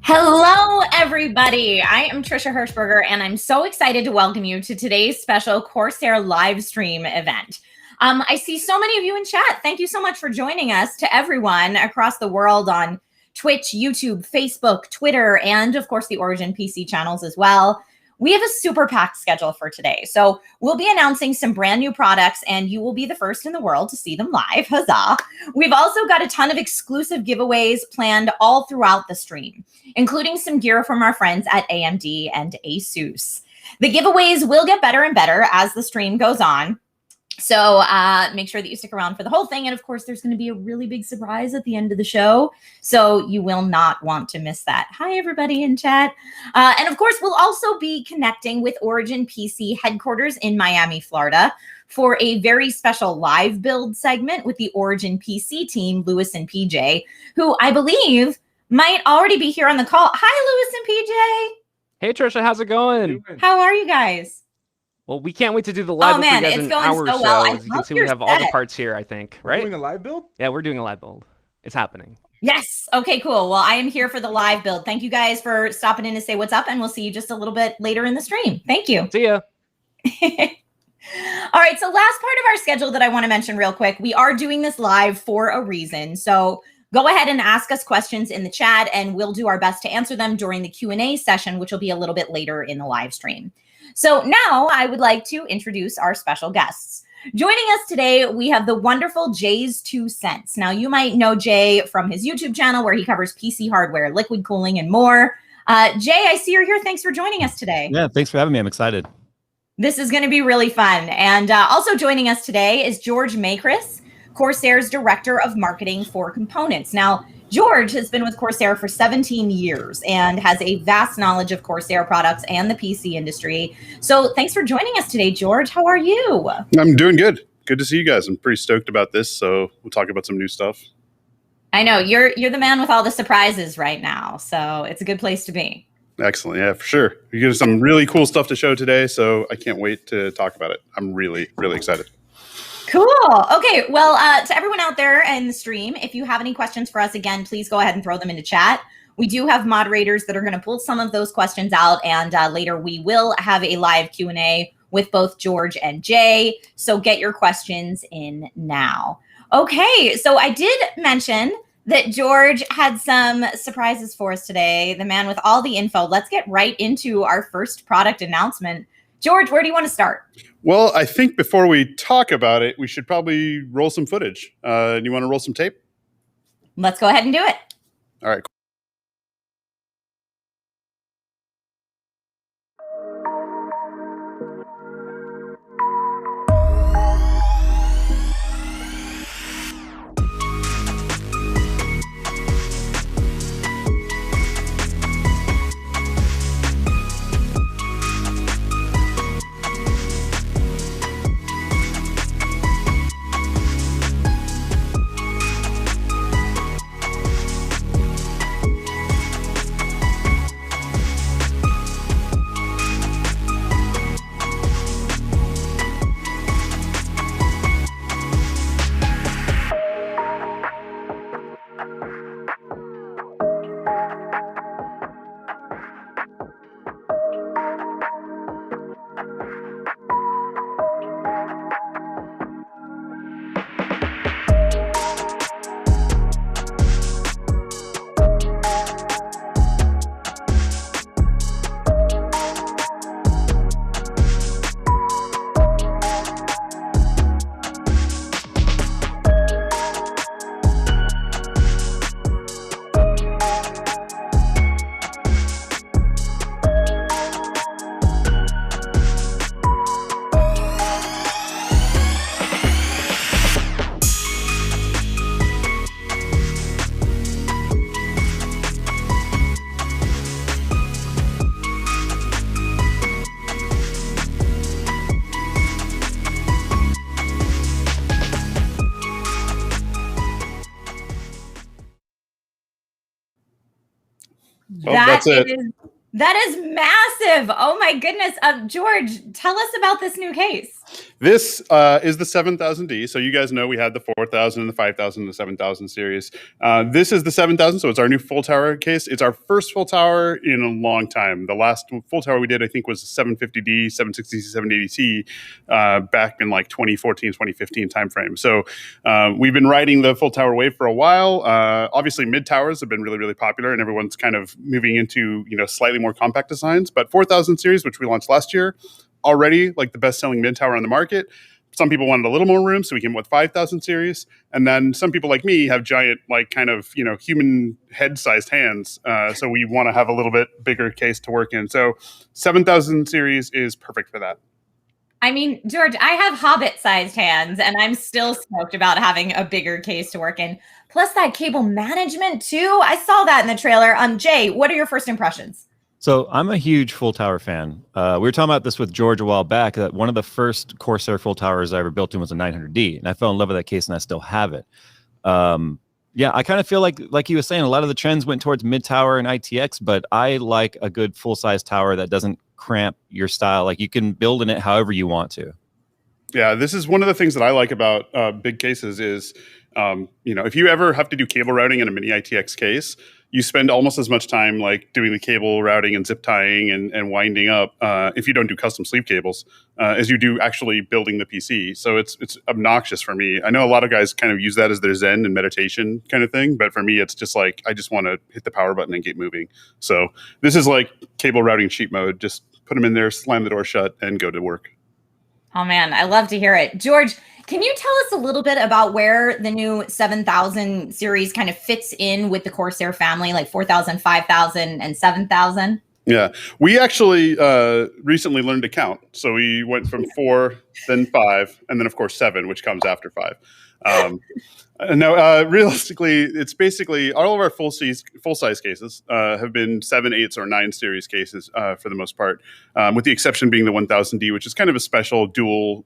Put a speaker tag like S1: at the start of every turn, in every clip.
S1: Hello, everybody. I am Trisha Hirschberger, and I'm so excited to welcome you to today's special Corsair live stream event. I see so many of you in chat. Thank you so much for joining us. To everyone across the world on Twitch, YouTube, Facebook, Twitter, and of course the Origin PC channels as well. We have a super packed schedule for today. So we'll be announcing some brand new products, and you will be the first in the world to see them live. Huzzah. We've also got a ton of exclusive giveaways planned all throughout the stream, including some gear from our friends at AMD and Asus. The giveaways will get better and better as the stream goes on. So make sure that you stick around for the whole thing. And of course, there's going to be a really big surprise at the end of the show. So you will not want to miss that. Hi, everybody in chat. And of course, we'll also be connecting with Origin PC headquarters in Miami, Florida, for a very special live build segment with the Origin PC team, Lewis and PJ, who I believe might already be here on the call. Hi, Lewis and PJ.
S2: Hey, Trisha, how's it going?
S1: How are you guys?
S2: Well, we can't wait to do the live build for you guys in an hour or so. As you can see, we have all the parts here, I think, right?
S3: We're doing a live build?
S2: Yeah, we're doing a live build. It's happening.
S1: Yes. Okay, cool. Well, I am here for the live build. Thank you guys for stopping in to say what's up, and we'll see you just a little bit later in the stream. Thank you.
S2: See ya.
S1: All right, so last part of our schedule that I want to mention real quick. We are doing this live for a reason. So go ahead and ask us questions in the chat, and we'll do our best to answer them during the Q&A session, which will be a little bit later in the live stream. So now I would like to introduce our special guests. Joining us today, we have the wonderful JayzTwoCents. Now, you might know Jay from his YouTube channel where he covers PC hardware, liquid cooling, and more. Jay, I see you're here. Thanks for joining us today.
S4: Yeah, thanks for having me. I'm excited.
S1: This is going to be really fun. And also joining us today is George Makris, Corsair's Director of Marketing for Components. Now, George has been with Corsair for 17 years and has a vast knowledge of Corsair products and the PC industry. So thanks for joining us today, George. How are you?
S5: I'm doing good. Good to see you guys. I'm pretty stoked about this. So we'll talk about some new stuff.
S1: I know you're the man with all the surprises right now. So it's a good place to be.
S5: Excellent. Yeah, for sure. You get some really cool stuff to show today. So I can't wait to talk about it. I'm really, really excited.
S1: Cool. Okay. Well, to everyone out there in the stream, if you have any questions for us, again, please go ahead and throw them into chat. We do have moderators that are going to pull some of those questions out, and later we will have a live Q&A with both George and Jay. So get your questions in now. Okay. So I did mention that George had some surprises for us today, the man with all the info. Let's get right into our first product announcement. George, where do you want to start?
S5: Well, I think before we talk about it, we should probably roll some footage. Do you want to roll some tape?
S1: Let's go ahead and do it.
S5: All right. That's it.
S1: That is massive. Oh my goodness. George, tell us about this new case.
S5: This is the 7000D. So you guys know we had the 4000 and the 5000 and the 7000 series. This is the 7000, so it's our new full tower case. It's our first full tower in a long time. The last full tower we did, I think, was 750D, 760C, 780C back in like 2014, 2015 timeframe. So we've been riding the full tower wave for a while. Obviously, mid towers have been really, really popular, and everyone's kind of moving into slightly more compact designs. But 4000 series, which we launched last year, already like the best-selling mid tower on the market. Some people wanted a little more room, so we came with 5000 series. And then some people like me have giant, like kind of, human head-sized hands. So we want to have a little bit bigger case to work in. So 7000 series is perfect for that.
S1: I mean, George, I have Hobbit-sized hands, and I'm still stoked about having a bigger case to work in. Plus that cable management, too. I saw that in the trailer. Jay, what are your first impressions?
S3: So I'm a huge full tower fan. We were talking about this with George a while back, that one of the first Corsair full towers I ever built in was a 900D, and I fell in love with that case, and I still have it. Yeah, I kind of feel like he was saying, a lot of the trends went towards mid tower and ITX, but I like a good full size tower that doesn't cramp your style. Like, you can build in it however you want to.
S5: Yeah, this is one of the things that I like about big cases is, if you ever have to do cable routing in a mini ITX case, you spend almost as much time like doing the cable routing and zip tying and winding up if you don't do custom sleeve cables as you do actually building the PC. So it's obnoxious for me. I know a lot of guys kind of use that as their zen and meditation kind of thing, but for me, it's just like I just want to hit the power button and get moving. So this is like cable routing cheat mode. Just put them in there, slam the door shut, and go to work.
S1: Oh man, I love to hear it. George, can you tell us a little bit about where the new 7000 series kind of fits in with the Corsair family, like 4000, 5000, and 7000?
S5: Yeah, we actually recently learned to count. So we went from 4, then 5, and then of course 7, which comes after 5. Realistically, it's basically all of our full size cases have been 7, 8s, or 9 series cases for the most part, with the exception being the 1000D, which is kind of a special dual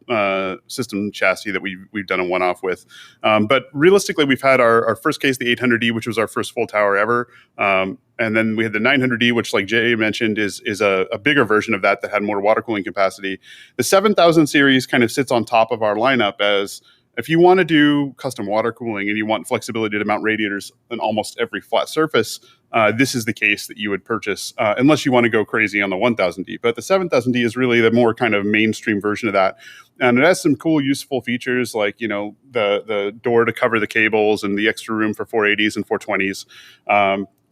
S5: system chassis that we've done a one-off with. But realistically, we've had our first case, the 800D, which was our first full tower ever. And then we had the 900D, which, like Jay mentioned, is a bigger version of that had more water cooling capacity. The 7000 series kind of sits on top of our lineup as, if you want to do custom water cooling and you want flexibility to mount radiators on almost every flat surface, this is the case that you would purchase, unless you want to go crazy on the 1000D. But the 7000D is really the more kind of mainstream version of that. And it has some cool, useful features like, the door to cover the cables and the extra room for 480s and 420s.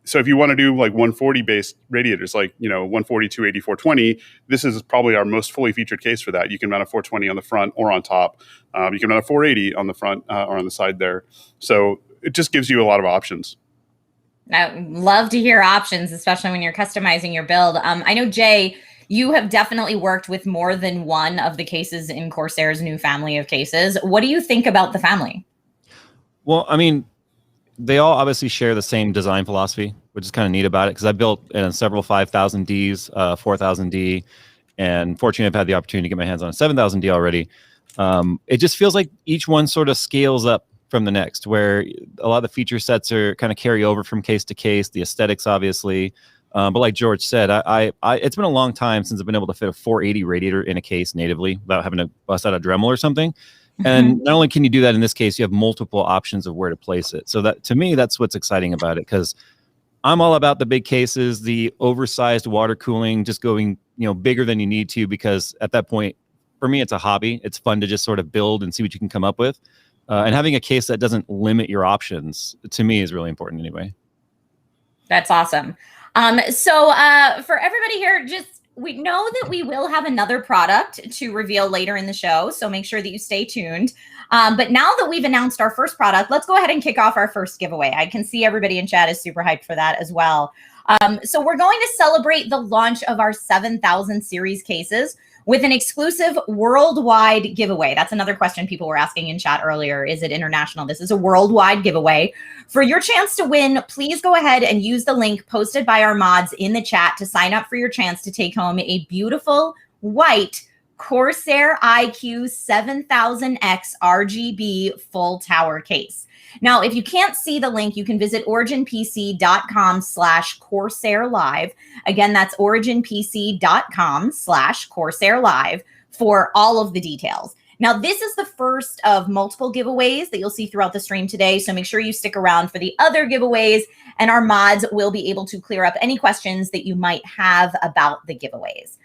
S5: So if you want to do like 140 based radiators, like, 140, 280, 420, this is probably our most fully featured case for that. You can mount a 420 on the front or on top. You can mount a 480 on the front or on the side there. So it just gives you a lot of options.
S1: I love to hear options, especially when you're customizing your build. I know, Jay, you have definitely worked with more than one of the cases in Corsair's new family of cases. What do you think about the family?
S3: Well, I mean, they all obviously share the same design philosophy, which is kind of neat about it, because I built several 5000Ds, 4000D, and fortunately I've had the opportunity to get my hands on a 7000D already. It just feels like each one sort of scales up from the next, where a lot of the feature sets are kind of carry over from case to case, the aesthetics obviously. But like George said, it's been a long time since I've been able to fit a 480 radiator in a case natively without having to bust out a Dremel or something. And not only can you do that in this case, you have multiple options of where to place it. So that, to me, that's what's exciting about it, because I'm all about the big cases, the oversized water cooling, just going, bigger than you need to, because at that point, for me, it's a hobby. It's fun to just sort of build and see what you can come up with. And having a case that doesn't limit your options, to me, is really important anyway.
S1: That's awesome. So for everybody here, we know that we will have another product to reveal later in the show, so make sure that you stay tuned. But now that we've announced our first product, let's go ahead and kick off our first giveaway. I can see everybody in chat is super hyped for that as well. So we're going to celebrate the launch of our 7000 series cases with an exclusive worldwide giveaway. That's another question people were asking in chat earlier. Is it international? This is a worldwide giveaway. For your chance to win, please go ahead and use the link posted by our mods in the chat to sign up for your chance to take home a beautiful white Corsair iQ 7000X RGB full tower case. Now, if you can't see the link, you can visit originpc.com/Corsair Live. Again, that's originpc.com/Corsair Live for all of the details. Now, this is the first of multiple giveaways that you'll see throughout the stream today. So make sure you stick around for the other giveaways, and our mods will be able to clear up any questions that you might have about the giveaways.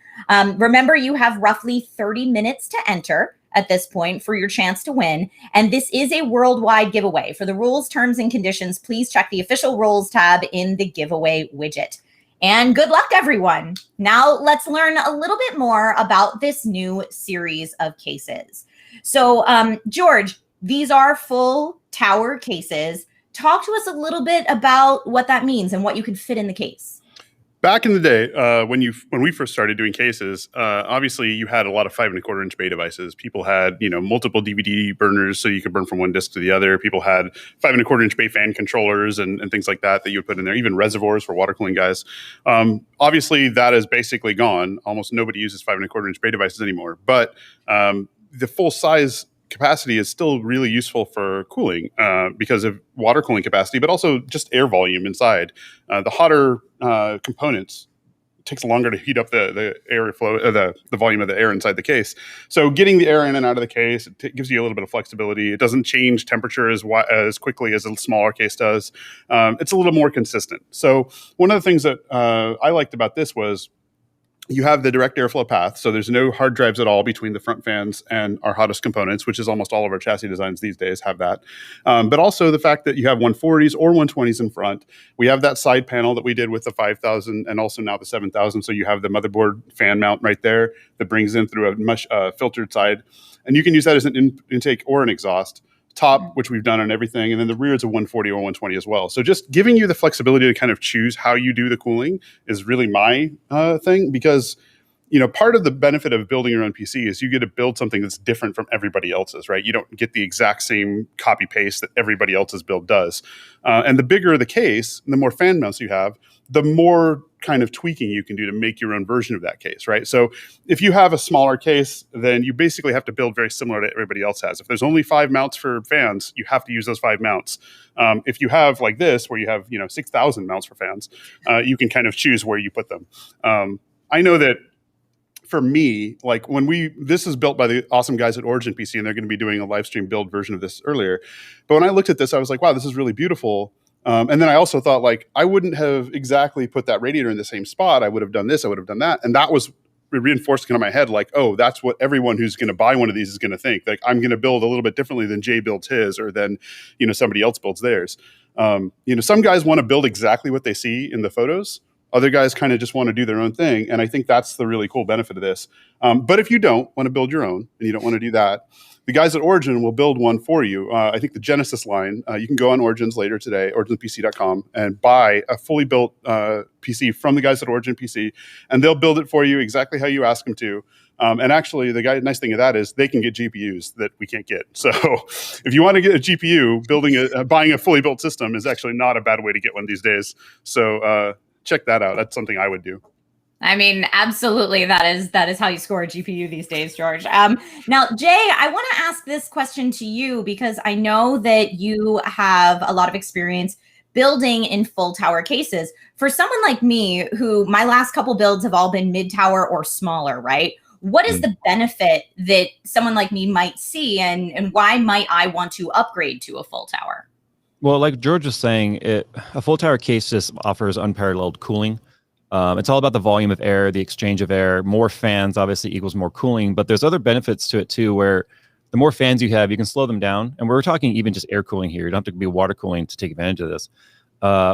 S1: Remember, you have roughly 30 minutes to enter at this point for your chance to win. And this is a worldwide giveaway. For the rules, terms, and conditions, please check the official rules tab in the giveaway widget. And good luck, everyone. Now let's learn a little bit more about this new series of cases. So, George, these are full tower cases. Talk to us a little bit about what that means and what you could fit in the case.
S5: Back in the day, when we first started doing cases, obviously you had a lot of 5 1/4 inch bay devices. People had multiple DVD burners, so you could burn from one disc to the other. People had 5 1/4 inch bay fan controllers and things like that you would put in there. Even reservoirs for water cooling guys. Obviously, that is basically gone. Almost nobody uses 5 1/4 inch bay devices anymore. But the full size capacity is still really useful for cooling because of water cooling capacity, but also just air volume inside. The hotter components, it takes longer to heat up the airflow, the volume of the air inside the case. So getting the air in and out of the case, it gives you a little bit of flexibility. It doesn't change temperature as quickly as a smaller case does. It's a little more consistent. So one of the things that I liked about this was you have the direct airflow path, so there's no hard drives at all between the front fans and our hottest components, which is almost all of our chassis designs these days have that. But also the fact that you have 140s or 120s in front. We have that side panel that we did with the 5000 and also now the 7000. So you have the motherboard fan mount right there that brings in through a much filtered side. And you can use that as an intake or an exhaust. Top, which we've done on everything, and then the rear is a 140 or 120 as well. So just giving you the flexibility to kind of choose how you do the cooling is really my thing, because part of the benefit of building your own PC is you get to build something that's different from everybody else's, right? You don't get the exact same copy paste that everybody else's build does. And the bigger the case, the more fan mounts you have, the more kind of tweaking you can do to make your own version of that case, right? So if you have a smaller case, then you basically have to build very similar to everybody else has. If there's only 5 mounts for fans, you have to use those 5 mounts. If you have like this, where you have 6,000 mounts for fans, you can kind of choose where you put them. I know that for me, like this is built by the awesome guys at Origin PC, and they're going to be doing a live stream build version of this earlier. But when I looked at this, I was like, wow, this is really beautiful. And then I also thought, like, I wouldn't have exactly put that radiator in the same spot. I would have done this. I would have done that. And that was reinforced in my head, like, oh, that's what everyone who's going to buy one of these is going to think. Like, I'm going to build a little bit differently than Jay builds his, or than, somebody else builds theirs. Some guys want to build exactly what they see in the photos. Other guys kind of just want to do their own thing. And I think that's the really cool benefit of this. But if you don't want to build your own, and you don't want to do that, the guys at Origin will build one for you. I think the Genesis line, you can go on Origins later today, originpc.com, and buy a fully built PC from the guys at Origin PC, and they'll build it for you exactly how you ask them to. And actually, the nice thing of that is they can get GPUs that we can't get. So if you want to get a GPU, buying a fully built system is actually not a bad way to get one these days. So check that out. That's something I would do.
S1: I mean, absolutely. That is how you score a GPU these days, George. Now, Jay, I want to ask this question to you because I know that you have a lot of experience building in full tower cases. For someone like me, who my last couple builds have all been mid tower or smaller, right? What is the benefit that someone like me might see, and why might I want to upgrade to a full tower?
S3: Well, like George was saying, a full tower case just offers unparalleled cooling. It's all about the volume of air, the exchange of air. More fans obviously equals more cooling, but there's other benefits to it too, where the more fans you have, you can slow them down. And we're talking even just air cooling here. You don't have to be water cooling to take advantage of this.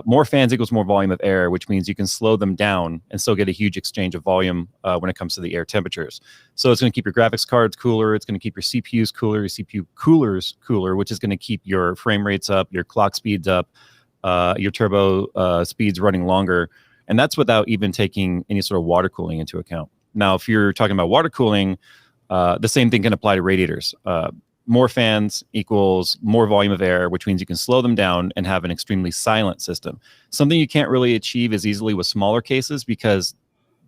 S3: More fans equals more volume of air, which means you can slow them down and still get a huge exchange of volume when it comes to the air temperatures. So it's going to keep your graphics cards cooler. It's going to keep your CPUs cooler, your CPU coolers cooler, which is going to keep your frame rates up, your clock speeds up, your turbo speeds running longer. And that's without even taking any sort of water cooling into account. Now, if you're talking about water cooling, the same thing can apply to radiators. More fans equals more volume of air, which means you can slow them down and have an extremely silent system. Something you can't really achieve as easily with smaller cases, because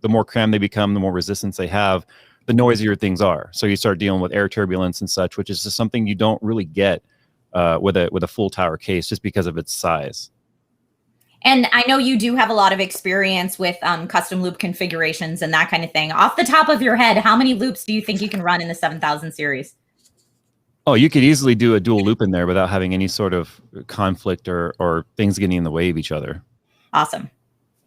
S3: the more crammed they become, the more resistance they have, the noisier things are. So you start dealing with air turbulence and such, which is just something you don't really get with a full tower case just because of its size.
S1: And I know you do have a lot of experience with custom loop configurations and that kind of thing. Off the top of your head, how many loops do you think you can run in the 7000 series?
S3: Oh, you could easily do a dual loop in there without having any sort of conflict or things getting in the way of each other.
S1: Awesome.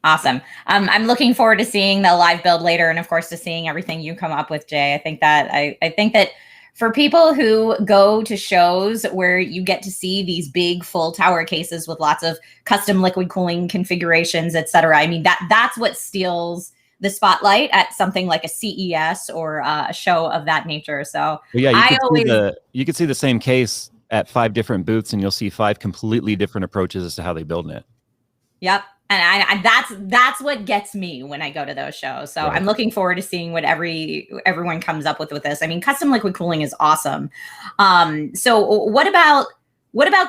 S1: Awesome. I'm looking forward to seeing the live build later, and of course to seeing everything you come up with, Jay. I think that for people who go to shows where you get to see these big full tower cases with lots of custom liquid cooling configurations, et cetera, I mean, that's what steals the spotlight at something like a CES or a show of that nature. So
S3: well, yeah, you could see the same case at 5 different booths, and you'll see 5 completely different approaches as to how they build it.
S1: Yep. And that's what gets me when I go to those shows. So right. I'm looking forward to seeing what everyone comes up with this. I mean, custom liquid cooling is awesome. So what about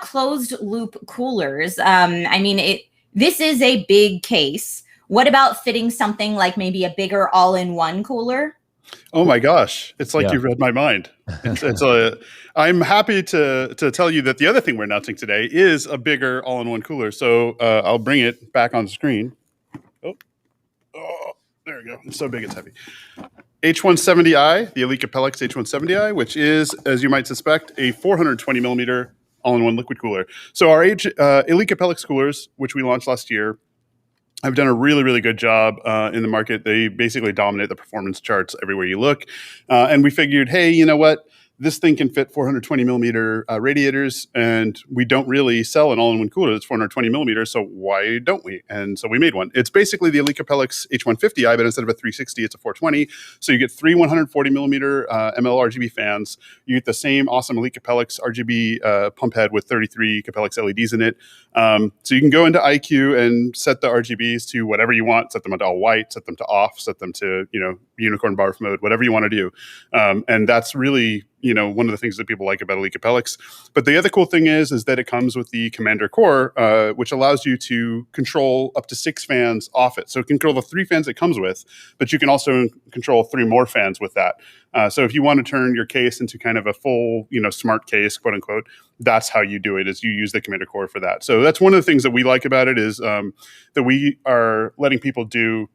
S1: closed loop coolers? I mean, this is a big case. What about fitting something like maybe a bigger all-in-one cooler?
S5: Oh my gosh. It's like you read my mind. I'm happy to tell you that the other thing we're announcing today is a bigger all-in-one cooler. So I'll bring it back on the screen. Oh, there we go. It's so big, it's heavy. H170i, the Elite Capellix H170i, which is, as you might suspect, a 420 millimeter all-in-one liquid cooler. So our Elite Capellix coolers, which we launched last year, have done a really, really good job in the market. They basically dominate the performance charts everywhere you look. And we figured, hey, you know what? This thing can fit 420 millimeter radiators, and we don't really sell an all-in-one cooler that's 420 millimeters, so why don't we? And so we made one. It's basically the Elite Capellix H150i, but instead of a 360, it's a 420. So you get 3 140 millimeter ML RGB fans. You get the same awesome Elite Capellix RGB pump head with 33 Capellix LEDs in it. So you can go into IQ and set the RGBs to whatever you want. Set them to all white, set them to off, set them to, unicorn barf mode, whatever you want to do. And that's really, one of the things that people like about Elite Capellix. But the other cool thing is that it comes with the Commander Core, which allows you to control up to 6 fans off it. So it can control the 3 fans it comes with, but you can also control 3 more fans with that. So if you want to turn your case into kind of a full, smart case, quote unquote, that's how you do it, is you use the Commander Core for that. So that's one of the things that we like about it, is that we are letting people do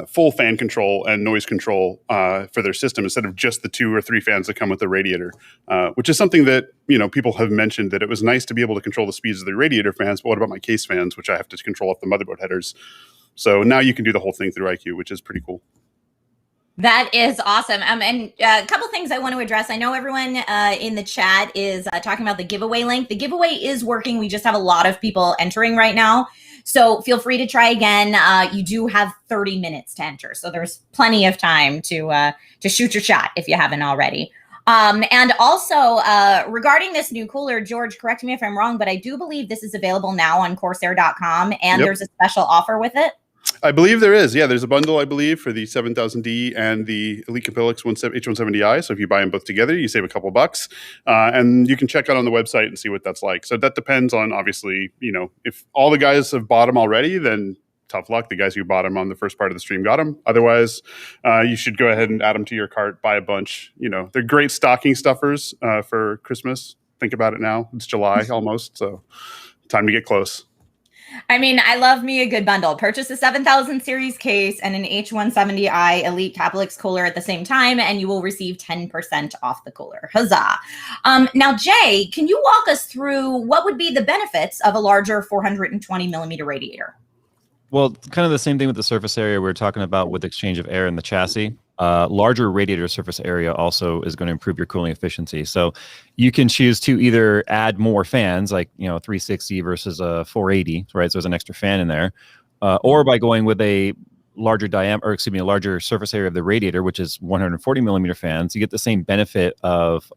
S5: full fan control and noise control for their system instead of just the 2 or 3 fans that come with the radiator, which is something that, people have mentioned, that it was nice to be able to control the speeds of the radiator fans, but what about my case fans, which I have to control off the motherboard headers? So now you can do the whole thing through IQ, which is pretty cool.
S1: That is awesome. And a couple things I want to address. I know everyone in the chat is talking about the giveaway link. The giveaway is working. We just have a lot of people entering right now. So feel free to try again. You do have 30 minutes to enter. So there's plenty of time to shoot your shot if you haven't already. And also regarding this new cooler, George, correct me if I'm wrong, but I do believe this is available now on Corsair.com, and there's a special offer with it.
S5: I believe there is. Yeah, there's a bundle, I believe, for the 7000D and the Elite Capellix H170i. So if you buy them both together, you save a couple bucks. And you can check out on the website and see what that's like. So that depends on, obviously, if all the guys have bought them already, then tough luck. The guys who bought them on the first part of the stream got them. Otherwise, you should go ahead and add them to your cart, buy a bunch. They're great stocking stuffers for Christmas. Think about it now. It's July almost. So time to get close.
S1: I mean, I love me a good bundle. Purchase a 7000 series case and an H170i Elite Capellix cooler at the same time, and you will receive 10% off the cooler. Huzzah. Now, Jay, can you walk us through what would be the benefits of a larger 420 millimeter radiator?
S3: Well, kind of the same thing with the surface area we were talking about with exchange of air in the chassis. Larger radiator surface area also is going to improve your cooling efficiency. So you can choose to either add more fans, like 360 versus a 480, right? So there's an extra fan in there, or by going with a larger diameter, a larger surface area of the radiator, which is 140 millimeter fans. You get the same benefit of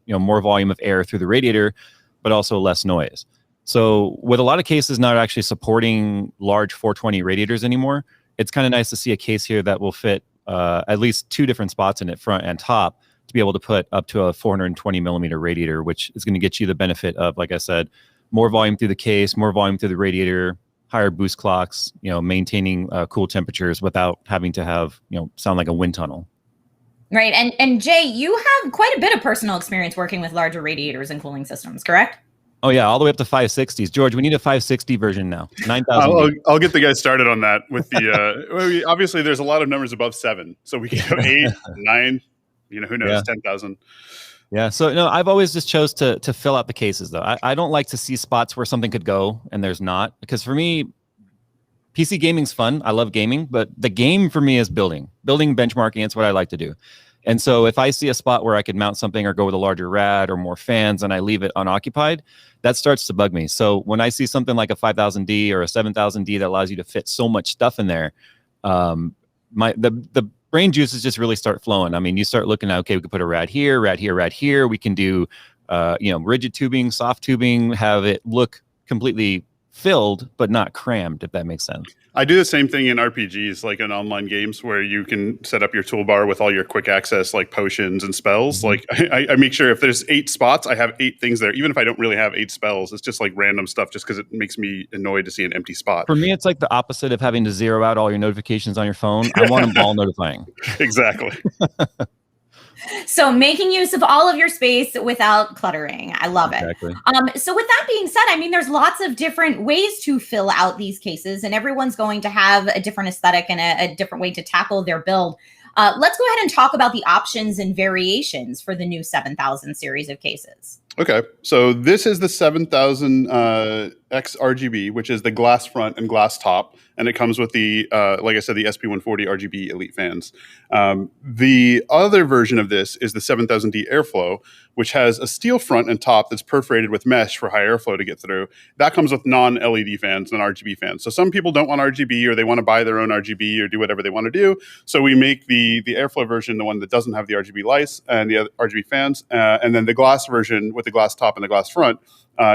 S3: more volume of air through the radiator, but also less noise. So with a lot of cases not actually supporting large 420 radiators anymore, it's kind of nice to see a case here that will fit at least 2 different spots in it, front and top, to be able to put up to a 420 millimeter radiator, which is going to get you the benefit of, like I said, more volume through the case, more volume through the radiator, higher boost clocks, maintaining cool temperatures without having to have, sound like a wind tunnel.
S1: Right. And Jay, you have quite a bit of personal experience working with larger radiators and cooling systems, correct?
S3: Oh, yeah, all the way up to 560s. George, we need a 560 version now. 9,000.
S5: I'll get the guys started on that with the, obviously there's a lot of numbers above 7. So we can go 8, 9, who knows, 10,000.
S3: Yeah. So no, I've always just chose to fill out the cases though. I don't like to see spots where something could go and there's not, because for me, PC gaming's fun. I love gaming, but the game for me is building benchmarking. It's what I like to do. And so if I see a spot where I could mount something or go with a larger rad or more fans and I leave it unoccupied, that starts to bug me. So when I see something like a 5000D or a 7000D that allows you to fit so much stuff in there, the brain juices just really start flowing. I mean, you start looking at, okay, we could put a rad here, rad here, rad here. We can do, rigid tubing, soft tubing, have it look completely filled but not crammed, if that makes sense.
S5: I do the same thing in RPGs, like in online games, where you can set up your toolbar with all your quick access, like potions and spells. Like I make sure if there's 8 spots, I have 8 things there, even if I don't really have 8 spells. It's just like random stuff, just because it makes me annoyed to see an empty spot.
S3: For me, it's like the opposite of having to zero out all your notifications on your phone. I want them all notifying.
S5: Exactly.
S1: So making use of all of your space without cluttering. I love it. So with that being said, I mean, there's lots of different ways to fill out these cases, and everyone's going to have a different aesthetic and a different way to tackle their build. Let's go ahead and talk about the options and variations for the new 7000 series of cases.
S5: Okay, so this is the 7000 X RGB, which is the glass front and glass top, and it comes with the, like I said, the SP140 RGB Elite fans. The other version of this is the 7000D Airflow, which has a steel front and top that's perforated with mesh for high airflow to get through. That comes with non-LED fans, non-RGB fans. So some people don't want RGB, or they want to buy their own RGB or do whatever they want to do. So we make the Airflow version, the one that doesn't have the RGB lights and the RGB fans, and then the glass version with the glass top and the glass front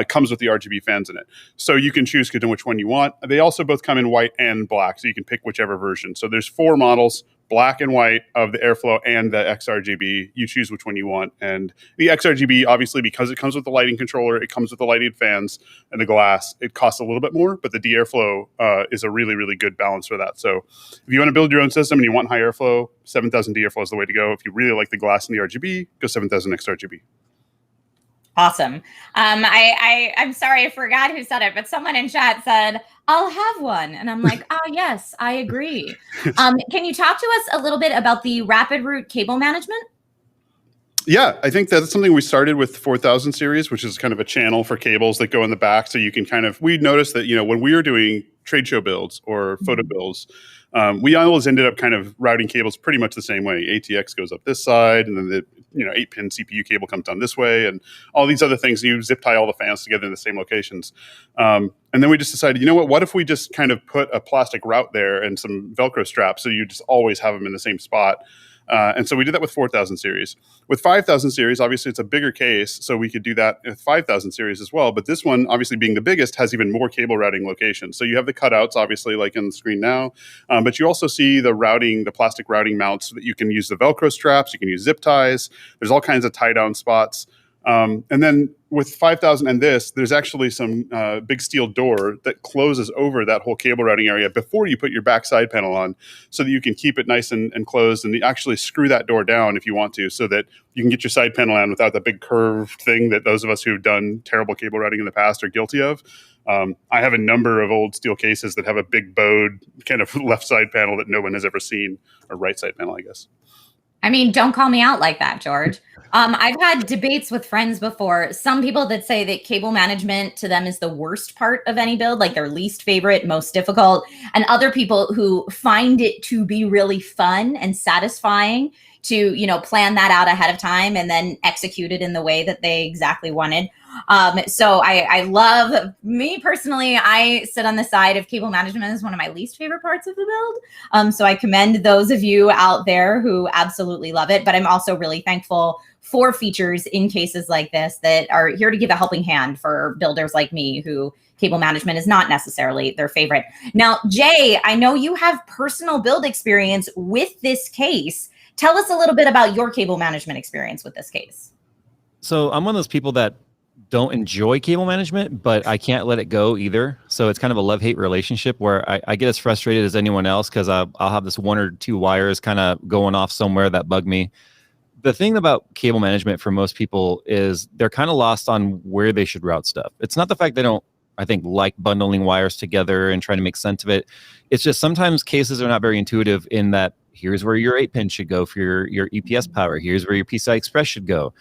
S5: comes with the RGB fans in it. So you can choose which one you want. They also both come in white and black, so you can pick whichever version. So there's 4 models, black and white, of the Airflow and the XRGB. You choose which one you want. And the XRGB, obviously, because it comes with the lighting controller, it comes with the lighting fans and the glass, it costs a little bit more, but the D Airflow is a really, really good balance for that. So if you want to build your own system and you want high airflow, 7000 D Airflow is the way to go. If you really like the glass and the RGB, go 7000 XRGB.
S1: Awesome. I'm sorry, I forgot who said it, but someone in chat said, I'll have one. And I'm like, yes, I agree. Can you talk to us a little bit about the Rapid Route cable management?
S5: Yeah, I think that's something we started with 4000 series, which is kind of a channel for cables that go in the back. So you can we noticed that, when we were doing trade show builds or photo builds, we always ended up kind of routing cables pretty much the same way. ATX goes up this side, and then the 8-pin CPU cable comes down this way, and all these other things. You zip tie all the fans together in the same locations. And then we just decided, what if we just kind of put a plastic route there and some Velcro straps, so you just always have them in the same spot. And so we did that with 4000 series. With 5000 series, obviously it's a bigger case, so we could do that with 5000 series as well. But this one, obviously being the biggest, has even more cable routing locations. So you have the cutouts, obviously, like in the screen now, but you also see the plastic routing mounts so that you can use the Velcro straps, you can use zip ties. There's all kinds of tie-down spots. And then with 5000 and there's actually some big steel door that closes over that whole cable routing area before you put your back side panel on, so that you can keep it nice and closed, and you actually screw that door down if you want to, so that you can get your side panel on without the big curved thing that those of us who've done terrible cable routing in the past are guilty of. I have a number of old steel cases that have a big bowed kind of left side panel that no one has ever seen, or right side panel, I guess.
S1: I mean, don't call me out like that, George. I've had debates with friends before. Some people that say that cable management to them is the worst part of any build, like their least favorite, most difficult. And other people who find it to be really fun and satisfying to, plan that out ahead of time and then execute it in the way that they exactly wanted. So I love, me personally, I sit on the side of cable management as one of my least favorite parts of the build. So I commend those of you out there who absolutely love it, but I'm also really thankful for features in cases like this that are here to give a helping hand for builders like me who cable management is not necessarily their favorite. Now, Jay, I know you have personal build experience with this case. Tell us a little bit about your cable management experience with this case.
S3: So I'm one of those people that don't enjoy cable management, but I can't let it go either. So it's kind of a love-hate relationship where I get as frustrated as anyone else because I'll have this 1 or 2 wires kind of going off somewhere that bug me. The thing about cable management for most people is they're kind of lost on where they should route stuff. It's not the fact they don't, I think, like bundling wires together and trying to make sense of it. It's just sometimes cases are not very intuitive in that here's where your 8-pin should go for your EPS power. Here's where your PCI Express should go.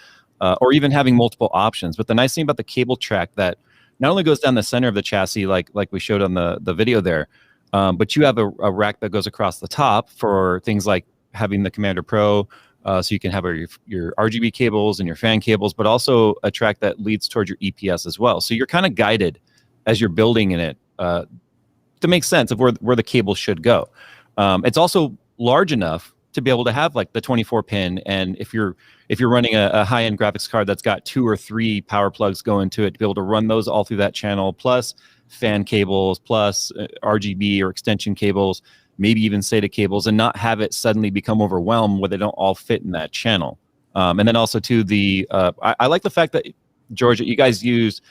S3: or even having multiple options. But the nice thing about the cable track that not only goes down the center of the chassis, like we showed on the video there, but you have a rack that goes across the top for things like having the Commander Pro, so you can have your RGB cables and your fan cables, but also a track that leads towards your EPS as well. So you're kind of guided as you're building in it to make sense of where the cable should go. It's also large enough to be able to have like the 24 pin, and if you're running a high-end graphics card that's got 2 or 3 power plugs going to it, to be able to run those all through that channel, plus fan cables, plus RGB or extension cables, maybe even SATA cables, and not have it suddenly become overwhelmed where they don't all fit in that channel. And then also too, I like the fact that, George, you guys use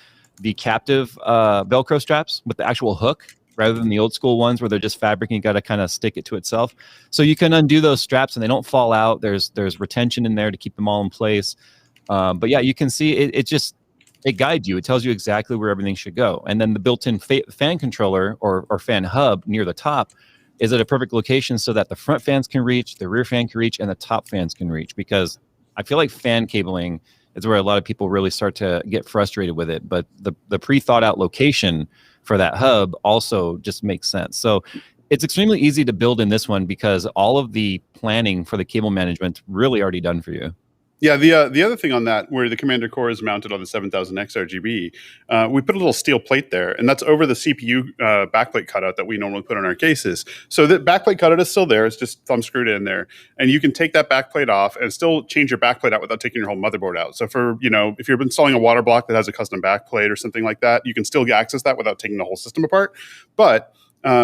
S3: the captive Velcro straps with the actual hook, rather than the old school ones where they're just fabric and you got to kind of stick it to itself. So you can undo those straps and they don't fall out. There's retention in there to keep them all in place. But yeah, you can see it guides you. It tells you exactly where everything should go. And then the built-in fan controller or fan hub near the top is at a perfect location so that the front fans can reach, the rear fan can reach, and the top fans can reach. Because I feel like fan cabling is where a lot of people really start to get frustrated with it. But the pre-thought out location for that hub also just makes sense. So it's extremely easy to build in this one because all of the planning for the cable management really already done for you.
S5: Yeah, the other thing on that, where the Commander Core is mounted on the 7000X RGB, we put a little steel plate there, and that's over the CPU backplate cutout that we normally put on our cases. So the backplate cutout is still there; it's just thumb screwed in there, and you can take that backplate off and still change your backplate out without taking your whole motherboard out. So for if you're installing a water block that has a custom backplate or something like that, you can still access that without taking the whole system apart. But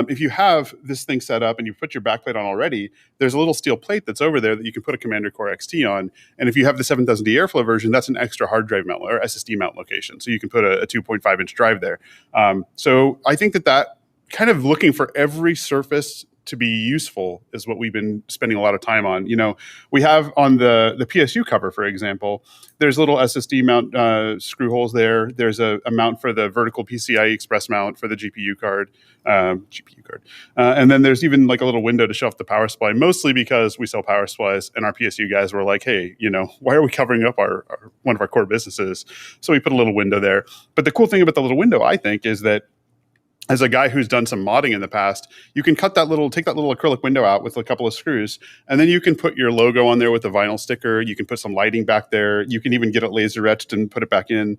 S5: if you have this thing set up and you put your backplate on already, there's a little steel plate that's over there that you can put a Commander Core XT on. And if you have the 7000D Airflow version, that's an extra hard drive mount or SSD mount location. So you can put a 2.5 inch drive there. So I think that kind of looking for every surface to be useful is what we've been spending a lot of time on. We have on the PSU cover, for example, there's little SSD mount screw holes there. There's a mount for the vertical PCIe Express mount for the GPU card. And then there's even like a little window to show off the power supply, mostly because we sell power supplies and our PSU guys were like, hey, why are we covering up our one of our core businesses? So we put a little window there. But the cool thing about the little window, I think, is that as a guy who's done some modding in the past, you can take that little acrylic window out with a couple of screws, and then you can put your logo on there with a vinyl sticker. You can put some lighting back there. You can even get it laser etched and put it back in.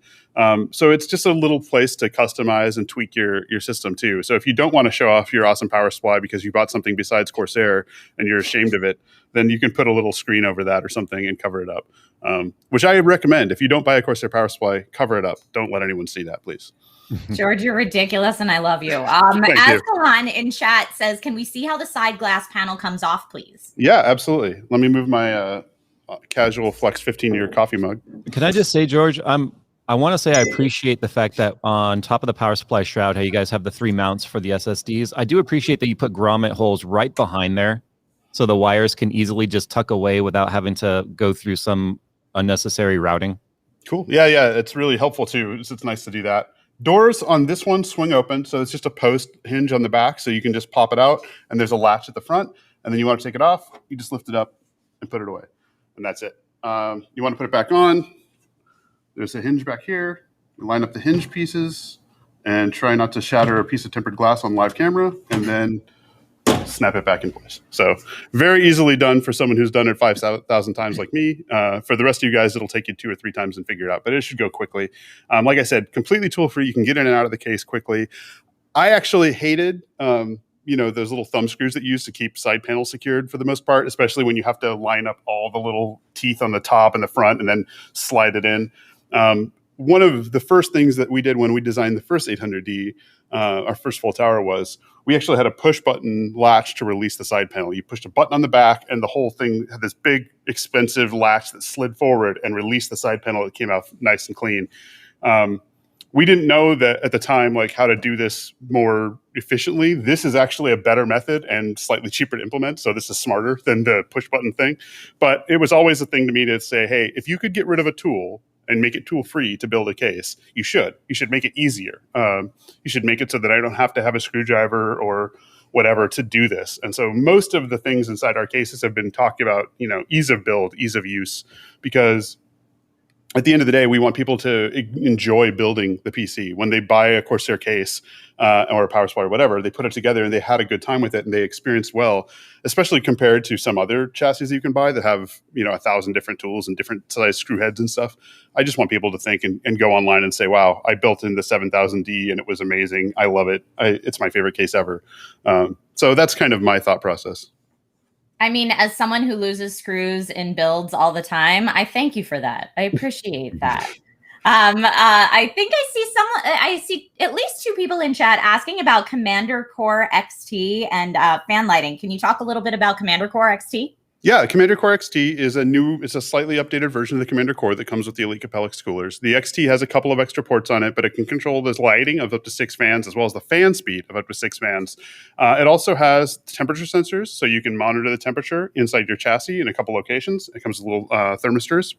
S5: So it's just a little place to customize and tweak your system too. So if you don't want to show off your awesome power supply because you bought something besides Corsair and you're ashamed of it, then you can put a little screen over that or something and cover it up. Which I recommend. If you don't buy a Corsair power supply, cover it up. Don't let anyone see that, please.
S1: George, you're ridiculous, and I love you. Ascalon in chat says, can we see how the side glass panel comes off, please?
S5: Yeah, absolutely. Let me move my casual Flex 15-year coffee mug.
S3: Can I just say, George, I want to say I appreciate the fact that on top of the power supply shroud, how you guys have the 3 mounts for the SSDs. I do appreciate that you put grommet holes right behind there so the wires can easily just tuck away without having to go through some unnecessary routing.
S5: Cool. Yeah, it's really helpful too. It's nice to do that. Doors on this one swing open, so it's just a post hinge on the back, so you can just pop it out, and there's a latch at the front, and then you want to take it off, you just lift it up and put it away, and that's it. You want to put it back on, there's a hinge back here, you line up the hinge pieces, and try not to shatter a piece of tempered glass on live camera, and then snap it back in place. So very easily done for someone who's done it 5,000 times like me. For the rest of you guys, it'll take you 2 or 3 times and figure it out, but it should go quickly. Like I said, completely tool free. You can get in and out of the case quickly. I actually hated, those little thumb screws that you use to keep side panels secured for the most part, especially when you have to line up all the little teeth on the top and the front and then slide it in. One of the first things that we did when we designed the first 800D, our first full tower, was we actually had a push button latch to release the side panel. You pushed a button on the back and the whole thing had this big, expensive latch that slid forward and released the side panel that came out nice and clean. We didn't know that at the time, like how to do this more efficiently. This is actually a better method and slightly cheaper to implement. So this is smarter than the push button thing. But it was always a thing to me to say, hey, if you could get rid of a tool and make it tool free to build a case, you should make it easier. You should make it so that I don't have to have a screwdriver or whatever to do this. And so most of the things inside our cases have been talking about, ease of build, ease of use, because at the end of the day, we want people to enjoy building the PC. When they buy a Corsair case or a power supply or whatever, they put it together and they had a good time with it and they experienced well, especially compared to some other chassis that you can buy that have 1,000 different tools and different size screw heads and stuff. I just want people to think and go online and say, wow, I built in the 7000D and it was amazing. I love it. It's my favorite case ever. So that's kind of my thought process.
S1: I mean, as someone who loses screws in builds all the time, I thank you for that. I appreciate that. I think I see at least 2 people in chat asking about Commander Core XT and fan lighting. Can you talk a little bit about Commander Core XT?
S5: Yeah, Commander Core XT it's a slightly updated version of the Commander Core that comes with the Elite Capellix coolers. The XT has a couple of extra ports on it, but it can control the lighting of up to 6 fans, as well as the fan speed of up to 6 fans. It also has temperature sensors, so you can monitor the temperature inside your chassis in a couple locations. It comes with little thermistors.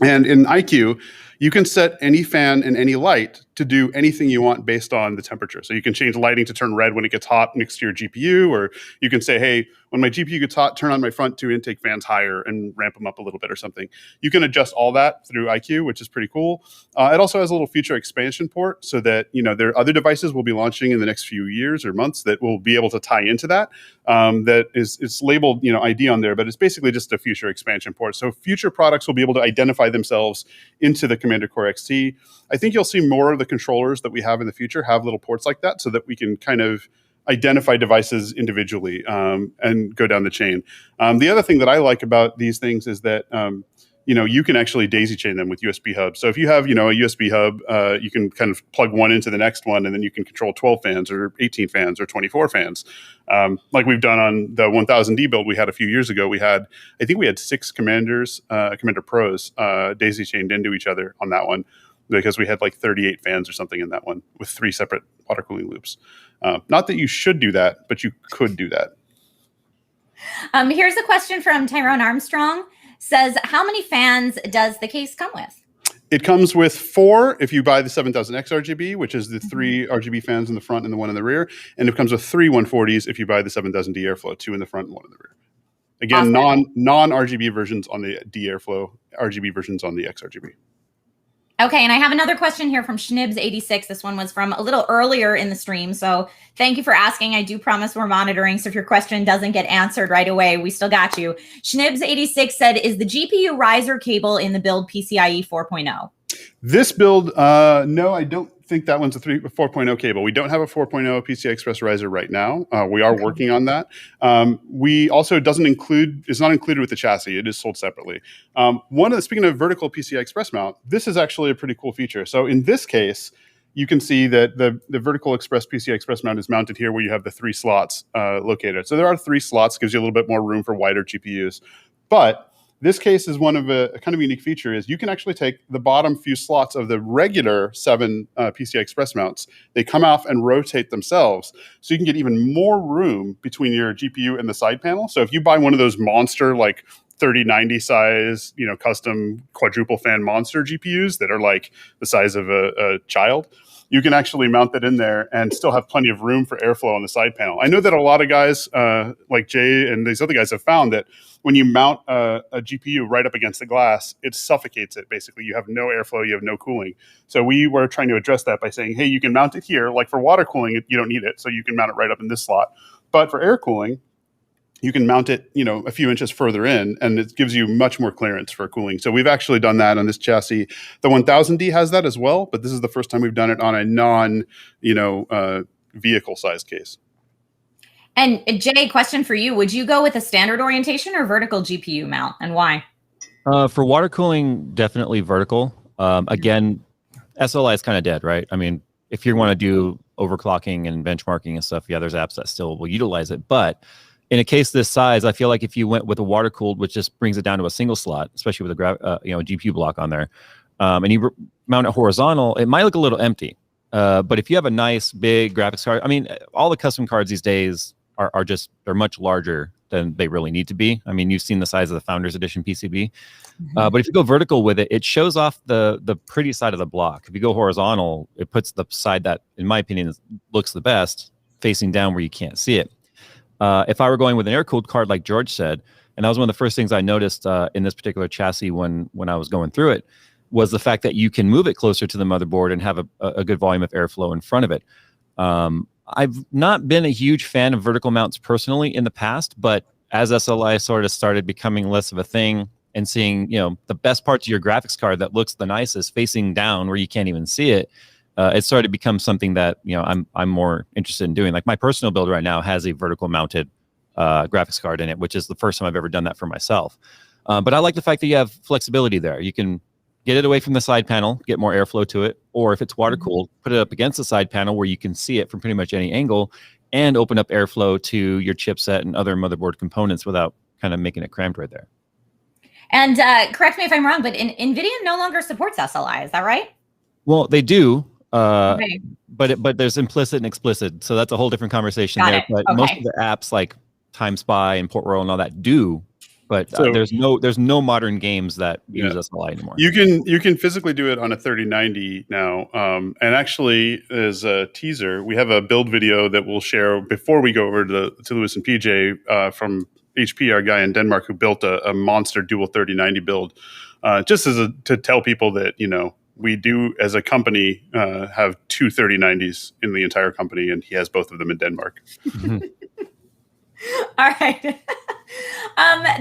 S5: And in IQ, you can set any fan and any light to do anything you want based on the temperature. So you can change lighting to turn red when it gets hot next to your GPU, or you can say, hey, when my GPU gets hot, turn on my front 2 intake fans higher and ramp them up a little bit or something. You can adjust all that through IQ, which is pretty cool. It also has a little feature expansion port so that, there are other devices we'll be launching in the next few years or months that will be able to tie into that. It's labeled, ID on there, but it's basically just a feature expansion port. So future products will be able to identify themselves into the Commander Core XT. I think you'll see more of the controllers that we have in the future have little ports like that so that we can kind of identify devices individually and go down the chain. The other thing that I like about these things is that you can actually daisy chain them with USB hubs. So if you have a USB hub, you can kind of plug one into the next one, and then you can control 12 fans or 18 fans or 24 fans. Like we've done on the 1000D build we had a few years ago. I think we had 6 Commander Pros daisy chained into each other on that one, because we had like 38 fans or something in that one with 3 separate water cooling loops. Not that you should do that, but you could do that.
S1: Here's a question from Tyrone Armstrong. Says, how many fans does the case come with?
S5: It comes with 4 if you buy the 7000X RGB, which is the 3 RGB fans in the front and the 1 in the rear. And it comes with 3 140s if you buy the 7000D Airflow, 2 in the front and 1 in the rear. Again, awesome. non-RGB versions on the D Airflow, RGB versions on the XRGB.
S1: Okay, and I have another question here from Schnibs86. This one was from a little earlier in the stream, so thank you for asking. I do promise we're monitoring, so if your question doesn't get answered right away, we still got you. Schnibs86 said, is the GPU riser cable in the build PCIe 4.0?
S5: This build, no, I don't think that one's a 4.0 cable. We don't have a 4.0 PCI Express riser right now. We are working on that. We also it's not included with the chassis. It is sold separately. Speaking of vertical PCI Express mount, this is actually a pretty cool feature. So in this case, you can see that the vertical PCI Express mount is mounted here where you have the 3 slots located. So there are 3 slots, gives you a little bit more room for wider GPUs. But this case is one of a kind of unique feature is you can actually take the bottom few slots of the regular 7 PCI Express mounts. They come off and rotate themselves. So you can get even more room between your GPU and the side panel. So if you buy one of those monster, like 3090 size, custom quadruple fan monster GPUs that are like the size of a child, you can actually mount that in there and still have plenty of room for airflow on the side panel. I know that a lot of guys like Jay and these other guys have found that when you mount a GPU right up against the glass, it suffocates it. Basically, you have no airflow, you have no cooling. So we were trying to address that by saying, hey, you can mount it here. Like for water cooling, you don't need it. So you can mount it right up in this slot. But for air cooling, you can mount it, a few inches further in, and it gives you much more clearance for cooling. So we've actually done that on this chassis. The 1000D has that as well, but this is the first time we've done it on a vehicle size case.
S1: And Jay, question for you. Would you go with a standard orientation or vertical GPU mount, and why?
S3: For water cooling, definitely vertical. Again, SLI is kind of dead, right? I mean, if you want to do overclocking and benchmarking and stuff, yeah, there's apps that still will utilize it. But in a case this size, I feel like if you went with a water cooled, which just brings it down to a single slot, especially with a GPU block on there, and you mount it horizontal, it might look a little empty. But if you have a nice big graphics card, I mean, all the custom cards these days they're much larger than they really need to be. I mean, you've seen the size of the Founders Edition PCB. But if you go vertical with it, it shows off the pretty side of the block. If you go horizontal, it puts the side that, in my opinion, looks the best facing down where you can't see it. If I were going with an air-cooled card, like George said, and that was one of the first things I noticed in this particular chassis when I was going through it, was the fact that you can move it closer to the motherboard and have a good volume of airflow in front of it. I've not been a huge fan of vertical mounts personally in the past, but as SLI sort of started becoming less of a thing and seeing, the best parts of your graphics card that looks the nicest facing down where you can't even see it, it started to become something that, I'm more interested in doing. Like my personal build right now has a vertical mounted graphics card in it, which is the first time I've ever done that for myself. But I like the fact that you have flexibility there. You can get it away from the side panel, get more airflow to it, or if it's water cooled, put it up against the side panel where you can see it from pretty much any angle and open up airflow to your chipset and other motherboard components without kind of making it cramped right there.
S1: And correct me if I'm wrong, but NVIDIA no longer supports SLI. Is that right?
S3: Well, they do,
S1: okay.
S3: but there's implicit and explicit. So that's a whole different conversation there. But most of the apps like Time Spy and Port Royal and all that do. But there's no modern games that use SLI anymore.
S5: You can physically do it on a 3090 now. And actually, as a teaser, we have a build video that we'll share before we go over to Lewis and PJ from HP, our guy in Denmark who built a monster dual 3090 build, just to tell people that we do as a company have two 3090s in the entire company, and he has both of them in Denmark.
S1: All right.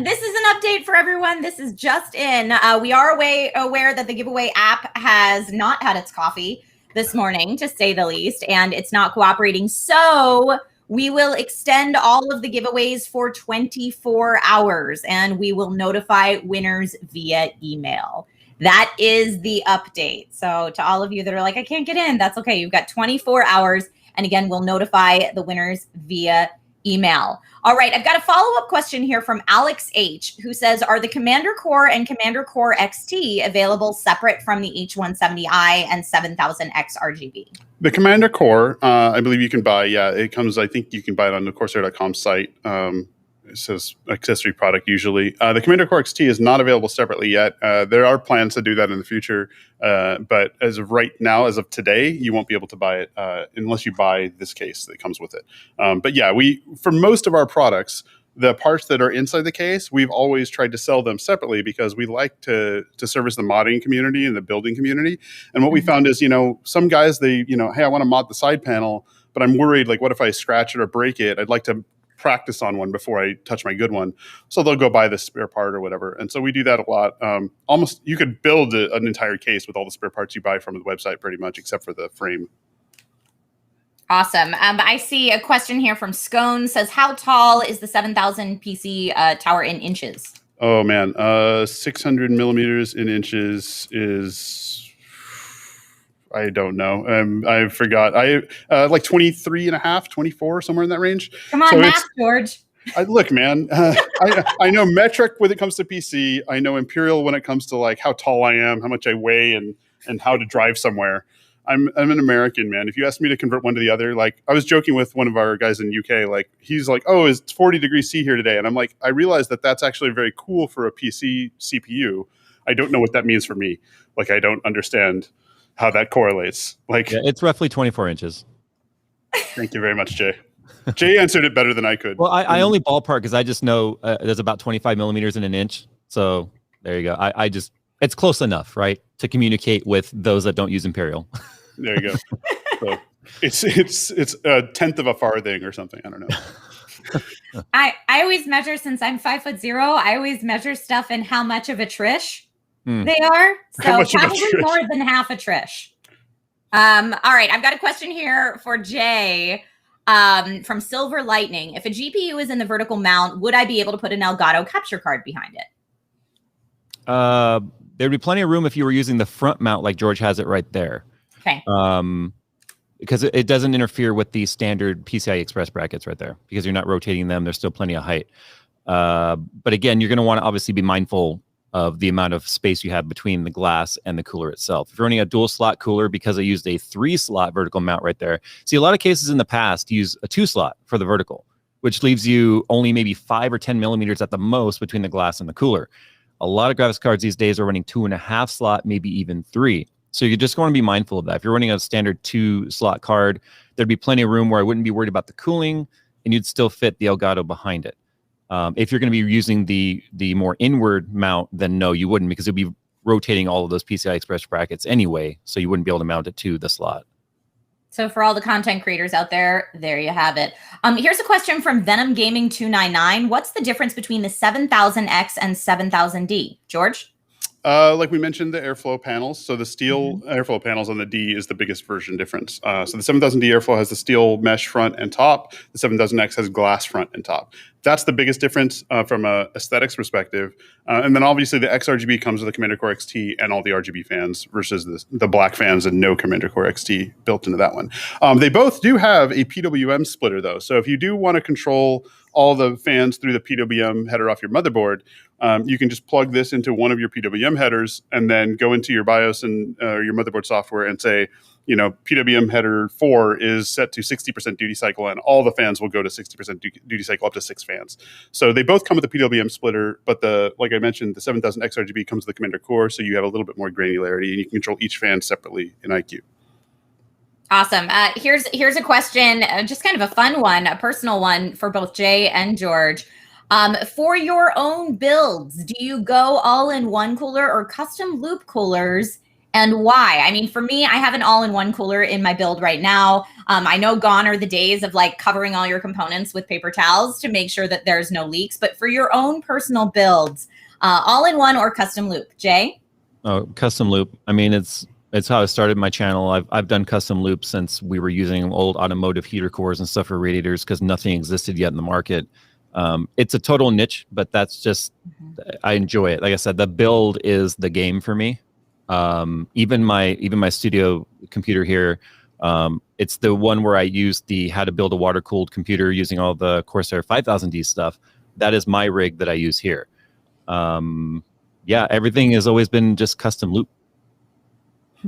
S1: This is an update for everyone. This is just in. We are aware that the giveaway app has not had its coffee this morning, to say the least, and it's not cooperating. So we will extend all of the giveaways for 24 hours, and we will notify winners via email. That is the update. So to all of you that are like, I can't get in, that's okay. You've got 24 hours. And again, we'll notify the winners via email. All right, I've got a follow-up question here from Alex H, who says, are the Commander Core and Commander Core XT available separate from the H170i and 7000X RGB?
S5: The Commander Core, I believe you can buy. Yeah, it comes. I think you can buy it on the CORSAIR.com site. It says accessory product usually. The Commander Core XT is not available separately yet. There are plans to do that in the future. But as of right now, as of today, you won't be able to buy it unless you buy this case that comes with it. But yeah, for most of our products, the parts that are inside the case, we've always tried to sell them separately because we like to service the modding community and the building community. And what we found is, some guys, hey, I want to mod the side panel, but I'm worried, like, what if I scratch it or break it? I'd like to practice on one before I touch my good one. So they'll go buy the spare part or whatever. And so we do that a lot. Almost, you could build an entire case with all the spare parts you buy from the website pretty much, except for the frame.
S1: Awesome. I see a question here from Scone, says, how tall is the 7000 PC tower in inches?
S5: Oh man, 600 millimeters in inches is, I don't know. I forgot. Like 23 and a half, 24, somewhere in that range.
S1: Come on, math, George.
S5: Look, man, I know metric when it comes to PC. I know imperial when it comes to like how tall I am, how much I weigh, and how to drive somewhere. I'm an American, man. If you ask me to convert one to the other, like I was joking with one of our guys in UK, like he's like, oh, it's 40 degrees C here today. And I'm like, I realize that that's actually very cool for a PC CPU. I don't know what that means for me. Like, I don't understand how that correlates. Like,
S3: yeah, it's roughly 24 inches.
S5: Thank you very much, Jay. Jay answered it better than I could.
S3: Well, I only ballpark because I just know there's about 25 millimeters in an inch. So there you go. I just, it's close enough, right, to communicate with those that don't use Imperial.
S5: There you go. So it's a tenth of a farthing or something. I don't know.
S1: I always measure, since I'm 5'0", I always measure stuff in how much of a Trish they are. So probably more than half a Trish. All right, I've got a question here for Jay from Silver Lightning. If a GPU is in the vertical mount, would I be able to put an Elgato capture card behind it?
S3: There'd be plenty of room if you were using the front mount like George has it right there.
S1: Okay.
S3: Because it doesn't interfere with the standard PCI Express brackets right there, because you're not rotating them. There's still plenty of height. But again, you're going to want to obviously be mindful of the amount of space you have between the glass and the cooler itself. If you're running a dual slot cooler, because I used a 3-slot vertical mount right there. See, a lot of cases in the past use a 2-slot for the vertical, which leaves you only maybe 5 or 10 millimeters at the most between the glass and the cooler. A lot of graphics cards these days are running 2.5 slot, maybe even 3. So you're just going to be mindful of that. If you're running a standard 2-slot card, there'd be plenty of room where I wouldn't be worried about the cooling, and you'd still fit the Elgato behind it. If you're going to be using the more inward mount, then no, you wouldn't, because it'd be rotating all of those PCI Express brackets anyway, so you wouldn't be able to mount it to the slot.
S1: So for all the content creators out there you have it. Here's a question from Venom Gaming 299. What's the difference between the 7000X and 7000D? George?
S5: Like we mentioned, the airflow panels. So the steel airflow panels on the D is the biggest version difference. So the 7000D airflow has the steel mesh front and top. The 7000X has glass front and top. That's the biggest difference from a aesthetics perspective. And then obviously the XRGB comes with the Commander Core XT and all the RGB fans versus the black fans and no Commander Core XT built into that one. They both do have a PWM splitter though. So if you do want to control all the fans through the PWM header off your motherboard, you can just plug this into one of your PWM headers and then go into your BIOS and your motherboard software and say, PWM header 4 is set to 60% duty cycle, and all the fans will go to 60% duty cycle up to 6 fans. So they both come with the PWM splitter, but like I mentioned, the 7000X RGB comes with the Commander Core, so you have a little bit more granularity, and you can control each fan separately in IQ.
S1: Awesome. Here's a question, just kind of a fun one, a personal one for both Jay and George. For your own builds, do you go all-in-one cooler or custom loop coolers, and why? I mean, for me, I have an all-in-one cooler in my build right now. I know gone are the days of like covering all your components with paper towels to make sure that there's no leaks. But for your own personal builds, all-in-one or custom loop, Jay?
S3: Oh, custom loop. I mean, it's how I started my channel. I've done custom loops since we were using old automotive heater cores and stuff for radiators because nothing existed yet in the market. It's a total niche, but that's just, I enjoy it. Like I said, the build is the game for me. Even my studio computer here, it's the one where I use the how to build a water cooled computer using all the Corsair 5000D stuff. That is my rig that I use here. Yeah, everything has always been just custom loop.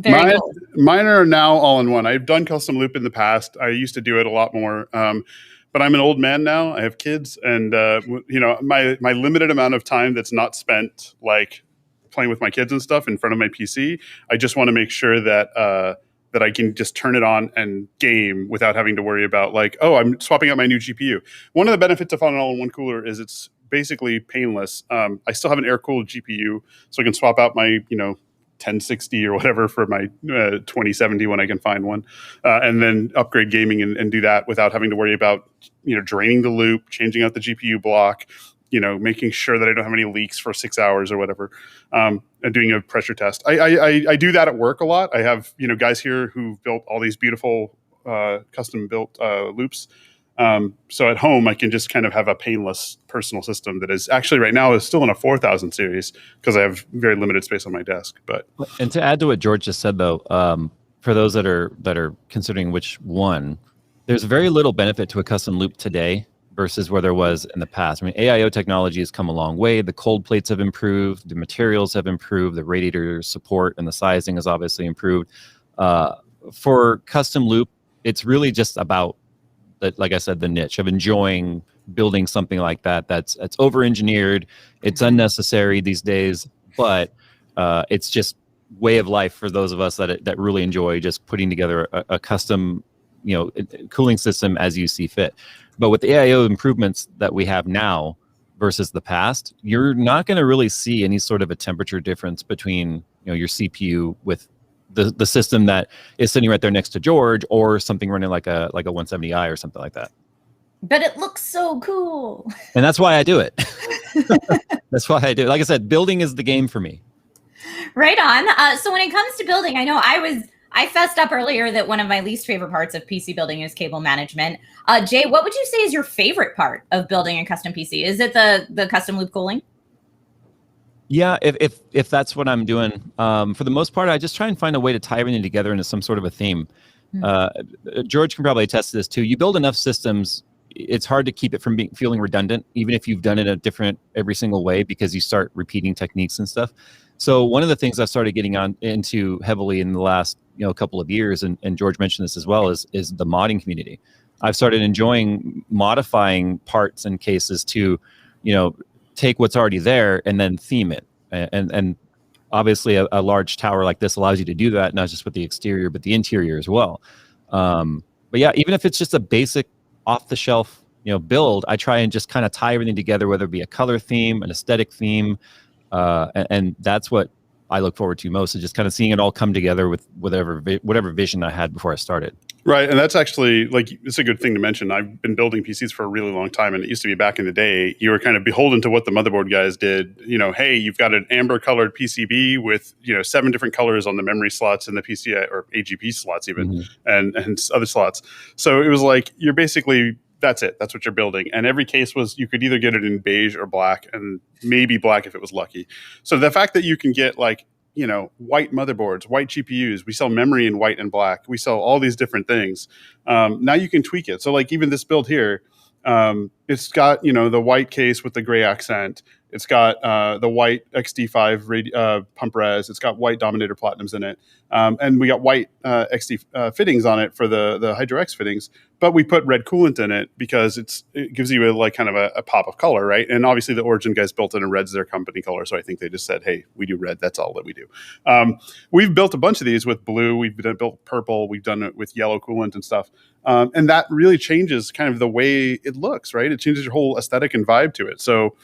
S1: Cool.
S5: Mine are now all in one. I've done custom loop in the past. I used to do it a lot more. But I'm an old man now. I have kids, and my limited amount of time that's not spent like playing with my kids and stuff in front of my PC. I just want to make sure that that I can just turn it on and game without having to worry about like, oh, I'm swapping out my new GPU. One of the benefits of an all-in-one cooler is it's basically painless. I still have an air-cooled GPU, so I can swap out my 1060 or whatever for my 2070 when I can find one, and then upgrade gaming and do that without having to worry about draining the loop, changing out the GPU block, making sure that I don't have any leaks for 6 hours or whatever, and doing a pressure test. I do that at work a lot. I have guys here who've built all these beautiful custom built loops. So at home, I can just kind of have a painless personal system that is actually right now is still in a 4000 series because I have very limited space on my desk. And
S3: to add to what George just said, though, for those that are considering which one, there's very little benefit to a custom loop today versus where there was in the past. I mean, AIO technology has come a long way. The cold plates have improved. The materials have improved. The radiator support and the sizing has obviously improved. For custom loop, it's really just about, like I said, the niche of enjoying building something like that. That's over-engineered. It's unnecessary these days, but it's just way of life for those of us that really enjoy just putting together a custom, cooling system as you see fit. But with the AIO improvements that we have now versus the past, you're not going to really see any sort of a temperature difference between your CPU with the system that is sitting right there next to George or something running like a 170i or something like that.
S1: But it looks so cool.
S3: And that's why I do it. That's why I do it. Like I said, building is the game for me.
S1: Right on. So when it comes to building, I know I fessed up earlier that one of my least favorite parts of PC building is cable management. Jay, what would you say is your favorite part of building a custom PC? Is it the custom loop cooling?
S3: Yeah, if that's what I'm doing, for the most part, I just try and find a way to tie everything together into some sort of a theme. George can probably attest to this too. You build enough systems, it's hard to keep it from feeling redundant, even if you've done it a different every single way, because you start repeating techniques and stuff. So one of the things I've started getting into heavily in the last couple of years, and George mentioned this as well, is the modding community. I've started enjoying modifying parts and cases to, take what's already there and then theme it. And obviously a large tower like this allows you to do that, not just with the exterior, but the interior as well. But yeah, even if it's just a basic off the shelf, build, I try and just kind of tie everything together, whether it be a color theme, an aesthetic theme. And that's what I look forward to most, is just kind of seeing it all come together with whatever vision I had before I started.
S5: Right. And that's actually, like, it's a good thing to mention. I've been building PCs for a really long time. And it used to be back in the day, you were kind of beholden to what the motherboard guys did. You know, hey, you've got an amber colored PCB with, 7 different colors on the memory slots and the PCI or AGP slots even, and other slots. So it was like, you're basically, that's it. That's what you're building. And every case was, you could either get it in beige or black, and maybe black if it was lucky. So the fact that you can get white motherboards, white GPUs, we sell memory in white and black. We sell all these different things. Now you can tweak it. So like even this build here, it's got, the white case with the gray accent. It's got the white XD5 pump res. It's got white Dominator Platinums in it. And we got white XD fittings on it for the Hydro X fittings. But we put red coolant in it because it gives you a pop of color, right? And obviously the Origin guys built it, and red's their company color. So I think they just said, hey, we do red. That's all that we do. We've built a bunch of these with blue. We've built purple. We've done it with yellow coolant and stuff. And that really changes kind of the way it looks, right? It changes your whole aesthetic and vibe to it. So,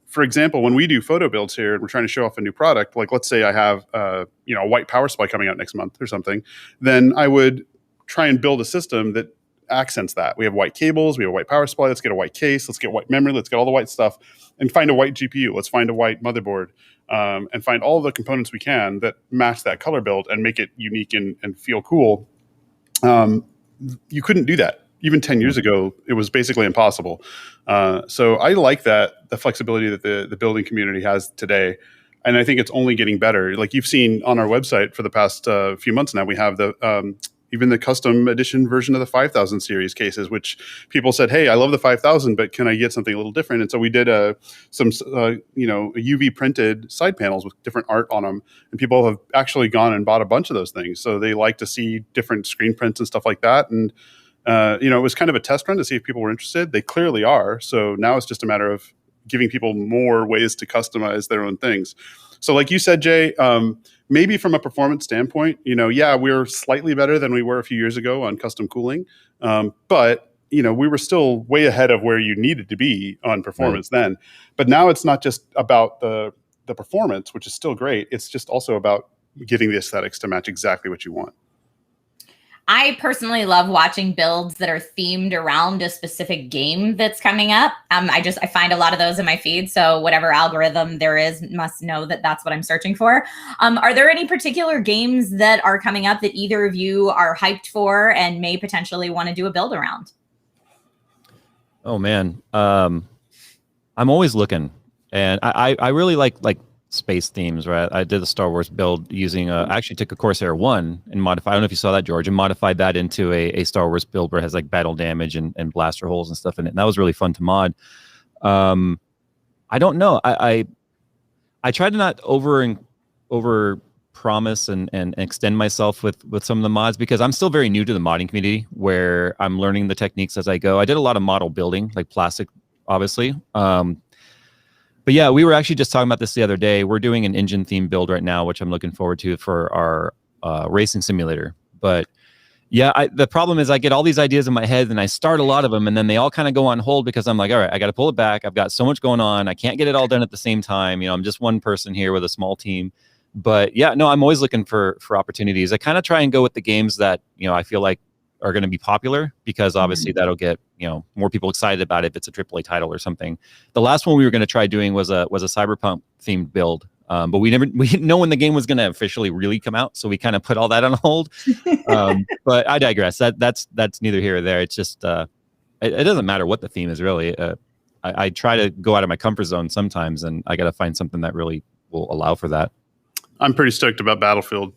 S5: for example, when we do photo builds here and we're trying to show off a new product, like let's say I have, a white power supply coming out next month or something, then I would try and build a system that accents that. We have white cables, we have a white power supply, let's get a white case, let's get white memory, let's get all the white stuff, and find a white GPU, let's find a white motherboard, and find all the components we can that match that color build and make it unique and feel cool. You couldn't do that. Even 10 years ago, it was basically impossible. So I like the flexibility that the building community has today. And I think it's only getting better. Like you've seen on our website for the past few months now, we have even the custom edition version of the 5000 series cases, which people said, hey, I love the 5000, but can I get something a little different? And so we did some UV printed side panels with different art on them. And people have actually gone and bought a bunch of those things. So they like to see different screen prints and stuff like that. And it was kind of a test run to see if people were interested. They clearly are. So now it's just a matter of giving people more ways to customize their own things. So like you said, Jay, maybe from a performance standpoint, we're slightly better than we were a few years ago on custom cooling. But, we were still way ahead of where you needed to be on performance then. But now it's not just about the performance, which is still great. It's just also about getting the aesthetics to match exactly what you want.
S1: I personally love watching builds that are themed around a specific game that's coming up. I find a lot of those in my feed. So whatever algorithm there is must know that that's what I'm searching for. Are there any particular games that are coming up that either of you are hyped for and may potentially want to do a build around?
S3: Oh man. I'm always looking, and I really like space themes, right? I did a Star Wars build using I actually took a Corsair 1 and modified, I don't know if you saw that, George, and modified that into a Star Wars build where it has like battle damage and blaster holes and stuff in it. And that was really fun to mod. I don't know. I try to not over promise and extend myself with some of the mods, because I'm still very new to the modding community where I'm learning the techniques as I go. I did a lot of model building, like plastic, obviously. But yeah, we were actually just talking about this the other day. We're doing an engine theme build right now, which I'm looking forward to for our racing simulator. But yeah, the problem is I get all these ideas in my head and I start a lot of them, and then they all kind of go on hold because I'm like, all right, I got to pull it back. I've got so much going on. I can't get it all done at the same time. I'm just one person here with a small team. But yeah, no, I'm always looking for opportunities. I kind of try and go with the games that, I feel like are going to be popular, because obviously that'll get, more people excited about it if it's a AAA title or something. The last one we were going to try doing was a Cyberpunk themed build. But we didn't know when the game was going to officially really come out. So we kind of put all that on hold. But I digress. That's neither here or there. It's just, it doesn't matter what the theme is really. I try to go out of my comfort zone sometimes, and I got to find something that really will allow for that.
S5: I'm pretty stoked about Battlefield.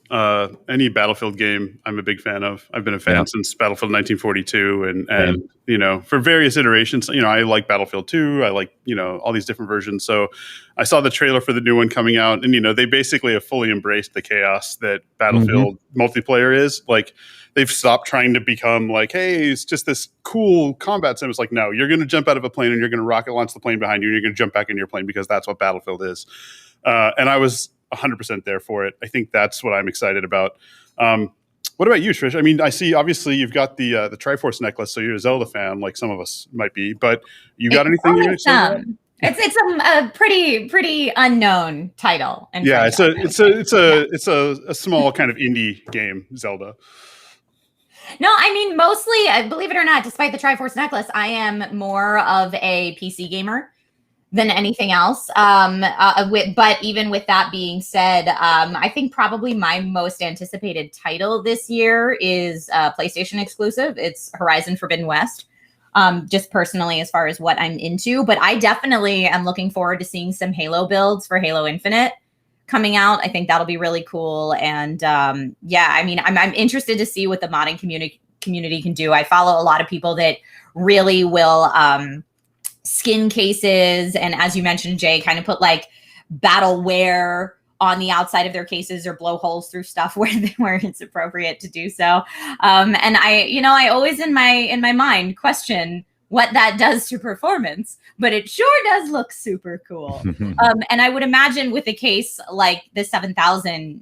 S5: Any Battlefield game, I'm a big fan of. I've been a fan since Battlefield 1942, and for various iterations. I like Battlefield 2. I like all these different versions. So I saw the trailer for the new one coming out, and they basically have fully embraced the chaos that Battlefield multiplayer is. Like, they've stopped trying to become like, hey, it's just this cool combat sim. It's like, no, you're going to jump out of a plane and you're going to rocket launch the plane behind you, and you're going to jump back in your plane, because that's what Battlefield is. And I was 100% there for it. I think that's what I'm excited about. What about you, Trish? I mean, I see obviously you've got the Triforce necklace, so you're a Zelda fan, like some of us might be. But you got anything you're excited about?
S1: It's a pretty unknown title.
S5: Yeah, it's a small kind of indie game, Zelda.
S1: No, I mean, mostly, believe it or not, despite the Triforce necklace, I am more of a PC gamer than anything else. But even with that being said, I think probably my most anticipated title this year is PlayStation exclusive. It's Horizon Forbidden West. Just personally, as far as what I'm into, but I definitely am looking forward to seeing some Halo builds for Halo Infinite coming out. I think that'll be really cool. And yeah, I mean, I'm interested to see what the modding community can do. I follow a lot of people that really will skin cases, and as you mentioned, Jay, kind of put like battle wear on the outside of their cases or blow holes through stuff where it's appropriate to do so. And I always in my mind question what that does to performance, but it sure does look super cool. And I would imagine with a case like the 7000,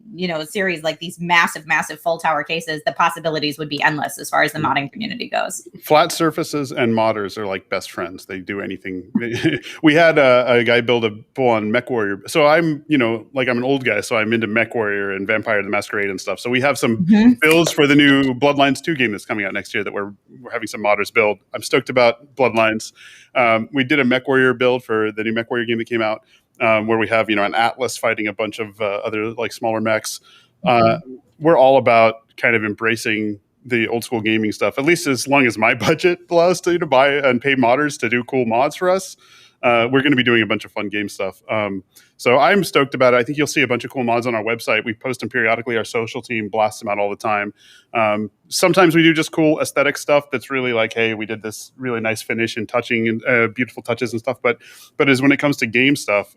S1: series, like these massive full tower cases, the possibilities would be endless as far as the modding community goes.
S5: Flat surfaces and modders are like best friends. They do anything. We had a guy build a full-on Mech Warrior. So I'm an old guy, so I'm into Mech Warrior and Vampire the Masquerade and stuff. So we have some builds for the new Bloodlines 2 game that's coming out next year that we're having some modders build. I'm stoked about Bloodlines. We did a Mech Warrior build for the new Mech Warrior game that came out, where we have an Atlas fighting a bunch of other like smaller mechs. We're all about kind of embracing the old school gaming stuff, at least as long as my budget allows to buy and pay modders to do cool mods for us. We're going to be doing a bunch of fun game stuff. So I'm stoked about it. I think you'll see a bunch of cool mods on our website. We post them periodically. Our social team blasts them out all the time. Sometimes we do just cool aesthetic stuff that's really like, hey, we did this really nice finish and touching and beautiful touches and stuff. But as when it comes to game stuff,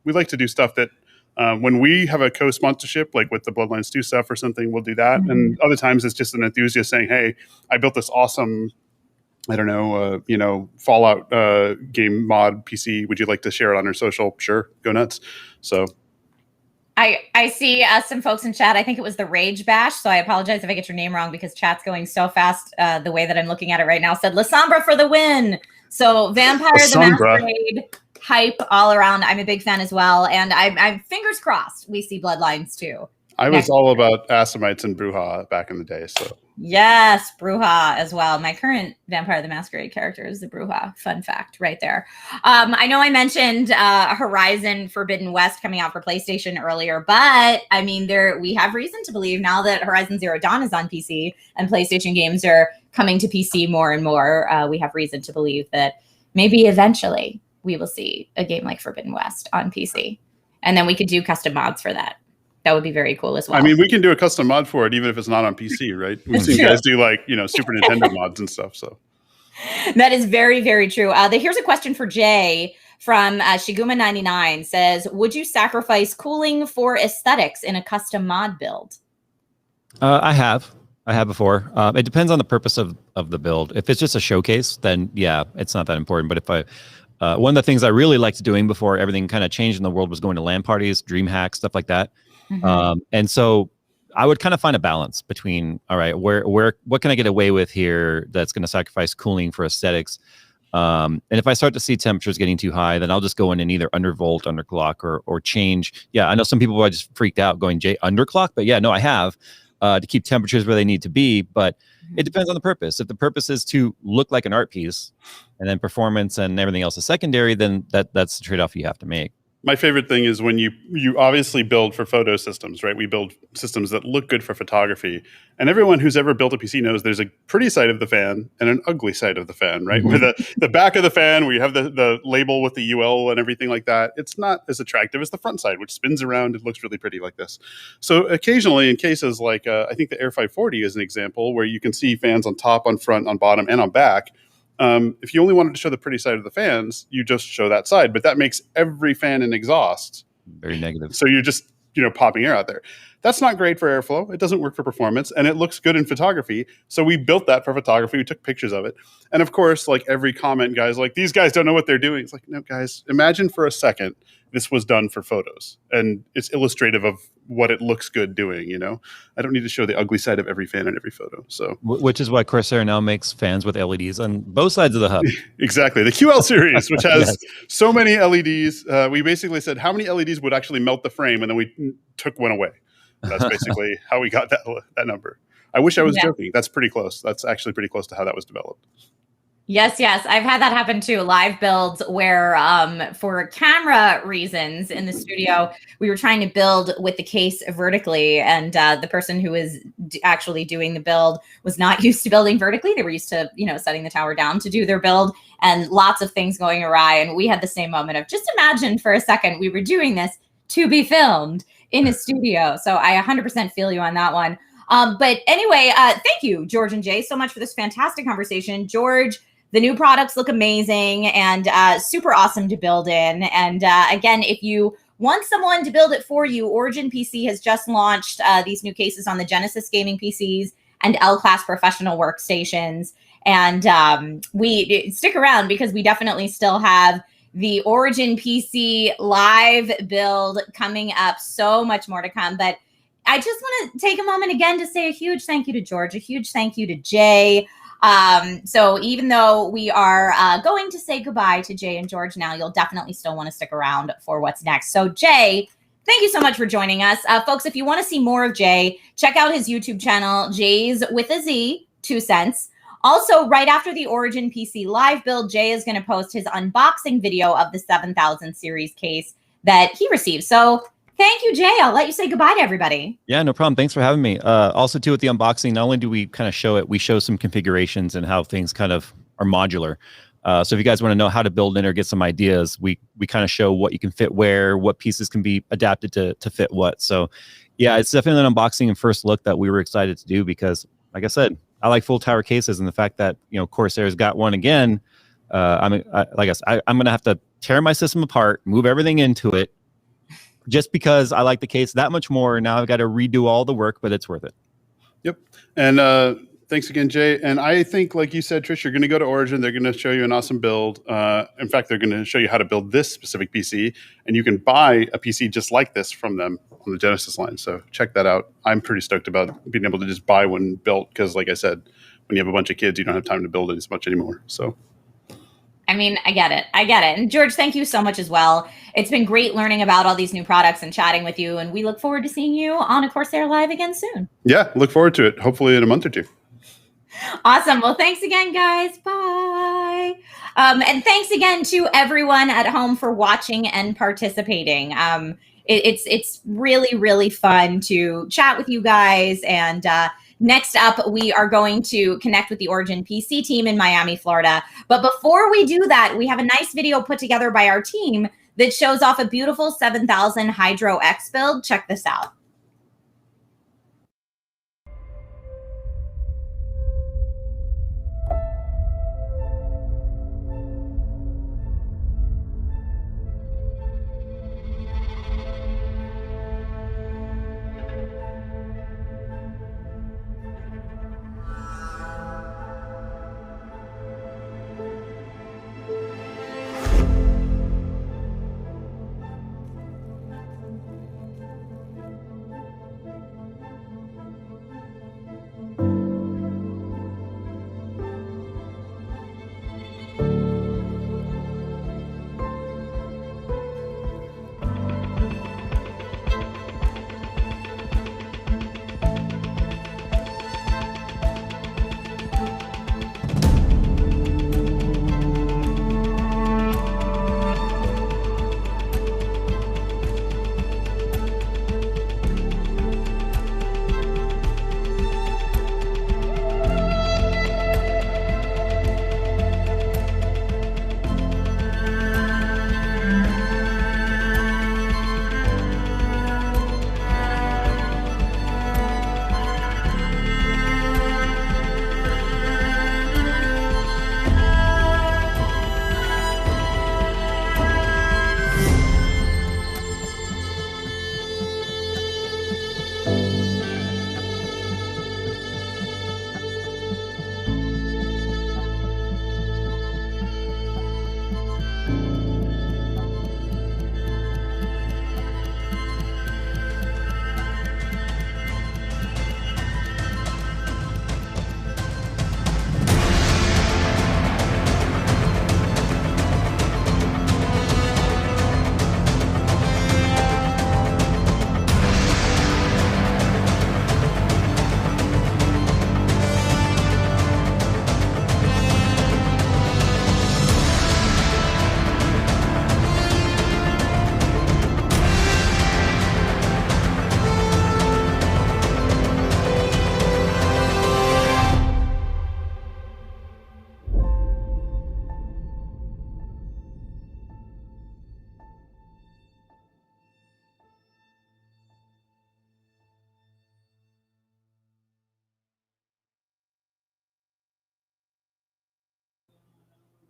S5: we like to do stuff that when we have a co-sponsorship, like with the Bloodlines 2 stuff or something, we'll do that. And other times it's just an enthusiast saying, hey, I built this awesome, I don't know, Fallout game mod PC. Would you like to share it on our social? Sure, go nuts. So
S1: I see some folks in chat. I think it was the Rage Bash. So I apologize if I get your name wrong because chat's going so fast. The way that I'm looking at it right now said La Sombra for the win. So Vampire the Masquerade hype all around. I'm a big fan as well. And I'm fingers crossed we see Bloodlines too.
S5: I was all about Assamites and Bruja back in the day. So
S1: yes, Bruja as well. My current Vampire the Masquerade character is the Bruja. Fun fact right there. I know I mentioned Horizon Forbidden West coming out for PlayStation earlier, but I mean, we have reason to believe now that Horizon Zero Dawn is on PC and PlayStation games are coming to PC more and more. We have reason to believe that maybe eventually we will see a game like Forbidden West on PC, and then we could do custom mods for that. That would be very cool as well.
S5: I mean, we can do a custom mod for it, even if it's not on PC, right? We've seen guys do like, Super Nintendo mods and stuff. So
S1: that is very, very true. Here's a question for Jay from Shiguma99 says, would you sacrifice cooling for aesthetics in a custom mod build?
S3: I have before. It depends on the purpose of the build. If it's just a showcase, then yeah, it's not that important. But if one of the things I really liked doing before everything kind of changed in the world was going to LAN parties, DreamHack, stuff like that. And so I would kind of find a balance between, all right, what can I get away with here that's going to sacrifice cooling for aesthetics? And if I start to see temperatures getting too high, then I'll just go in and either undervolt, underclock, or change. Yeah, I know some people are just freaked out going underclock, but yeah, no, I have to keep temperatures where they need to be. But it depends on the purpose. If the purpose is to look like an art piece, and then performance and everything else is secondary, then that's the trade-off you have to make.
S5: My favorite thing is when you obviously build for photo systems, right? We build systems that look good for photography. And everyone who's ever built a PC knows there's a pretty side of the fan and an ugly side of the fan, right? Where the back of the fan, where you have the label with the UL and everything like that, it's not as attractive as the front side, which spins around. It looks really pretty like this. So occasionally in cases like, I think the Air 540 is an example where you can see fans on top, on front, on bottom, and on back. If you only wanted to show the pretty side of the fans, you just show that side. But that makes every fan an exhaust.
S3: Very negative.
S5: So you're just, popping air out there. That's not great for airflow. It doesn't work for performance, and it looks good in photography. So we built that for photography. We took pictures of it. And of course, like every comment, guys, like, these guys don't know what they're doing. It's like, no, guys, imagine for a second this was done for photos, and it's illustrative of what it looks good doing. I don't need to show the ugly side of every fan in every photo. So,
S3: which is why Corsair now makes fans with LEDs on both sides of the hub.
S5: Exactly, the QL series, which has so many LEDs. We basically said how many LEDs would actually melt the frame, and then we took one away. That's basically how we got that number. I wish I was joking. That's pretty close. That's actually pretty close to how that was developed.
S1: Yes. I've had that happen too. Live builds where for camera reasons in the studio, we were trying to build with the case vertically. And the person who was actually doing the build was not used to building vertically. They were used to, setting the tower down to do their build, and lots of things going awry. And we had the same moment of just imagine for a second we were doing this to be filmed in a studio. So I 100% feel you on that one. But anyway, thank you, George and Jay, so much for this fantastic conversation. George, the new products look amazing and super awesome to build in. And again, if you want someone to build it for you, Origin PC has just launched these new cases on the Genesis gaming PCs and L-Class professional workstations. And we stick around because we definitely still have the Origin PC live build coming up. So much more to come. But I just want to take a moment again to say a huge thank you to George, a huge thank you to Jay. So even though we are going to say goodbye to Jay and George now, you'll definitely still want to stick around for what's next. So Jay, thank you so much for joining us. Folks, if you want to see more of Jay, check out his YouTube channel, JayzTwoCents. Also, right after the Origin PC live build, Jay is going to post his unboxing video of the 7000 series case that he received. So thank you, Jay. I'll let you say goodbye to everybody.
S3: Yeah, no problem. Thanks for having me. Also, too, with the unboxing, not only do we kind of show it, we show some configurations and how things kind of are modular. So if you guys want to know how to build in or get some ideas, we kind of show what you can fit where, what pieces can be adapted to fit what. So yeah, it's definitely an unboxing and first look that we were excited to do because, like I said, I like full tower cases, and the fact that Corsair's got one again. I'm going to have to tear my system apart, move everything into it, just because I like the case that much more. Now I've got to redo all the work, but it's worth it.
S5: Yep. And thanks again, Jay. And I think, like you said, Trish, you're going to go to Origin. They're going to show you an awesome build. In fact, they're going to show you how to build this specific PC. And you can buy a PC just like this from them on the Genesis line. So check that out. I'm pretty stoked about being able to just buy one built because, like I said, when you have a bunch of kids, you don't have time to build it as much anymore. So
S1: I mean, I get it. And George, thank you so much as well. It's been great learning about all these new products and chatting with you. And we look forward to seeing you on a Corsair Live again soon.
S5: Yeah, look forward to it. Hopefully in a month or two.
S1: Awesome. Well, thanks again, guys. Bye. And thanks again to everyone at home for watching and participating. It's really, really fun to chat with you guys. And next up, we are going to connect with the Origin PC team in Miami, Florida. But before we do that, we have a nice video put together by our team that shows off a beautiful 7000 Hydro X build. Check this out.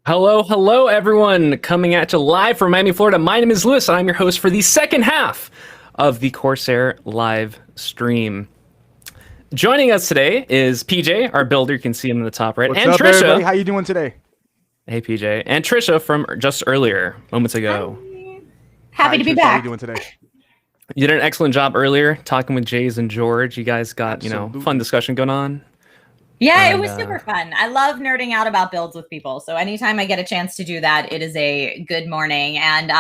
S2: Hello, everyone. Coming at you live from Miami, Florida. My name is Lewis, and I'm your host for the second half of the Corsair live stream. Joining us today is PJ, our builder. You can see him in the top right.
S4: What's
S2: and
S4: up,
S2: Trisha.
S4: everybody? How you doing today?
S2: Hey, PJ. And Trisha from just earlier, moments ago.
S1: Hi. Happy to be
S4: Trisha,
S1: back.
S4: How you doing today?
S2: You did an excellent job earlier talking with Jayz and George. You guys got, fun discussion going on.
S1: Yeah, it was super fun. I love nerding out about builds with people. So anytime I get a chance to do that, it is a good morning. And,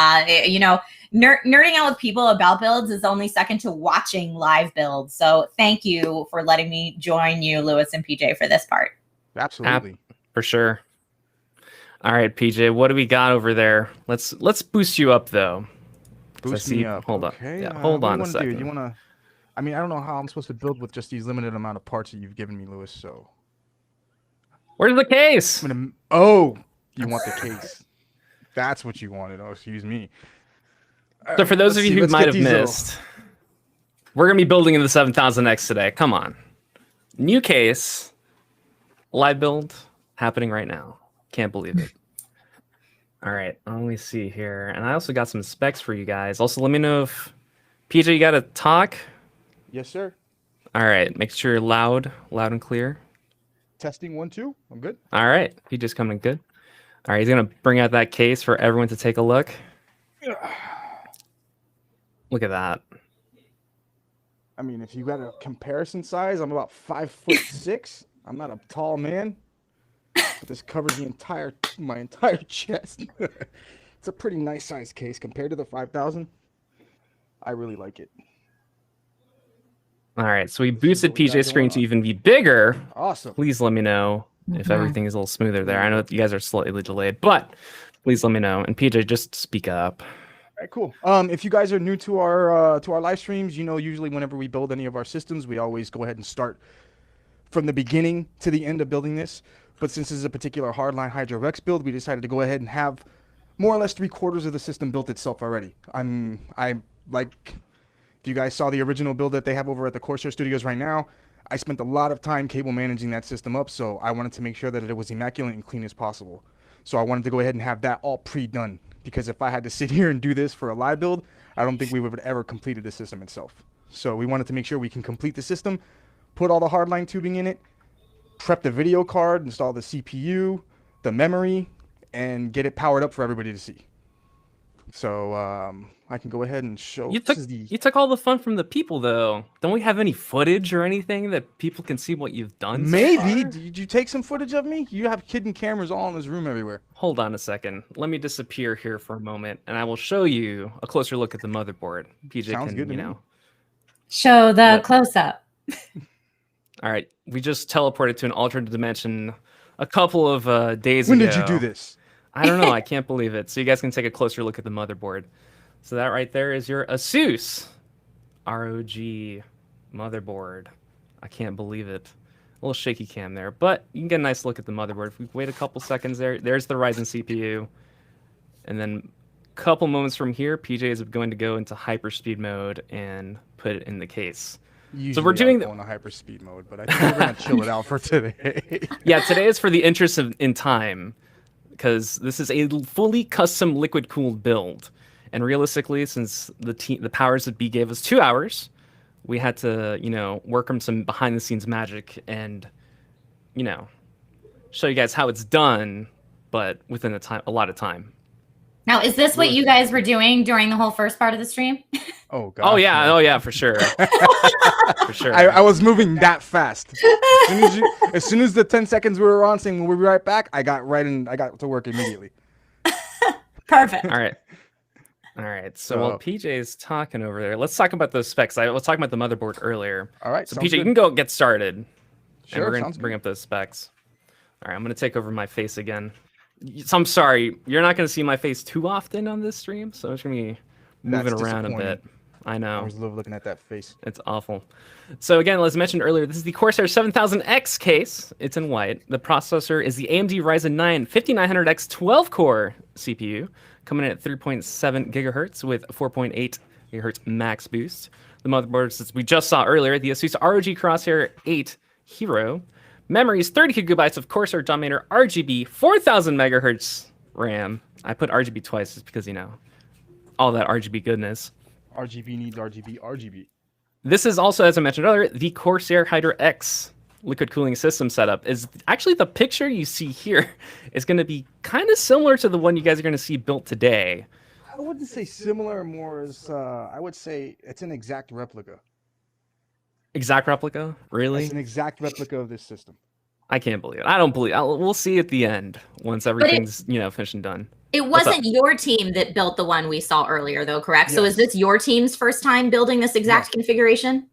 S1: nerding out with people about builds is only second to watching live builds. So thank you for letting me join you, Lewis and PJ, for this part.
S4: Absolutely.
S2: For sure. All right, PJ, what do we got over there? Let's boost you up, though.
S4: Boost me up.
S2: Hold on.
S4: Okay.
S2: Yeah, hold on a second.
S4: Do? You want to... I mean, I don't know how I'm supposed to build with just these limited amount of parts that you've given me, Lewis, so...
S2: Where's the case?
S4: Oh, you want the case. That's what you wanted. Oh, excuse me.
S2: So for those of you who might have missed, we're going to be building in the 7000X today. Come on. New case, live build, happening right now. Can't believe it. All right, let me see here. And I also got some specs for you guys. Also, let me know if... PJ, you got to talk?
S4: Yes, sir.
S2: All right, make sure you're loud and clear.
S4: Testing 1, 2. I'm good.
S2: All right, PJ's coming good. All right, he's going to bring out that case for everyone to take a look. Look at that.
S4: I mean, if you got a comparison size, I'm about 5'6". I'm not a tall man, but this covers my entire chest. It's a pretty nice size case compared to the 5000. I really like it.
S2: All right, so we boosted PJ's screen to even be bigger.
S4: Awesome.
S2: Please let me know if everything is a little smoother there. I know that you guys are slightly delayed, but please let me know. And PJ, just speak up.
S4: All right, cool. If you guys are new to our live streams, usually whenever we build any of our systems, we always go ahead and start from the beginning to the end of building this. But since this is a particular hardline Hydro Rex build, we decided to go ahead and have more or less 3/4 of the system built itself already. If you guys saw the original build that they have over at the Corsair Studios right now, I spent a lot of time cable managing that system up, so I wanted to make sure that it was immaculate and clean as possible. So I wanted to go ahead and have that all pre-done, because if I had to sit here and do this for a live build, I don't think we would have ever completed the system itself. So we wanted to make sure we can complete the system, put all the hardline tubing in it, prep the video card, install the CPU, the memory, and get it powered up for everybody to see. So I can go ahead and show.
S2: You took all the fun from the people, though. Don't we have any footage or anything that people can see what you've done?
S4: Maybe. Did you take some footage of me? You have hidden cameras all in this room everywhere.
S2: Hold on a second. Let me disappear here for a moment, and I will show you a closer look at the motherboard. PJ
S4: Sounds good to me.
S1: Show the close-up.
S2: All right. We just teleported to an alternate dimension a couple of days
S4: ago. When
S2: did
S4: you do this?
S2: I don't know. I can't believe it. So you guys can take a closer look at the motherboard. So that right there is your Asus ROG motherboard. I can't believe it. A little shaky cam there, but you can get a nice look at the motherboard. If we wait a couple seconds there's the Ryzen CPU. And then a couple moments from here, PJ is going to go into hyperspeed mode and put it in the case.
S4: Usually
S2: so we're doing
S4: on a hyperspeed mode, but I think we're going to chill it out for today.
S2: Yeah, today is for the interest in time, because this is a fully custom liquid cooled build. And realistically, since the powers that be gave us 2 hours, we had to, work on some behind the scenes magic and, show you guys how it's done, but within a lot of time.
S1: Now, is this what you guys were doing during the whole first part of the stream?
S4: Oh, God.
S2: Oh, yeah. No. Oh, yeah, for sure. For sure.
S4: I was moving that fast. As soon as the 10 seconds we were on saying we'll be right back, I got to work immediately.
S1: Perfect.
S2: All right. So while PJ's talking over there, let's talk about those specs. I was talking about the motherboard earlier.
S4: All right.
S2: So PJ, you can go get started.
S4: Sure.
S2: And we're going to bring up those specs. All right. I'm going to take over my face again. So I'm sorry, you're not going to see my face too often on this stream, so I'm just going to be moving around a bit. I know.
S4: I always love looking at that face.
S2: It's awful. So again, as mentioned earlier, this is the Corsair 7000X case. It's in white. The processor is the AMD Ryzen 9 5900X 12-core CPU, coming in at 3.7 gigahertz with 4.8 gigahertz max boost. The motherboard, as we just saw earlier, the Asus ROG Crosshair 8 Hero, Memories, 30 gigabytes of Corsair Dominator RGB, 4000 megahertz RAM. I put RGB twice just because, you know, all that RGB goodness.
S4: RGB needs RGB.
S2: This is also, as I mentioned earlier, the Corsair Hydra X liquid cooling system setup. Is actually the picture you see here is going to be kind of similar to the one you guys are going to see built today.
S4: I wouldn't say similar, more as I would say it's an exact replica.
S2: Exact replica? Really?
S4: It's an exact replica of this system.
S2: I can't believe it. I don't believe it. We'll see at the end once everything's, you know, finished and done.
S1: It wasn't your team that built the one we saw earlier, though, correct?
S4: Yes.
S1: So is this your team's first time building this exact configuration?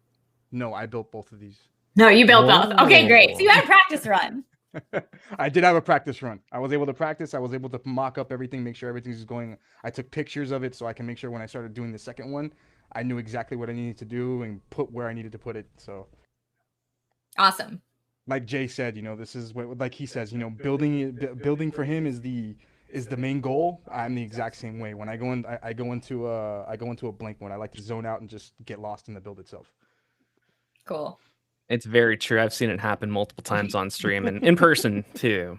S4: No, I built both of these.
S1: No, you built both. Okay, great. So you had a practice run.
S4: I did have a practice run. I was able to practice. I was able to mock up everything, make sure everything's going. I took pictures of it so I can make sure when I started doing the second one, I knew exactly what I needed to do and put where I needed to put it. So
S1: Awesome.
S4: like Jay said, you know, this is what, like he says, you know, building for him is the main goal. I'm the exact same way. When I go in, I go into a blank mode. I like to zone out and just get lost in the build itself.
S1: Cool.
S2: It's very true. I've seen it happen multiple times on stream and in person too.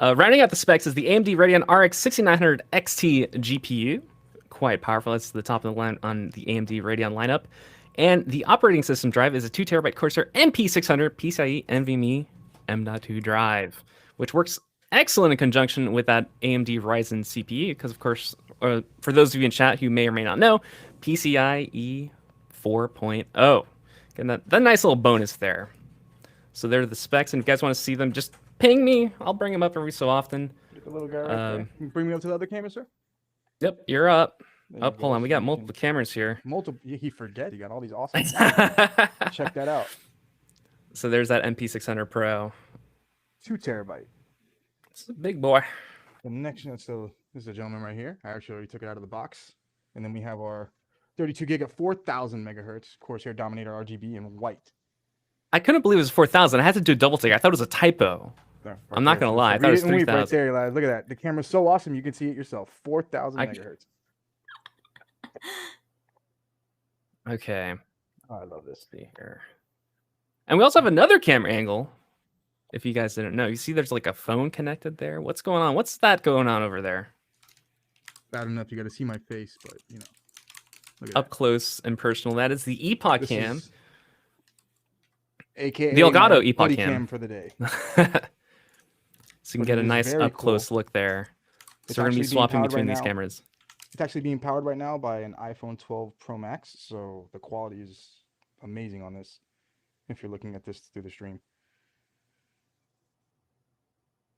S2: Rounding out the specs is the AMD Radeon RX 6900 XT GPU. Quite powerful. That's the top of the line on the AMD Radeon lineup. And the operating system drive is a 2 terabyte Corsair MP600 PCIe NVMe M.2 drive, which works excellent in conjunction with that AMD Ryzen CPU because, of course, for those of you in chat who may or may not know, PCIe 4.0. Getting that nice little bonus there. So there are the specs, and if you guys want to see them, just ping me. I'll bring them up every so often.
S4: Get the little guy right there. Can you bring me up to the other camera, sir?
S2: Yep, you're up.
S4: There
S2: Oh,
S4: you
S2: hold
S4: go.
S2: on. We got multiple cameras here.
S4: Multiple. He forget. He got all these awesome. Check that out.
S2: So there's that MP600 Pro.
S4: 2 terabyte.
S2: It's a big boy.
S4: The next one, so this is a gentleman right here. I actually already took it out of the box. And then we have our 32 gig at 4000 megahertz Corsair Dominator RGB in white.
S2: I couldn't believe it was 4,000. I had to do a double take. I thought it was a typo.
S4: There,
S2: I'm not
S4: there.
S2: gonna lie. I
S4: So
S2: thought it was
S4: read right
S2: 3,000.
S4: there, lads. Look at that. The camera's so awesome. You can see it yourself. 4000 megahertz.
S2: Okay.
S4: Oh, I love this.
S2: See here. And we also have another camera angle. If you guys didn't know, you see there's like a phone connected there. What's going on? What's that going on over there?
S4: Bad enough you got to see my face, but you know. Look at
S2: Up close and personal. That is the Epoch
S4: that.
S2: Cam.
S4: AKA
S2: The Elgato
S4: my
S2: Epoch
S4: buddy
S2: Cam.
S4: for the day.
S2: So you can
S4: But
S2: get
S4: it
S2: a
S4: is
S2: nice
S4: very
S2: up close look there.
S4: It's
S2: So we're going to be
S4: actually being
S2: swapping
S4: powered
S2: between
S4: right
S2: these
S4: now.
S2: cameras.
S4: It's actually being powered right now by an iPhone 12 Pro Max, so the quality is amazing on this. If you're looking at this through the stream.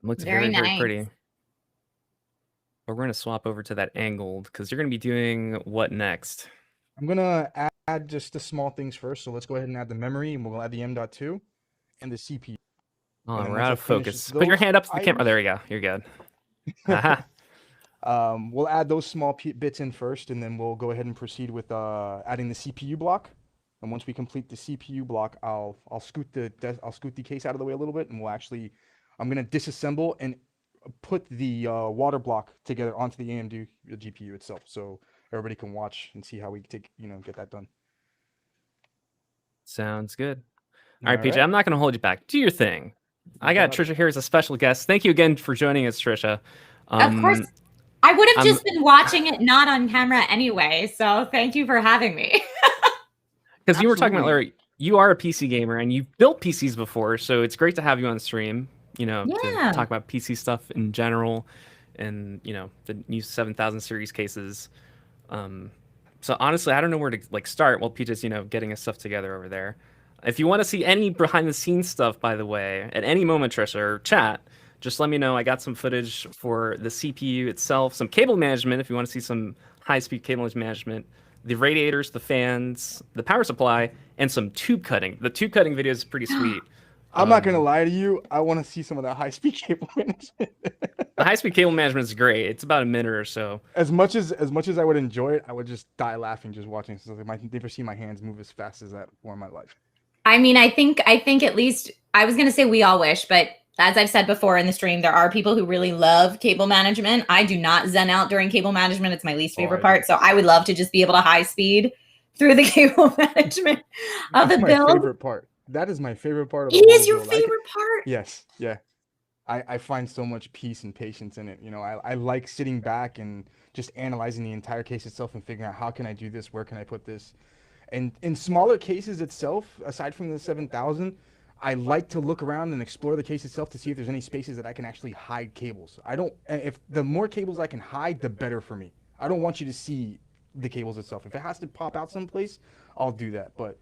S2: Looks
S1: Very
S2: very, very
S1: nice.
S2: pretty. But we're going to swap over to that angled because you're going to be doing what next?
S4: I'm gonna add just the small things first. So let's go ahead and add the memory, and we'll add the M.2 and the CPU.
S2: Oh,
S4: And then
S2: we're
S4: once
S2: out
S4: I
S2: of
S4: finish
S2: focus. Put your
S4: those
S2: hand up to the camera. Oh,
S4: items-
S2: there you go. You're good. Aha.
S4: We'll add those small bits in first, and then we'll go ahead and proceed with adding the CPU block. And once we complete the CPU block, I'll scoot the case out of the way a little bit, and I'm gonna disassemble and put the water block together onto the AMD GPU itself, so everybody can watch and see how we get that done.
S2: Sounds good. All right, PJ,
S4: Alright.
S2: I'm not going to hold you back. Do your thing. I got Trisha here as a special guest. Thank you again for joining us, Trisha.
S1: Of course. I would have
S2: I'm-
S1: just been watching it not on camera anyway. So thank you for having me.
S2: Because you were talking about,
S4: Absolutely.
S2: Larry, you are a PC gamer and you've built PCs before, so it's great to have you on stream, you know,
S1: Yeah.
S2: to talk about PC stuff in general and, you know, the new 7000 series cases. So honestly, I don't know where to like start while PJ's, you know, getting his stuff together over there. If you want to see any behind the scenes stuff, by the way, at any moment, Trisha, or chat, just let me know. I got some footage for the CPU itself, some cable management if you want to see some high-speed cable management, the radiators, the fans, the power supply, and some tube cutting. The tube cutting video is pretty sweet.
S4: I'm not gonna lie to you. I want to see some of that high-speed cable management.
S2: The high-speed cable management is great. It's about a minute or so.
S4: As much as I would enjoy it, I would just die laughing just watching. So I've never seen my hands move as fast as that before in my life.
S1: I mean, I think at least I was going to say we all wish, but as I've said before in the stream, there are people who really love cable management. I do not zen out during cable management. It's my least favorite part. So I would love to just be able to high speed through the cable management of
S4: That's
S1: the
S4: my
S1: build.
S4: favorite part. That is my favorite part of the
S1: It
S4: whole
S1: is your
S4: build.
S1: favorite part.
S4: Yes, yeah. I find so much peace and patience in it. You know, I like sitting back and just analyzing the entire case itself and figuring out how can I do this, where can I put this. And in smaller cases itself, aside from the 7000, I like to look around and explore the case itself to see if there's any spaces that I can actually hide cables. I don't, if the more cables I can hide, the better for me. I don't want you to see the cables itself. If it has to pop out someplace, I'll do that. But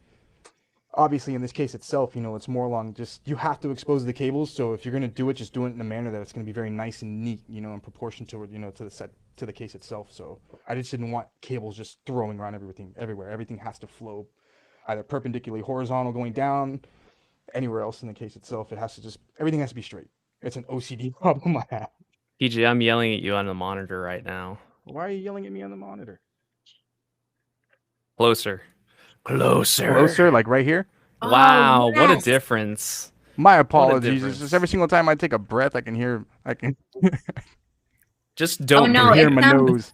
S4: obviously in this case itself, you know, it's more along just you have to expose the cables. So if you're going to do it, just do it in a manner that it's going to be very nice and neat, you know, in proportion to, you know, to the set, to the case itself. So I just didn't want cables just throwing around everywhere. Everything has to flow either perpendicularly, horizontal, going down, anywhere else in the case itself. It has to just, everything has to be straight. It's an OCD problem I have.
S2: PJ, I'm yelling at you on the monitor right now.
S4: Why are you yelling at me on the monitor?
S2: Closer.
S4: Closer, like right here?
S2: Wow, what a
S1: yes.
S2: difference.
S4: My apologies.
S2: difference.
S4: It's just every single time I take a breath, I can
S2: Just don't
S1: no,
S2: breathe.
S4: hear my nose.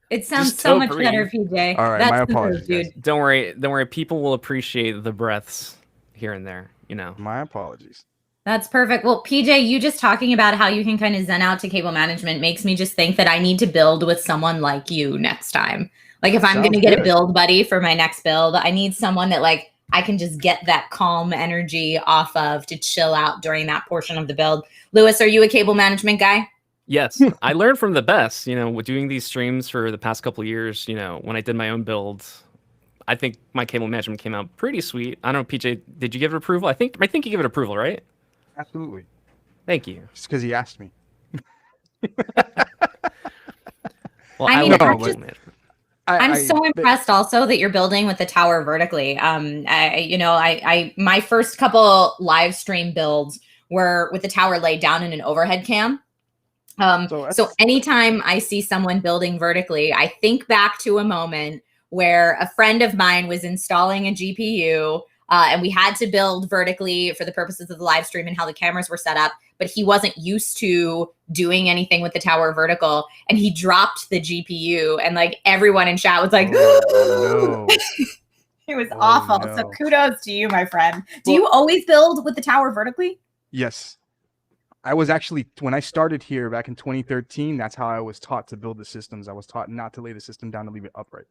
S1: It sounds
S2: Just
S1: so
S2: don't
S1: much
S2: breathe.
S1: better, PJ.
S4: All right,
S1: That's
S4: my
S1: the move,
S4: apologies, guys.
S1: dude.
S2: Don't worry. People will appreciate the breaths here and there, you know.
S4: My apologies.
S1: That's perfect. Well, PJ, you just talking about how you can kind of zen out to cable management makes me just think that I need to build with someone like you next time. Like if I'm going to
S4: Sounds
S1: get a
S4: good.
S1: build buddy for my next build, I need someone that like I can just get that calm energy off of to chill out during that portion of the build. Lewis, are you a cable management guy?
S2: Yes, I learned from the best, you know, with doing these streams for the past couple of years, you know, when I did my own builds. I think my cable management came out pretty sweet. I don't know, PJ, did you give it approval? I think you give it approval, right?
S4: Absolutely.
S2: Thank you.
S4: Just because he asked me.
S2: Well,
S1: I mean,
S2: love
S1: I'm
S2: cable
S1: just-
S2: management.
S1: I'm so impressed also that you're building with the tower vertically. My first couple live stream builds were with the tower laid down in an overhead cam. So anytime I see someone building vertically, I think back to a moment where a friend of mine was installing a GPU and we had to build vertically for the purposes of the live stream and how the cameras were set up, but he wasn't used to doing anything with the tower vertical and he dropped the GPU and like everyone in chat was like,
S4: oh, no.
S1: It was
S4: Oh,
S1: awful.
S4: no.
S1: So kudos to you, my friend. Do you always build with the tower vertically?
S4: Yes. I was actually, when I started here back in 2013, that's how I was taught to build the systems. I was taught not to lay the system down, to leave it upright.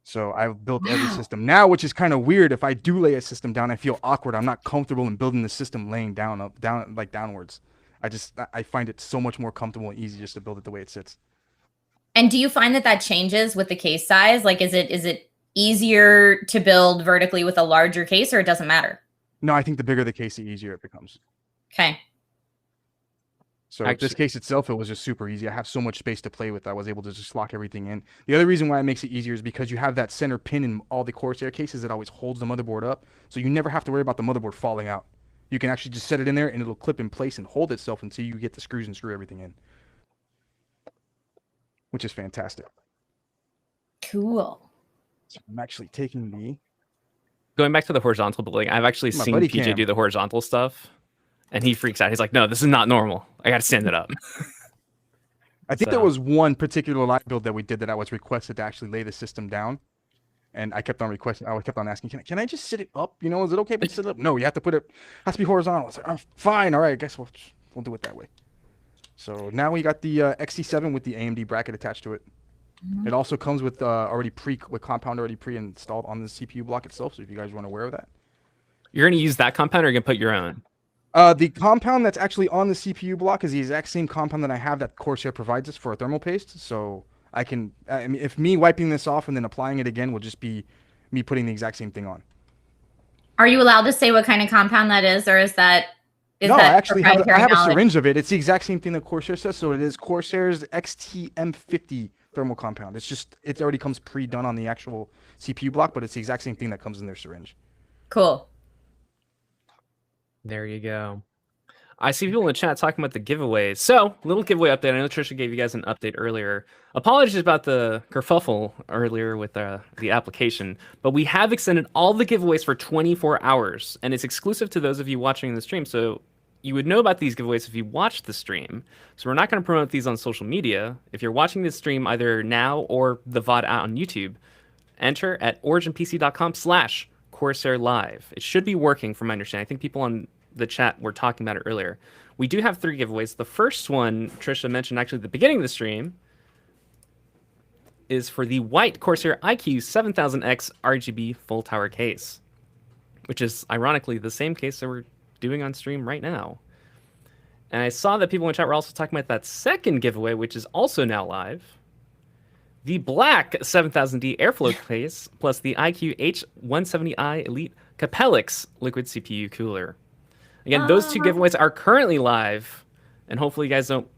S4: So I've built every system now, which is kind of weird. If I do lay a system down, I feel awkward. I'm not comfortable in building the system laying down, downwards. I find it so much more comfortable and easy just to build it the way it sits.
S1: And do you find that changes with the case size? Like, is it easier to build vertically with a larger case or it doesn't matter?
S4: No, I think the bigger the case, the easier it becomes.
S1: Okay.
S4: So in this case itself, it was just super easy. I have so much space to play with. I was able to just lock everything in. The other reason why it makes it easier is because you have that center pin in all the Corsair cases that always holds the motherboard up. So you never have to worry about the motherboard falling out. You can actually just set it in there and it'll clip in place and hold itself until you get the screws and screw everything in. Which is fantastic.
S1: Cool.
S4: So I'm actually taking the...
S2: Going back to the horizontal building, I've actually
S4: My
S2: seen
S4: buddy
S2: PJ
S4: cam.
S2: do the horizontal stuff. And he freaks out. He's like, no, this is not normal. I got to stand it up.
S4: I think there was one particular live build that we did that I was requested to actually lay the system down. And I kept on requesting, I kept on asking, can I just sit it up? You know, is it okay if I sit it up? No, you have to put it, has to be horizontal. I was like, oh, fine. All right, I guess we'll do it that way. So now we got the XT7 with the AMD bracket attached to it. Mm-hmm. It also comes with with compound already pre-installed on the CPU block itself. So if you guys weren't aware of that.
S2: You're going to use that compound or you're going to put your own?
S4: The compound that's actually on the CPU block is the exact same compound that I have that Corsair provides us for a thermal paste. So I can, if me wiping this off and then applying it again will just be me putting the exact same thing on.
S1: Are you allowed to say what kind of compound that is, or is that?
S4: No, I actually have
S1: proprietary
S4: a
S1: knowledge?
S4: syringe of it. It's the exact same thing that Corsair says. So it is Corsair's XTM50 thermal compound. It's just, it already comes pre-done on the actual CPU block, but it's the exact same thing that comes in their syringe.
S1: Cool.
S2: There you go. I see people in the chat talking about the giveaways. So, little giveaway update. I know Trisha gave you guys an update earlier. Apologies about the kerfuffle earlier with the application, but we have extended all the giveaways for 24 hours, and it's exclusive to those of you watching the stream. So, you would know about these giveaways if you watched the stream. So, we're not going to promote these on social media. If you're watching this stream either now or the VOD out on YouTube, enter at originpc.com/CORSAIR Corsair Live. It should be working from my understanding. I think people on the chat were talking about it earlier. We do have 3 giveaways. The first one, Trisha mentioned actually at the beginning of the stream, is for the white Corsair IQ 7000X RGB full tower case, which is ironically the same case that we're doing on stream right now. And I saw that people in chat were also talking about that second giveaway, which is also now live. The black 7000D airflow case plus the IQ H170i Elite Capellix liquid CPU cooler. Again, those 2 giveaways are currently live, and hopefully you guys don't,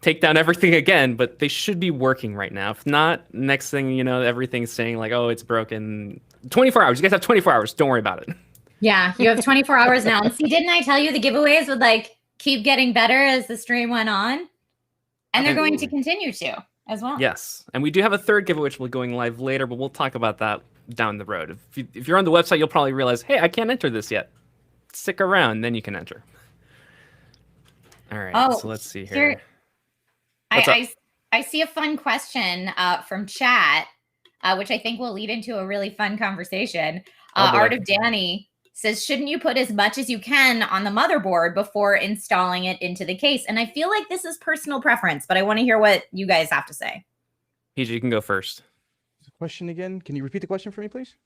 S2: take down everything again, but they should be working right now. If not, next thing you know, everything's saying like, oh, it's broken. 24 hours. You guys have 24 hours. Don't worry about it.
S1: Yeah, you have 24 hours now. And see, didn't I tell you the giveaways would keep getting better as the stream went on? And they're going to continue to as well.
S2: Yes. And we do have a third giveaway which will be going live later, but we'll talk about that down the road. If you're on the website, you'll probably realize, hey, I can't enter this yet. Stick around, then you can enter. All right, so let's see here.
S1: I see a fun question from chat, which I think will lead into a really fun conversation. Art of Danny says, shouldn't you put as much as you can on the motherboard before installing it into the case? And I feel like this is personal preference, but I want to hear what you guys have to say.
S2: PG, you can go first.
S4: Question again? Can you repeat the question for me, please?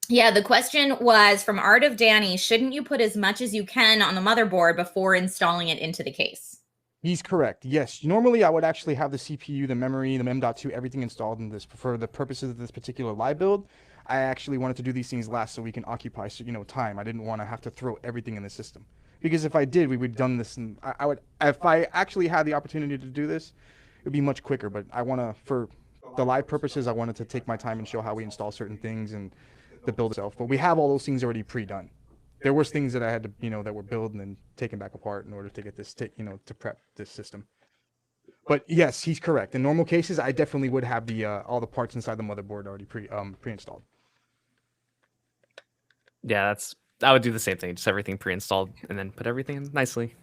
S1: Yeah, the question was from Art of Danny, shouldn't you put as much as you can on the motherboard before installing it into the case?
S4: He's correct. Yes. Normally, I would actually have the CPU, the memory, the M.2, everything installed in this. For the purposes of this particular live build, I actually wanted to do these things last so we can occupy, time. I didn't want to have to throw everything in the system. Because if I did, we would have done this. And I would, if I actually had the opportunity to do this, it would be much quicker. But I want to, for the live purposes, I wanted to take my time and show how we install certain things and the build itself. But we have all those things already pre-done. There was things that I had to, that were built and then taken back apart in order to get this, to prep this system. But yes, he's correct. In normal cases, I definitely would have the all the parts inside the motherboard already pre-installed.
S2: Yeah, I would do the same thing, just everything pre-installed and then put everything in nicely.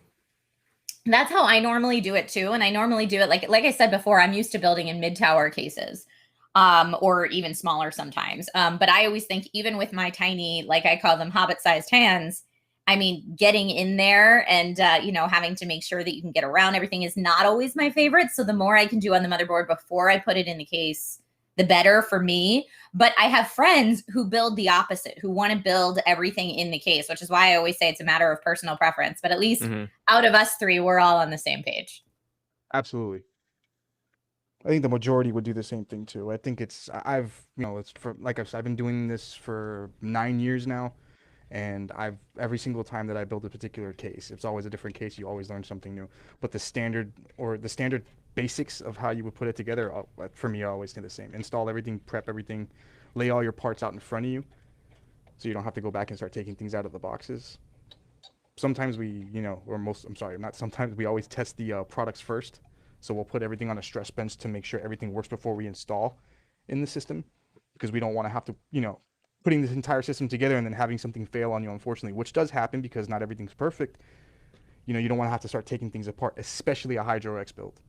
S1: That's how I normally do it too, and I normally do it like I said before. I'm used to building in mid-tower cases. Or even smaller sometimes. But I always think even with my tiny, like I call them hobbit-sized hands, I mean, getting in there and, having to make sure that you can get around everything is not always my favorite. So the more I can do on the motherboard before I put it in the case, the better for me. But I have friends who build the opposite, who want to build everything in the case, which is why I always say it's a matter of personal preference. But at least out of us 3, we're all on the same page.
S4: Absolutely. I think the majority would do the same thing too. I think it's for, like I've said, I've been doing this for 9 years now, and every single time that I build a particular case, it's always a different case. You always learn something new. But the standard basics of how you would put it together, for me, I always do the same. Install everything, prep everything, lay all your parts out in front of you, so you don't have to go back and start taking things out of the boxes. Sometimes we, we always test the products first. So we'll put everything on a stress bench to make sure everything works before we install in the system, because we don't want to have to, putting this entire system together and then having something fail on you, unfortunately, which does happen because not everything's perfect. You don't want to have to start taking things apart, especially a Hydro X build.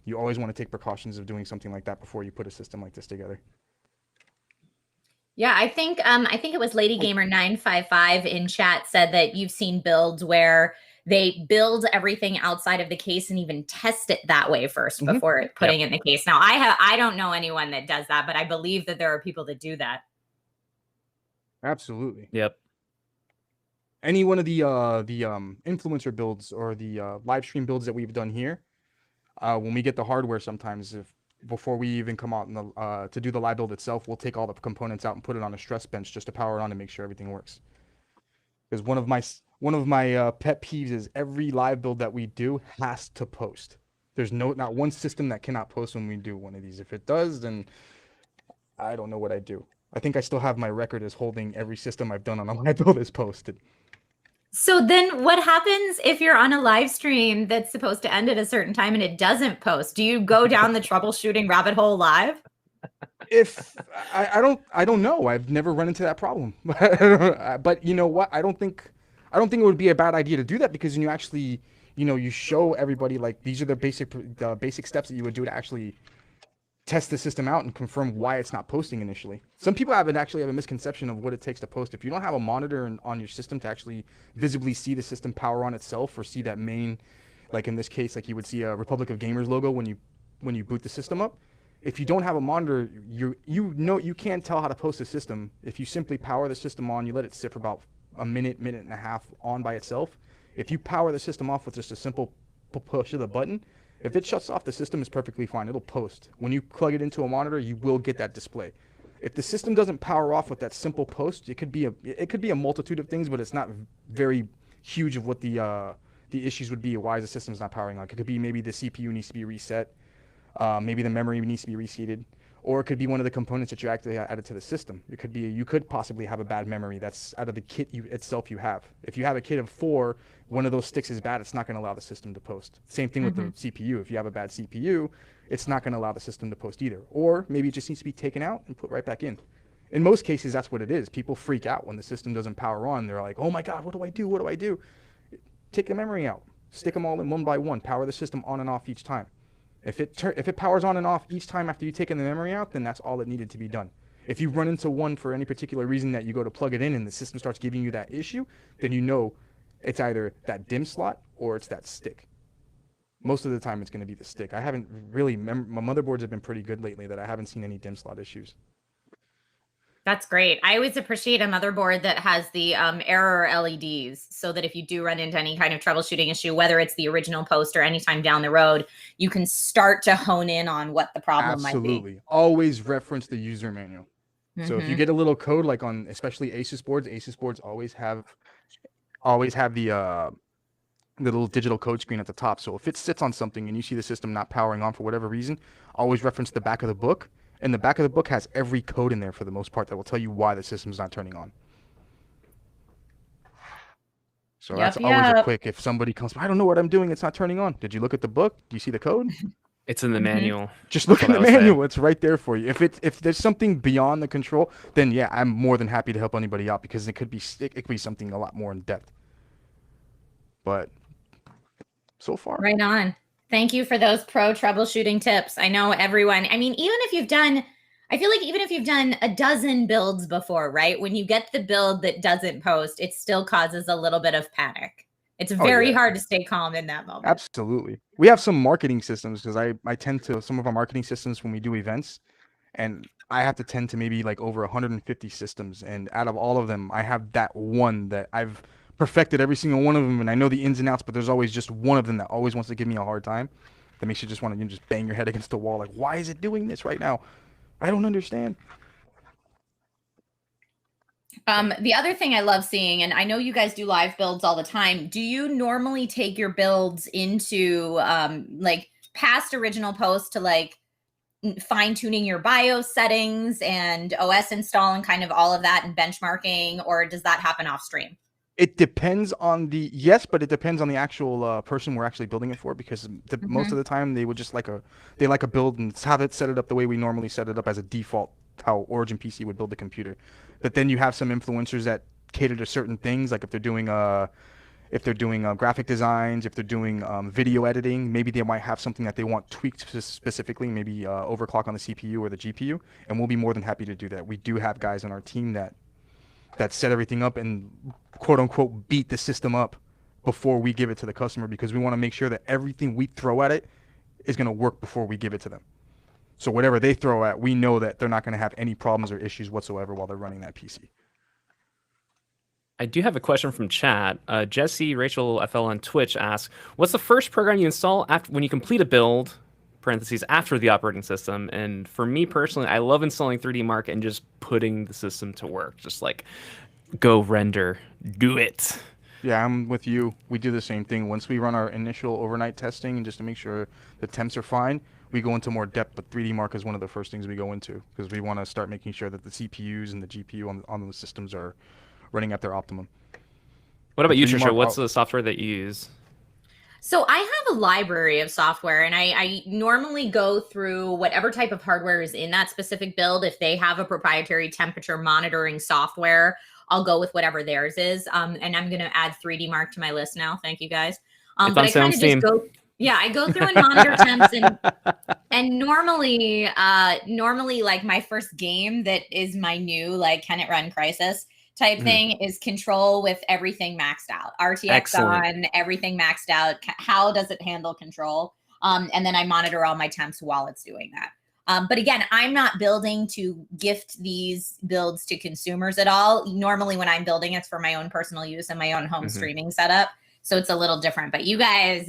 S4: You always want to take precautions of doing something like that before you put a system like this together.
S1: Yeah, I think it was Lady Gamer 955 in chat said that you've seen builds where they build everything outside of the case and even test it that way first before putting it in the case. Now, I don't know anyone that does that, but I believe that there are people that do that.
S4: Absolutely.
S2: Yep.
S4: Any one of the influencer builds or the live stream builds that we've done here, when we get the hardware, sometimes before we even come out to do the live build itself, we'll take all the components out and put it on a stress bench just to power it on and make sure everything works. Because one of my pet peeves is every live build that we do has to post. There's not one system that cannot post when we do one of these. If it does, then I don't know what I do. I think I still have my record as holding every system I've done on a live build is posted.
S1: So then what happens if you're on a live stream that's supposed to end at a certain time and it doesn't post? Do you go down the troubleshooting rabbit hole live?
S4: If I don't know. I've never run into that problem. But you know what? I don't think it would be a bad idea to do that, because when you actually, you show everybody like these are the basic steps that you would do to actually test the system out and confirm why it's not posting initially. Some people actually have a misconception of what it takes to post. If you don't have a monitor on your system to actually visibly see the system power on itself, or see that main, like in this case, like you would see a Republic of Gamers logo when you boot the system up. If you don't have a monitor, you can't tell how to post the system. If you simply power the system on, you let it sit for about a minute and a half on by itself. If you power the system off with just a simple push of the button, if it shuts off, the system is perfectly fine. It'll post. When you plug it into a monitor, you will get that display. If the system doesn't power off with that simple post, it could be a multitude of things, but it's not very huge of what the issues would be. Why the system's not powering on? It could be maybe the CPU needs to be reset, maybe the memory needs to be reseated, or it could be one of the components that you actually added to the system. It could be you could possibly have a bad memory that's out of the kit itself you have. If you have a kit of 4, one of those sticks is bad, it's not going to allow the system to post. Same thing with the CPU. If you have a bad CPU, it's not going to allow the system to post either. Or maybe it just needs to be taken out and put right back in. In most cases, that's what it is. People freak out when the system doesn't power on. They're like, oh my God, what do I do? What do I do? Take the memory out. Stick them all in one by one. Power the system on and off each time. If it powers on and off each time after you've taken the memory out, then that's all that needed to be done. If you run into one for any particular reason that you go to plug it in and the system starts giving you that issue, then you know it's either that DIMM slot or it's that stick. Most of the time, it's going to be the stick. I haven't really, my motherboards have been pretty good lately that I haven't seen any DIMM slot issues.
S1: That's great. I always appreciate a motherboard that has the error LEDs, so that if you do run into any kind of troubleshooting issue, whether it's the original post or anytime down the road, you can start to hone in on what the problem might be.
S4: Absolutely. Always reference the user manual. So if you get a little code, like on especially Asus boards always have the little digital code screen at the top. So if it sits on something and you see the system not powering on for whatever reason, always reference the back of the book. And the back of the book has every code in there for the most part that will tell you why the system's not turning on. So that's always a quick, if somebody comes, I don't know what I'm doing, it's not turning on. Did you look at the book? Do you see the code?
S2: It's in the manual.
S4: Just look in the manual. It's right there for you. If there's something beyond the control, then yeah, I'm more than happy to help anybody out, because it could be something a lot more in depth. But so far,
S1: right on. Thank you for those pro troubleshooting tips. I know everyone, I mean, I feel like even if you've done a dozen builds before, right? When you get the build that doesn't post, it still causes a little bit of panic. It's very hard to stay calm in that moment.
S4: Absolutely. We have some marketing systems, because I tend to, some of our marketing systems when we do events, and I have to tend to maybe like over 150 systems. And out of all of them, I have that one that I've perfected every single one of them, and I know the ins and outs, but there's always just one of them that always wants to give me a hard time. That makes you just want to just bang your head against the wall, like, why is it doing this right now? I don't understand.
S1: The other thing I love seeing, and I know you guys do live builds all the time, do you normally take your builds into like past original posts to like fine-tuning your BIOS settings and OS install and kind of all of that and benchmarking, or does that happen off stream?
S4: It depends on but it depends on the actual person we're actually building it for, because most of the time they would just like a build and have it set it up the way we normally set it up as a default, how Origin PC would build the computer. But then you have some influencers that cater to certain things, like if they're doing graphic designs, if they're doing video editing, maybe they might have something that they want tweaked specifically, maybe overclock on the CPU or the GPU, and we'll be more than happy to do that. We do have guys on our team that set everything up and quote unquote beat the system up before we give it to the customer, because we want to make sure that everything we throw at it is going to work before we give it to them. So whatever they throw at, we know that they're not going to have any problems or issues whatsoever while they're running that PC.
S2: I do have a question from chat. Jesse Rachel FL on Twitch asks, what's the first program you install after when you complete a build, parentheses, after the operating system? And for me personally, I love installing 3D Mark and just putting the system to work. Just like, go render, do it.
S4: Yeah, I'm with you. We do the same thing. Once we run our initial overnight testing, and just to make sure the temps are fine, we go into more depth. But 3D Mark is one of the first things we go into, because we want to start making sure that the CPUs and the GPU on the systems are running at their optimum.
S2: What about you, Trisha? What's the software that you use?
S1: So I have a library of software, and I normally go through whatever type of hardware is in that specific build. If they have a proprietary temperature monitoring software, I'll go with whatever theirs is. And I'm going to add 3D Mark to my list now. Thank you guys. But I kind of just go, I go through and monitor temps and And normally, like my first game that is my new, like, can it run Crisis type thing is Control with everything maxed out. RTX on, everything maxed out. How does it handle Control? And then I monitor all my temps while it's doing that. But again, I'm not building to gift these builds to consumers at all. Normally when I'm building, it's for my own personal use and my own home streaming setup. So it's a little different, but you guys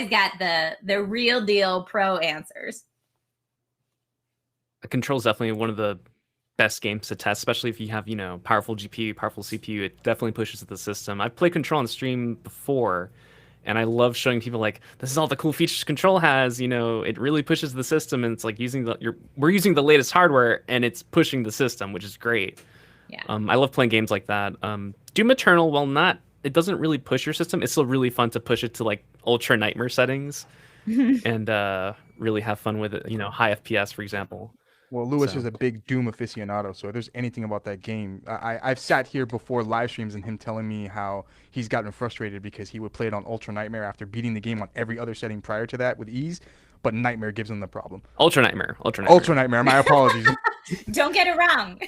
S1: got the real deal pro answers.
S2: Control is definitely one of the best games to test, especially if you have, you know, powerful GPU, powerful CPU. It definitely pushes the system. I've played Control on stream before, and I love showing people like, this is all the cool features Control has. You know, it really pushes the system, and it's like we're using the latest hardware, and it's pushing the system, which is great.
S1: Yeah.
S2: I love playing games like that. Doom Eternal, while it doesn't really push your system, it's still really fun to push it to like ultra nightmare settings and really have fun with it. You know, high FPS, for example.
S4: Well, Lewis is a big Doom aficionado, so if there's anything about that game, I've sat here before live streams and him telling me how he's gotten frustrated because he would play it on Ultra Nightmare after beating the game on every other setting prior to that with ease, but Nightmare gives him the problem.
S2: Ultra Nightmare.
S4: My apologies.
S1: Don't get it wrong.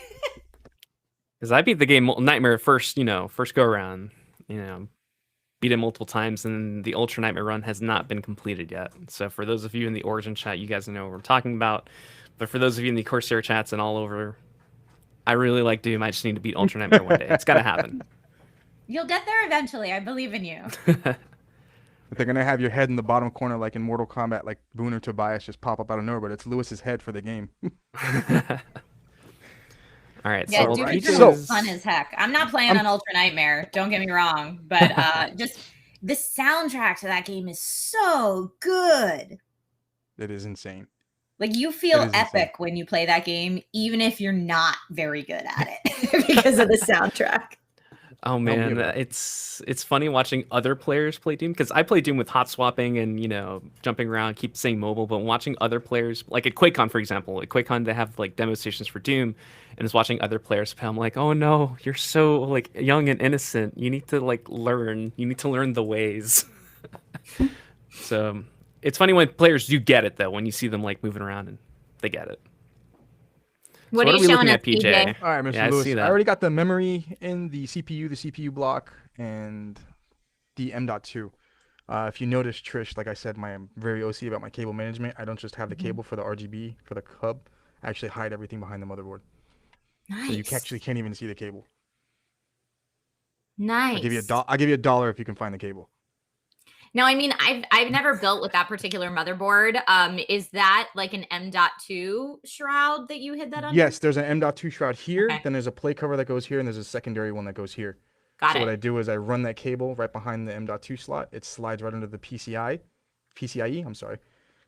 S2: Because I beat the game Nightmare first go around, beat it multiple times, and the Ultra Nightmare run has not been completed yet. So for those of you in the Origin chat, you guys know what we're talking about. But for those of you in the Corsair chats and all over, I really like Doom. I just need to beat Ultra Nightmare one day. It's got to happen.
S1: You'll get there eventually. I believe in you.
S4: But they're going to have your head in the bottom corner like in Mortal Kombat, like Boone or Tobias just pop up out of nowhere, but it's Lewis's head for the game.
S2: All right.
S1: Yeah,
S2: so
S1: Doom Eternal is fun as heck. I'm not playing on Ultra Nightmare. Don't get me wrong. But just the soundtrack to that game is so good.
S4: It is insane.
S1: Like, you feel epic when you play that game, even if you're not very good at it because of the soundtrack.
S2: Oh man, it's funny watching other players play Doom, because I play Doom with hot swapping and jumping around, keep saying mobile, but watching other players, like at QuakeCon for example, at QuakeCon they have like demo stations for Doom, and just watching other players play, I'm like, oh no, you're so like young and innocent. You need to learn the ways. So it's funny when players do get it though, when you see them like moving around and they get it.
S1: What
S2: are
S1: you
S2: we
S1: showing
S2: looking
S1: us,
S2: at, PJ?
S4: All right, Mr. Lewis. I already got the memory in the CPU block, and the M.2. If you notice, Trish, like I said, I'm very OC about my cable management. I don't just have the cable for the RGB, for the hub. I actually hide everything behind the motherboard.
S1: Nice.
S4: So you actually can't even see the cable.
S1: Nice.
S4: I'll give you $1 if you can find the cable.
S1: Now, I mean, I've never built with that particular motherboard. Is that like an M.2 shroud that you hid that under?
S4: Yes, there's an M.2 shroud here.
S1: Okay.
S4: Then there's a plate cover that goes here, and there's a secondary one that goes here.
S1: Got it.
S4: What I do is I run that cable right behind the M.2 slot. It slides right under the PCIe,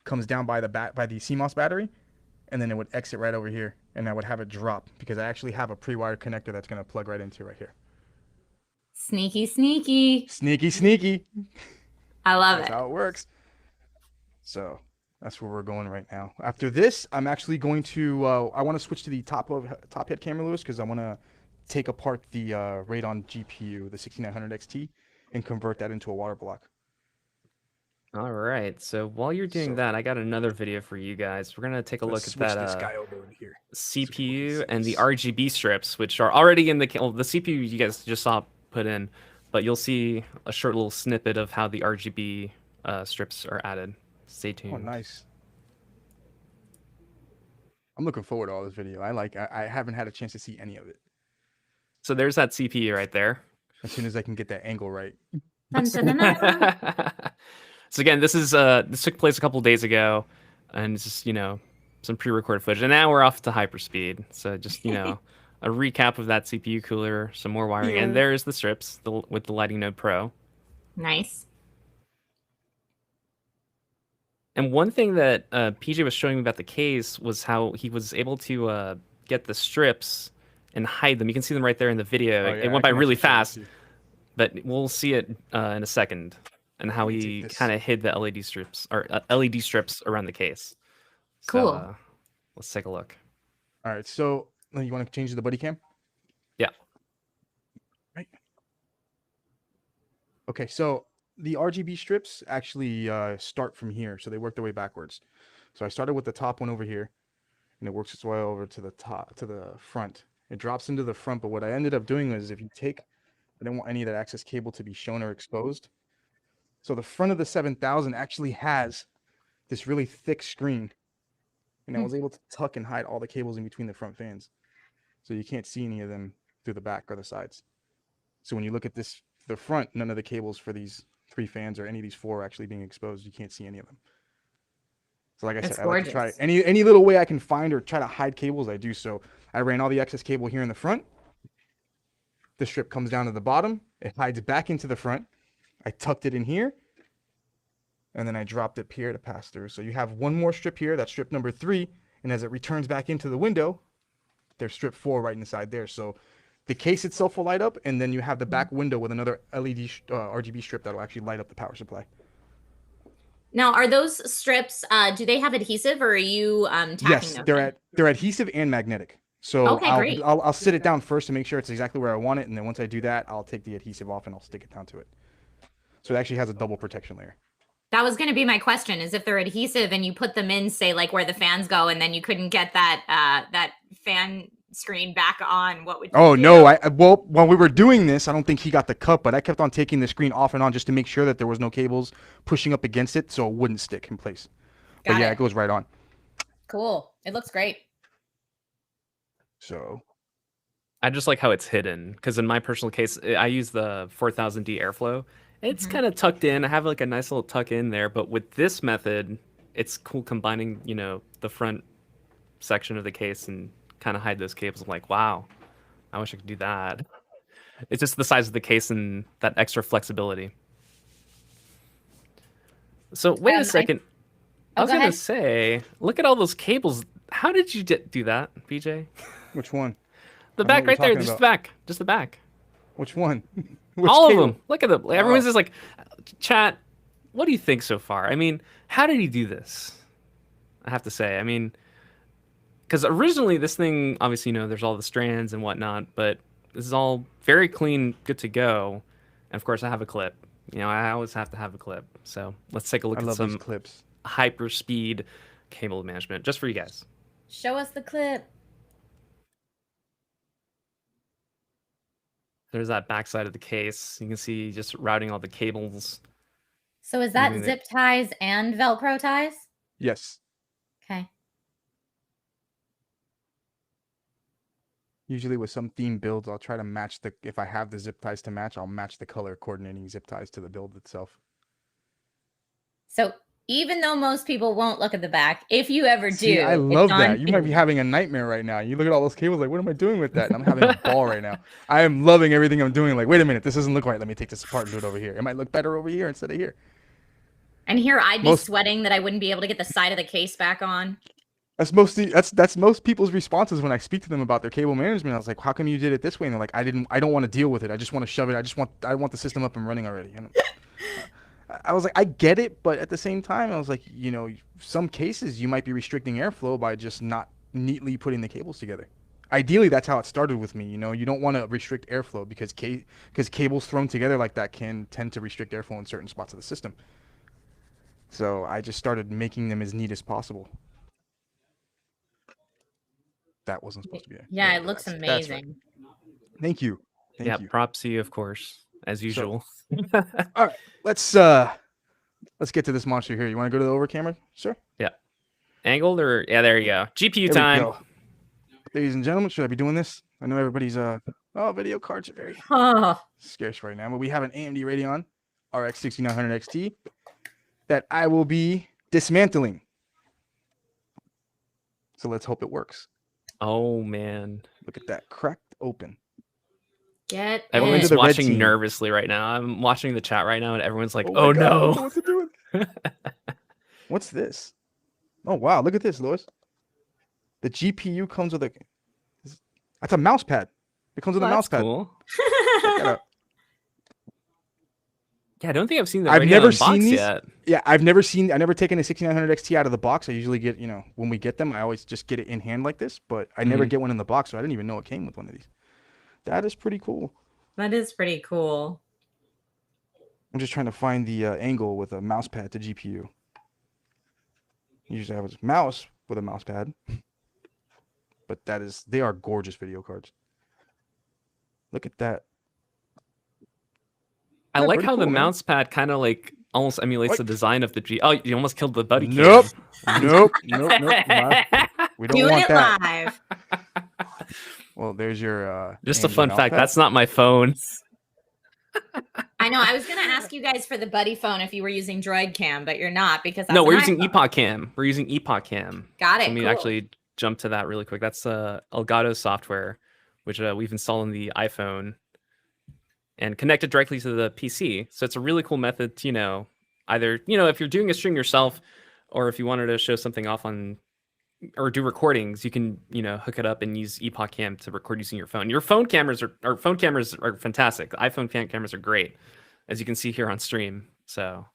S4: comes down by the CMOS battery, and then it would exit right over here, and I would have it drop because I actually have a pre-wired connector that's going to plug right into right here.
S1: Sneaky, sneaky.
S4: Sneaky, sneaky.
S1: I love
S4: That's
S1: it.
S4: how it works. So that's where we're going right now. After this, I'm actually going to, I want to switch to the top head camera, Lewis, because I want to take apart the Radeon GPU, the 6900 XT, and convert that into a water block.
S2: All right. So while you're doing that, I got another video for you guys. We're going to take a look at that
S4: this guy over here.
S2: CPU and the RGB strips, which are already in the CPU you guys just saw put in. But you'll see a short little snippet of how the RGB strips are added. Stay tuned.
S4: Oh, nice. I'm looking forward to all this video. I haven't had a chance to see any of it.
S2: So there's that CPU right there.
S4: As soon as I can get that angle right.
S2: So again, this took place a couple days ago, and it's just some pre-recorded footage. And now we're off to hyperspeed. So just a recap of that CPU cooler, some more wiring, and there's the strips with the Lighting Node Pro.
S1: Nice.
S2: And one thing that PJ was showing me about the case was how he was able to get the strips and hide them. You can see them right there in the video.
S4: Oh, yeah,
S2: it went by really fast, but we'll see it in a second, and how he kind of hid the LED strips around the case.
S1: Cool.
S2: So, let's take a look.
S4: All right, so you want to change the buddy cam?
S2: Yeah.
S4: Right. Okay, so the RGB strips actually start from here, so they work their way backwards. So I started with the top one over here, and it works its way over to the top, to the front. It drops into the front, but what I ended up doing is if you take, I didn't want any of that access cable to be shown or exposed. So the front of the 7000 actually has this really thick screen, and I was able to tuck and hide all the cables in between the front fans. So you can't see any of them through the back or the sides. So when you look at this, the front, none of the cables for these 3 fans or any of these 4 are actually being exposed. You can't see any of them. So like I said, I like to try any little way I can find or try to hide cables, I do so. I ran all the excess cable here in the front. The strip comes down to the bottom. It hides back into the front. I tucked it in here. And then I dropped it here to pass through. So you have one more strip here. That's strip number 3. And as it returns back into the window, there's strip 4 right inside there. So the case itself will light up. And then you have the back window with another LED RGB strip that will actually light up the power supply.
S1: Now, are those strips, do they have adhesive or are you tacking
S4: yes,
S1: them?
S4: they're adhesive and magnetic. So
S1: okay, great.
S4: I'll sit it down first to make sure it's exactly where I want it. And then once I do that, I'll take the adhesive off and I'll stick it down to it. So it actually has a double protection layer.
S1: That was going to be my question, is if they're adhesive and you put them in, say, like where the fans go, and then you couldn't get that that fan screen back on, what would you do?
S4: No, well, while we were doing this, I don't think he got the cut, but I kept on taking the screen off and on just to make sure that there was no cables pushing up against it so it wouldn't stick in place. But yeah, it goes right on.
S1: Cool. It looks great.
S4: So
S2: I just like how it's hidden, because in my personal case, I use the 4000D airflow. It's kind of tucked in. I have like a nice little tuck in there, but with this method, it's cool combining, you know, the front section of the case and kind of hide those cables. I'm like, wow, I wish I could do that. It's just the size of the case and that extra flexibility. So wait a second. I was going to say, look at all those cables. How did you do that, BJ?
S4: Which one?
S2: The back right there, just the back. Just the back.
S4: Which one?
S2: All of them. Look at them. Everyone's just like, chat, what do you think so far? I mean, how did he do this? I have to say, I mean, because originally this thing, obviously, you know, there's all the strands and whatnot, but this is all very clean, good to go. And of course, I have a clip. You know, I always have to have a clip. So let's take a look at some
S4: clips.
S2: Hyper speed cable management just for you guys.
S1: Show us the clip.
S2: There's that backside of the case. You can see just routing all the cables.
S1: So is that zip ties and Velcro ties?
S4: Yes.
S1: Okay.
S4: Usually with some theme builds, I'll try to match if I have the zip ties to match, I'll match the color coordinating zip ties to the build itself.
S1: So even though most people won't look at the back, if you ever do,
S4: see, I love that. You might be having a nightmare right now. You look at all those cables like, what am I doing with that? And I'm having a ball right now. I am loving everything I'm doing. Like, wait a minute, this doesn't look right. Let me take this apart and do it over here. It might look better over here instead of here.
S1: And here I'd be sweating that I wouldn't be able to get the side of the case back on.
S4: That's most people's responses when I speak to them about their cable management. I was like, how come you did it this way? And they're like, I don't want to deal with it. I just want to shove it. I want the system up and running already. And I was like, I get it, but at the same time, I was like, you know, some cases you might be restricting airflow by just not neatly putting the cables together. Ideally, that's how it started with me. You know, you don't want to restrict airflow because cables thrown together like that can tend to restrict airflow in certain spots of the system. So I just started making them as neat as possible. That wasn't supposed to be there.
S1: Yeah, it looks amazing.
S4: Right. Thank you.
S2: Thank you. Props to you, of course, as usual.
S4: So, all right, let's get to this monster here. You want to go to the over camera, sir?
S2: Yeah. Angled or yeah, there you go. GPU time.
S4: Ladies and gentlemen, should I be doing this? I know everybody's video cards are very scarce right now, but we have an AMD Radeon RX 6900 XT that I will be dismantling. So let's hope it works.
S2: Oh man,
S4: look at that cracked open.
S2: Everyone's watching nervously right now. I'm watching the chat right now, and everyone's like, "Oh no,
S4: what to do with? What's this? Oh wow, look at this, Louis. The GPU comes with that's a mouse pad. It comes with a mouse pad.
S2: Cool. Yeah, I don't think I've seen the
S4: I've never seen these
S2: yet.
S4: Yeah, I've never taken a 6900 XT out of the box. I usually get, you know, when we get them, I always just get it in hand like this, but I never get one in the box, so I didn't even know it came with one of these. That is pretty cool.
S1: That is pretty cool.
S4: I'm just trying to find the angle with a mouse pad to GPU. Usually I have a mouse with a mouse pad, but they are gorgeous video cards. Look at that.
S2: I
S4: They're
S2: like
S4: pretty
S2: how the
S4: cool, man.
S2: mouse pad kind of like almost emulates the
S4: What?
S2: design of the G. Oh, you almost killed the buddy
S4: Nope.
S2: cam.
S4: Nope. We don't
S1: Doing
S4: want
S1: it
S4: that.
S1: live.
S4: Well, there's your
S2: Just a
S4: AMD
S2: fun
S4: mouse
S2: fact.
S4: pad.
S2: That's not my phone.
S1: I know. I was going to ask you guys for the buddy phone if you were using Droid Cam, but you're not because that's
S2: No, we're
S1: an
S2: using
S1: iPhone.
S2: Epoch Cam. We're using Epoch Cam.
S1: Got it.
S2: So let me
S1: Cool.
S2: actually jump to that really quick. That's Elgato software, which we've installed on the iPhone and connected directly to the PC. So it's a really cool method to, either, if you're doing a stream yourself or if you wanted to show something off on or do recordings, you can, hook it up and use Epoch Cam to record using your phone. Your phone cameras are fantastic. The iPhone cameras are great, as you can see here on stream. So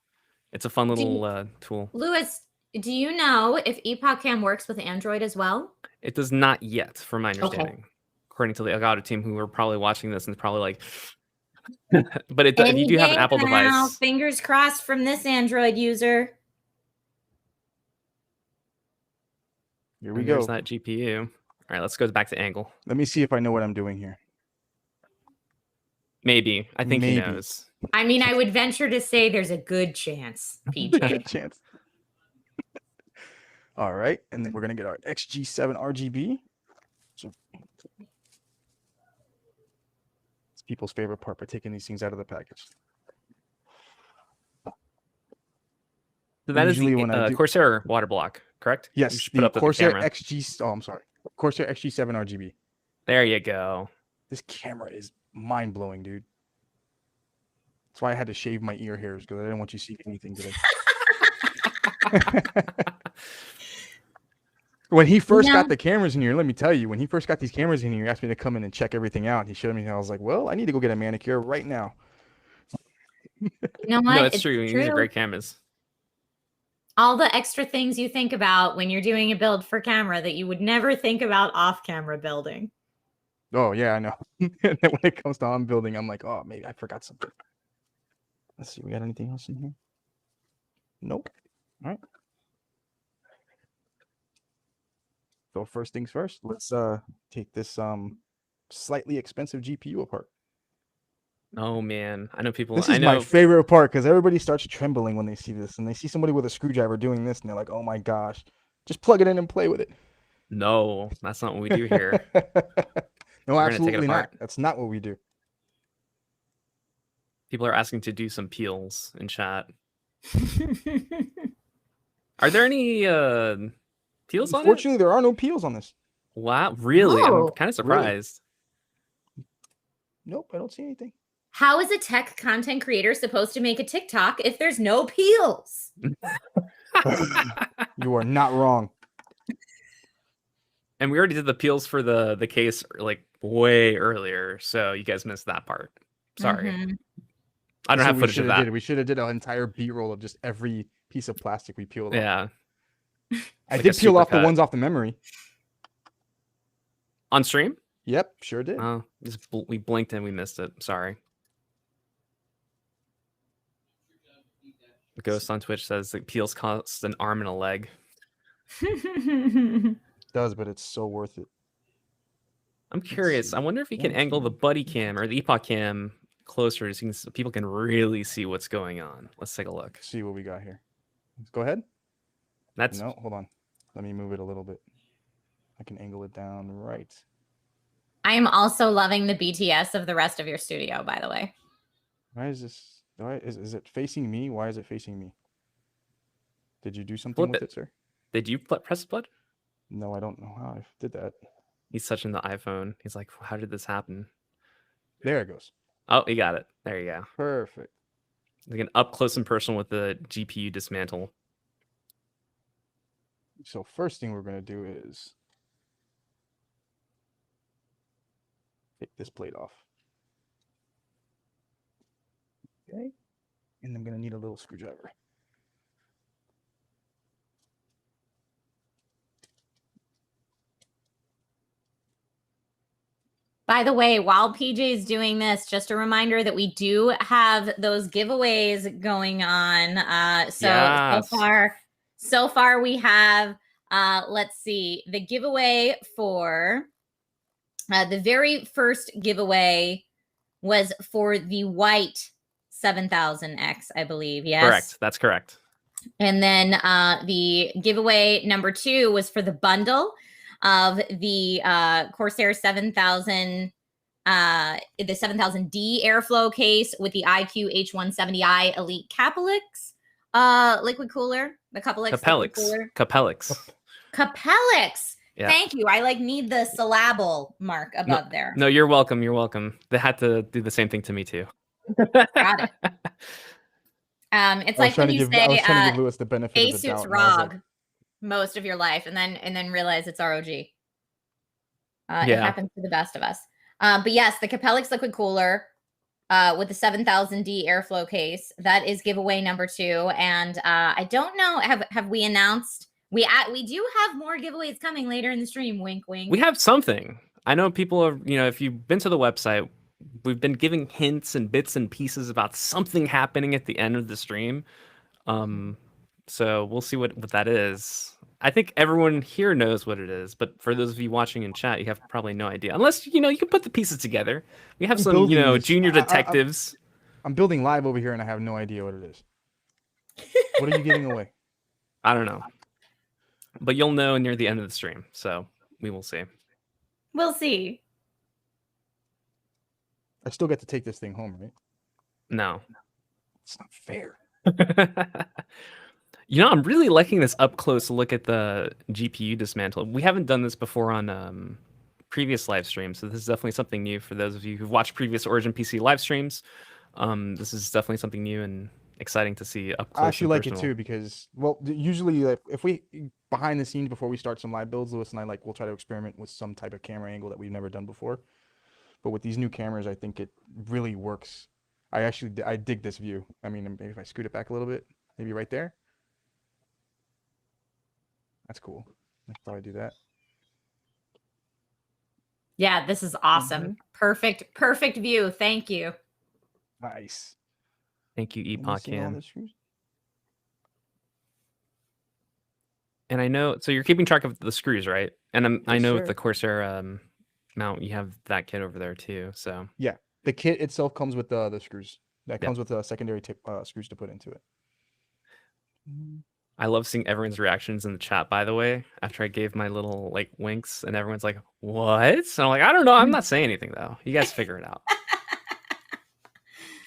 S2: it's a fun little tool.
S1: Lewis, do you know if Epoch Cam works with Android as well?
S2: It does not yet, from my understanding, according to the Elgato team, who are probably watching this and probably like, but if you do have an Apple device,
S1: fingers crossed from this Android user.
S4: Here we
S2: there's
S4: go.
S2: that GPU. All right, let's go back to angle.
S4: Let me see if I know what I'm doing here.
S2: Maybe. I think he
S4: Maybe.
S2: knows.
S1: I mean, I would venture to say there's a good chance, PJ.
S4: Good chance. All right, and then we're gonna get our XG7 RGB. So it's people's favorite part by taking these things out of the package.
S2: So that is
S4: Usually
S2: the
S4: when I do-
S2: Corsair water block, correct? You
S4: Yes,
S2: should
S4: the
S2: put up the
S4: Corsair
S2: camera.
S4: XG. Oh, I'm sorry. Corsair XG7 RGB.
S2: There you go.
S4: This camera is mind blowing, dude. That's why I had to shave my ear hairs because I didn't want you to see anything today. When he first got the cameras in here, let me tell you, when he first got these cameras in here, he asked me to come in and check everything out. He showed me, and I was like, well, I need to go get a manicure right now.
S1: You know what?
S2: No, it's true. These are great cameras.
S1: All the extra things you think about when you're doing a build for camera that you would never think about off camera building.
S4: Oh, yeah, I know. And then when it comes to on building, I'm like, oh, maybe I forgot something. Let's see, we got anything else in here? Nope. All right. So first things first, let's take this slightly expensive GPU apart.
S2: Oh man, I know people.
S4: This is my favorite part because everybody starts trembling when they see this, and they see somebody with a screwdriver doing this, and they're like, "Oh my gosh, just plug it in and play with it."
S2: No, that's not what we do here.
S4: No,
S2: We're gonna take it
S4: absolutely
S2: apart.
S4: not. That's not what we do.
S2: People are asking to do some peels in chat. Are there any peels on it?
S4: Unfortunately, there are no peels on this.
S2: Wow, really?
S1: No.
S2: I'm kind of surprised.
S4: Nope, I don't see anything.
S1: How is a tech content creator supposed to make a TikTok if there's no peels?
S4: You are not wrong.
S2: And we already did the peels for the case like way earlier, so you guys missed that part. Sorry.
S1: Mhm.
S2: I don't have footage of that.
S4: We should have did an entire B-roll of just every piece of plastic we peeled off.
S2: Yeah.
S4: I
S2: Like
S4: did
S2: a
S4: peel off the
S2: supercut.
S4: ones off the memory.
S2: On stream?
S4: Yep, sure did.
S2: Oh, we blinked and we missed it. Sorry. Ghost on Twitch says that peels cost an arm and a leg.
S4: It does, but it's so worth it.
S2: I'm curious.
S4: see.
S2: I wonder if we can angle the buddy cam or the Epoch cam closer so people can really see what's going on. Let's take a look.
S4: Let's see what we got here. Let's go ahead.
S2: That's
S4: No, hold on. Let me move it a little bit. I can angle it down right.
S1: I am also loving the BTS of the rest of your studio, by the way.
S4: Why is this? Why is it facing me? Why is it facing me? Did you do something
S2: Flip
S4: with
S2: it.
S4: it, sir?
S2: Did you press split?
S4: No, I don't know how I did that.
S2: He's touching the iPhone. He's like, how did this happen?
S4: There it goes.
S2: Oh, he got it. There you go.
S4: Perfect.
S2: Like an up close and personal with the GPU dismantle.
S4: So first thing we're going to do is take this plate off. Okay. And I'm going to need a little screwdriver.
S1: By the way, while PJ's doing this, just a reminder that we do have those giveaways going on. So far we have, let's see, the giveaway for the very first giveaway was for the white 7000X, I believe. Yes,
S2: Correct. That's correct.
S1: And then the giveaway number 2 was for the bundle of the Corsair 7000, the 7000D airflow case with the IQ H170i Elite Capelix liquid cooler. The Capelix. Yeah. Thank you. I need the syllable mark above there.
S2: No, you're welcome. You're welcome. They had to do the same thing to me too.
S1: Got it. It's like when you say
S4: I was trying to give Lewis the benefit of the doubt.
S1: ROG most of your life, and then realize it's ROG. It happens to the best of us. But yes, the Capelix liquid cooler with the 7000D airflow case, that is giveaway number 2. And I don't know, have we announced? We do have more giveaways coming later in the stream. Wink, wink.
S2: We have something. I know people are, if you've been to the website, we've been giving hints and bits and pieces about something happening at the end of the stream. So we'll see what that is. I think everyone here knows what it is, but for those of you watching in chat, you have probably no idea. Unless, you can put the pieces together. We have some, junior detectives.
S4: I'm building live over here and I have no idea what it is. What are you giving away?
S2: I don't know. But you'll know near the end of the stream, so we will see.
S1: We'll see.
S4: I still get to take this thing home, right?
S2: No.
S4: It's not fair.
S2: I'm really liking this up close look at the GPU dismantle. We haven't done this before on previous live streams, so this is definitely something new for those of you who've watched previous Origin PC live streams. This is definitely something new and exciting to see up close.
S4: I actually like it too because, usually if we behind the scenes before we start some live builds, Lewis and I we'll try to experiment with some type of camera angle that we've never done before. But with these new cameras, I think it really works. I dig this view. I mean, maybe if I scoot it back a little bit, maybe right there. That's cool. I should probably do that.
S1: Yeah, this is awesome. Perfect view. Thank you.
S4: Nice.
S2: Thank you, Epoch Cam. And I know, so you're keeping track of the screws, right? And I know with the Corsair mount, you have that kit over there too. So
S4: yeah, the kit itself comes with the screws. That comes with the secondary screws to put into it.
S2: I love seeing everyone's reactions in the chat, by the way, after I gave my little winks and everyone's like, what? And I'm like, I don't know. I'm not saying anything though. You guys figure it out.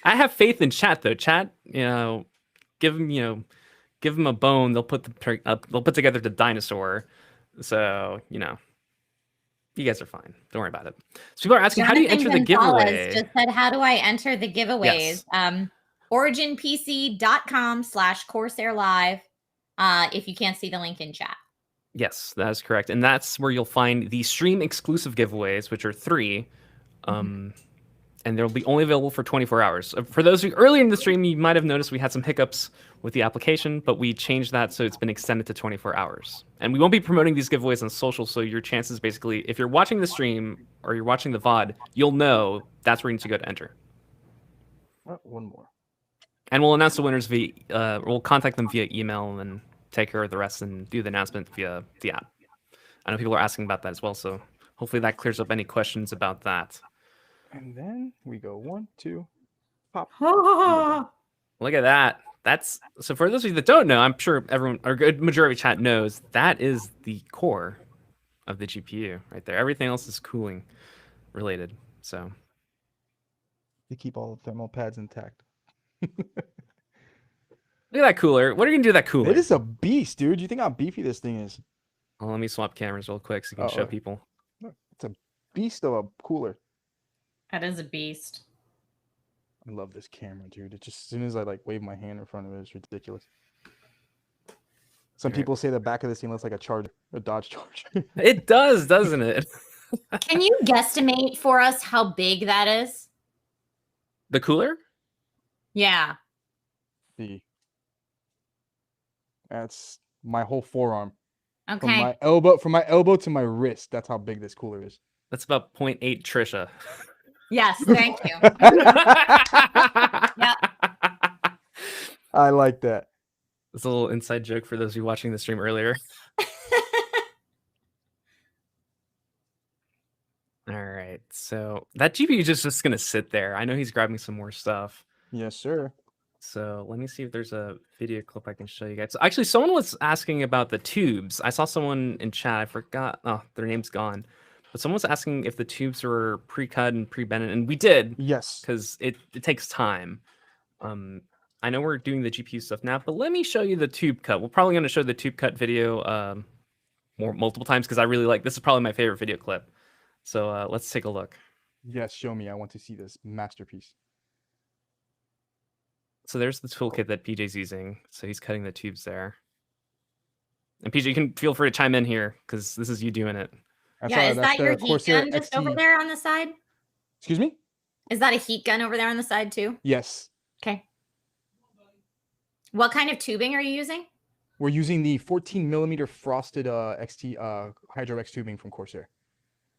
S2: I have faith in chat though. Chat, give them a bone. They'll put together the dinosaur. So, you guys are fine. Don't worry about it. So people are asking, how do you enter the giveaway?
S1: Just said, how do I enter the giveaways? Yes. OriginPC.com/Corsair Live. If you can't see the link in chat.
S2: Yes, that is correct. And that's where you'll find the stream exclusive giveaways, which are 3. And they'll be only available for 24 hours. For those who earlier in the stream, you might have noticed we had some hiccups with the application, but we changed that so it's been extended to 24 hours. And we won't be promoting these giveaways on social, so your chances basically, if you're watching the stream or you're watching the VOD, you'll know that's where you need to go to enter.
S4: One more.
S2: And we'll announce the winners we'll contact them via email and then take care of the rest and do the announcement via the app. I know people are asking about that as well, so hopefully that clears up any questions about that.
S4: And then we go 1, 2, pop.
S2: Look at that. That's so for those of you that don't know, I'm sure everyone or a good majority of chat knows that is the core of the GPU right there. Everything else is cooling related. So
S4: you keep all the thermal pads intact.
S2: Look at that cooler. What are you gonna do with that cooler?
S4: It is a beast, dude. You think how beefy this thing is?
S2: Well, let me swap cameras real quick so you can show people.
S4: It's a beast of a cooler.
S1: That is a beast.
S4: I love this camera, dude. It just as soon as I wave my hand in front of it, it's ridiculous. Some people say the back of this thing looks like a Dodge Charger.
S2: It does, doesn't it?
S1: Can you guesstimate for us how big that is?
S2: The cooler?
S1: Yeah.
S4: That's my whole forearm.
S1: Okay.
S4: From my elbow to my wrist. That's how big this cooler is.
S2: That's about 0.8 Trisha.
S1: Yes, thank you. Yep.
S4: I like that.
S2: It's a little inside joke for those of you watching the stream earlier. All right, so that GPU is just gonna sit there. I know he's grabbing some more stuff.
S4: Yes, sir.
S2: So let me see if there's a video clip I can show you guys. So actually, someone was asking about the tubes. I saw someone in chat. I forgot. Oh, their name's gone. But someone was asking if the tubes were pre-cut and pre-bended, and we did.
S4: Yes.
S2: Because it takes time. I know we're doing the GPU stuff now, but let me show you the tube cut. We're probably going to show the tube cut video multiple times because I really like this. Is probably my favorite video clip. So let's take a look.
S4: Yes, show me. I want to see this masterpiece.
S2: So there's the toolkit that PJ's using. So he's cutting the tubes there. And PJ, you can feel free to chime in here because this is you doing it.
S1: Yeah, is that your heat gun just over there on the side?
S4: Excuse me?
S1: Is that a heat gun over there on the side too?
S4: Yes.
S1: Okay. What kind of tubing are you using?
S4: We're using the 14 millimeter frosted Hydro X tubing from Corsair.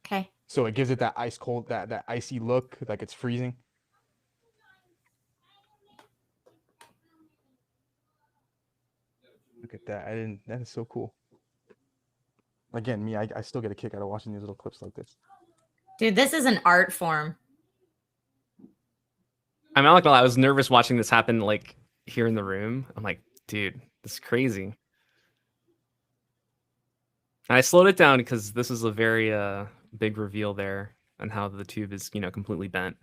S1: Okay.
S4: So it gives it that ice cold, that icy look, like it's freezing. Look at that. That is so cool. Again, I still get a kick out of watching these little clips like this.
S1: Dude, this is an art form.
S2: I'm not gonna lie, I was nervous watching this happen like here in the room. I'm like, dude, this is crazy. And I slowed it down because this is a very big reveal there and how the tube is, completely bent.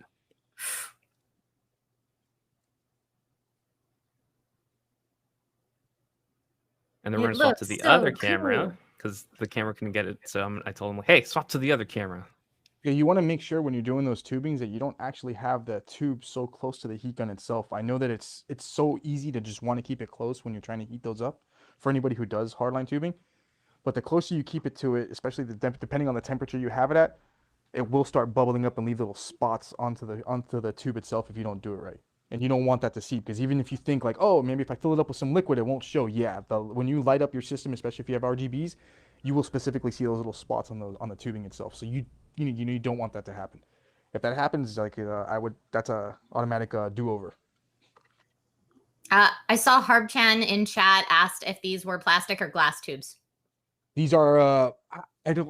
S2: And then we're gonna swap to the other camera because the camera can get it. So I told him, hey, swap to the other camera.
S4: Yeah, you want to make sure when you're doing those tubings that you don't actually have the tube so close to the heat gun itself. I know that it's so easy to just want to keep it close when you're trying to heat those up for anybody who does hardline tubing. But the closer you keep it to it, especially depending on the temperature you have it at, it will start bubbling up and leave little spots onto the tube itself if you don't do it right. And you don't want that to seep because even if you think like, oh, maybe if I fill it up with some liquid, it won't show. Yeah, when you light up your system, especially if you have RGBs, you will specifically see those little spots on the tubing itself. So you don't want that to happen. If that happens, like that's a automatic do-over.
S1: I saw Harbchan in chat asked if these were plastic or glass tubes.
S4: These are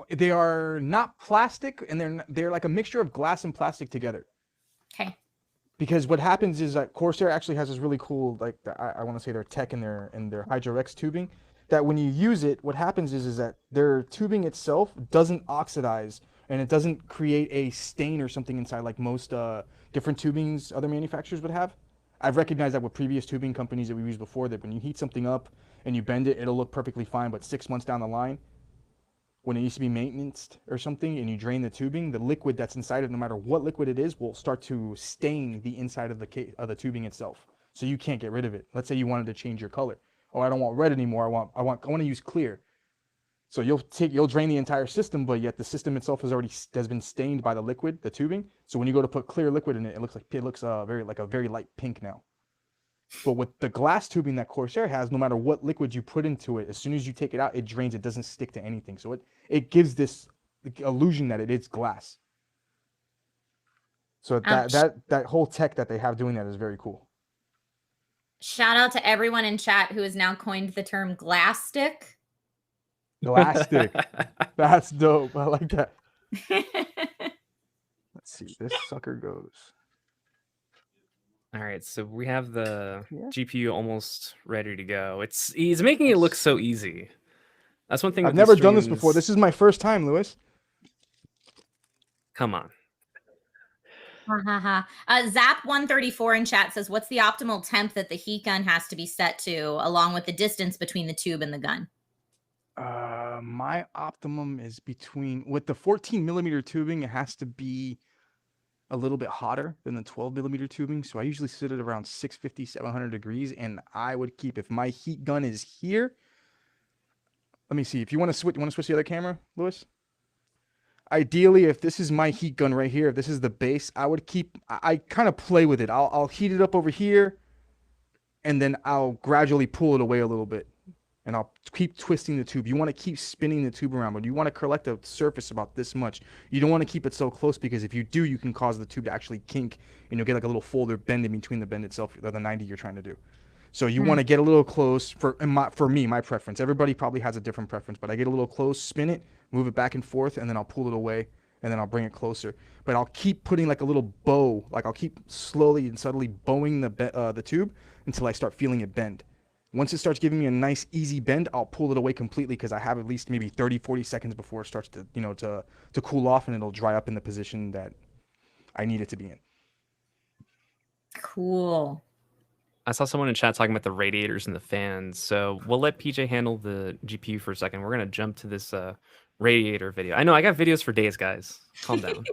S4: they are not plastic, and they're like a mixture of glass and plastic together.
S1: Okay.
S4: Because what happens is that Corsair actually has this really cool, like I want to say their tech in their Hydro X tubing, that when you use it, what happens is that their tubing itself doesn't oxidize and it doesn't create a stain or something inside like most different tubings other manufacturers would have. I've recognized that with previous tubing companies that we've used before, that when you heat something up and you bend it, it'll look perfectly fine, but 6 months down the line, when it needs to be maintenanced or something and you drain the tubing, the liquid that's inside it, no matter what liquid it is, will start to stain the inside of the tubing itself. So you can't get rid of it. Let's say you wanted to change your color. Oh, I don't want red anymore. I want to use clear. So you'll drain the entire system, but yet the system itself has been stained by the liquid, the tubing. So when you go to put clear liquid in it, it looks very light pink now. But with the glass tubing that Corsair has, no matter what liquid you put into it, as soon as you take it out, it drains. It doesn't stick to anything. So it gives this illusion that it is glass. So that whole tech that they have doing that is very cool.
S1: Shout out to everyone in chat who has now coined the term glass stick.
S4: Glass stick. That's dope. I like that. Let's see. This sucker goes.
S2: All right, so we have the GPU almost ready to go. He's making it look so easy. That's one thing.
S4: I've never done this before. This is my first time, Lewis.
S2: Come on.
S1: Zap134 in chat says, what's the optimal temp that the heat gun has to be set to, along with the distance between the tube and the gun?
S4: My optimum is with the 14 millimeter tubing, it has to be a little bit hotter than the 12 millimeter tubing. So I usually sit at around 650, 700 degrees. And I would keep, if my heat gun is here, let me see. If you want to switch the other camera, Lewis? Ideally, if this is my heat gun right here, if this is the base, I kind of play with it. I'll heat it up over here, and then I'll gradually pull it away a little bit. and I'll keep twisting the tube. You want to keep spinning the tube around, but you want to collect a surface about this much. You don't want to keep it so close, because if you do, you can cause the tube to actually kink, and you'll get like a little fold or bend in between the bend itself, or the 90 you're trying to do. So you want to get a little close. For me, my preference. Everybody probably has a different preference, but I get a little close, spin it, move it back and forth, and then I'll pull it away, and then I'll bring it closer. But I'll keep putting like a little bow, like I'll keep slowly and subtly bowing the tube until I start feeling it bend. Once it starts giving me a nice easy bend, I'll pull it away completely, because I have at least maybe 30-40 seconds before it starts to to cool off, and it'll dry up in the position that I need it to be in.
S1: Cool.
S2: I saw someone in chat talking about the radiators and the fans. So we'll let PJ handle the GPU for a second. We're going to jump to this radiator video. I know I got videos for days, guys. Calm down.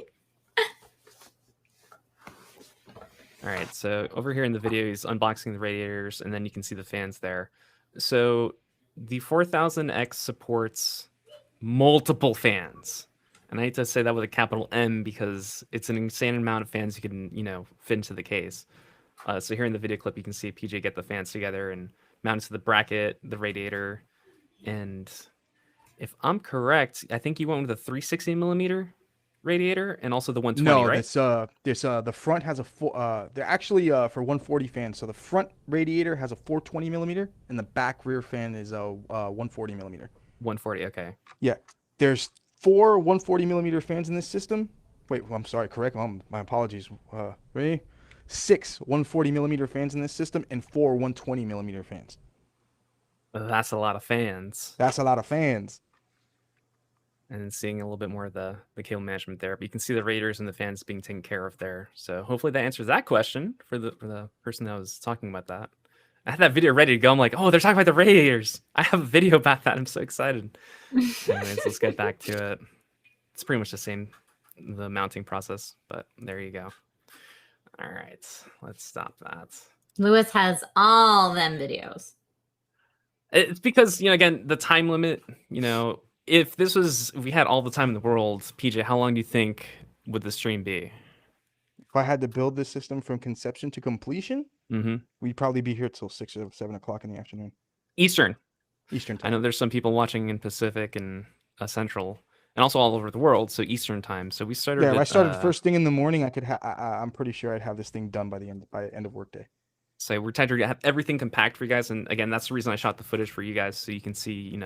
S2: All right. So over here in the video, he's unboxing the radiators, and then you can see the fans there. So the 4000X supports multiple fans. And I hate to say that with a capital M, because it's an insane amount of fans you can, fit into the case. So here in the video clip, you can see PJ get the fans together and mount it to the bracket, the radiator. And if I'm correct, I think you went with a 360 millimeter radiator and also the 120, right?
S4: No, the front has they're actually for 140 fans. So the front radiator has a 420 millimeter, and the back rear fan is a 140 millimeter.
S2: 140, okay.
S4: Yeah, there's 4 140 millimeter fans in this system. Wait, I'm sorry, correct. My apologies. Ready? 6 140 millimeter fans in this system, and 4 120 millimeter fans.
S2: That's a lot of fans.
S4: That's a lot of fans.
S2: And then seeing a little bit more of the cable management there. But you can see the radiators and the fans being taken care of there. So hopefully that answers that question for the person that was talking about that. I had that video ready to go. I'm like, oh, they're talking about the radiators. I have a video about that. I'm so excited. Anyways, let's get back to it. It's pretty much the mounting process, but there you go. All right, let's stop that.
S1: Lewis has all them videos.
S2: It's because, again, the time limit, if we had all the time in the world, PJ, how long do you think would the stream be?
S4: If I had to build this system from conception to completion, we'd probably be here till 6 or 7 o'clock in the afternoon.
S2: Eastern
S4: time.
S2: I know there's some people watching in Pacific and Central, and also all over the world, so Eastern time. So we started.
S4: Yeah, if I started first thing in the morning, I could. I'm pretty sure I'd have this thing done by the end of workday.
S2: So we're trying to have everything compact for you guys, and again, that's the reason I shot the footage for you guys, so you can see,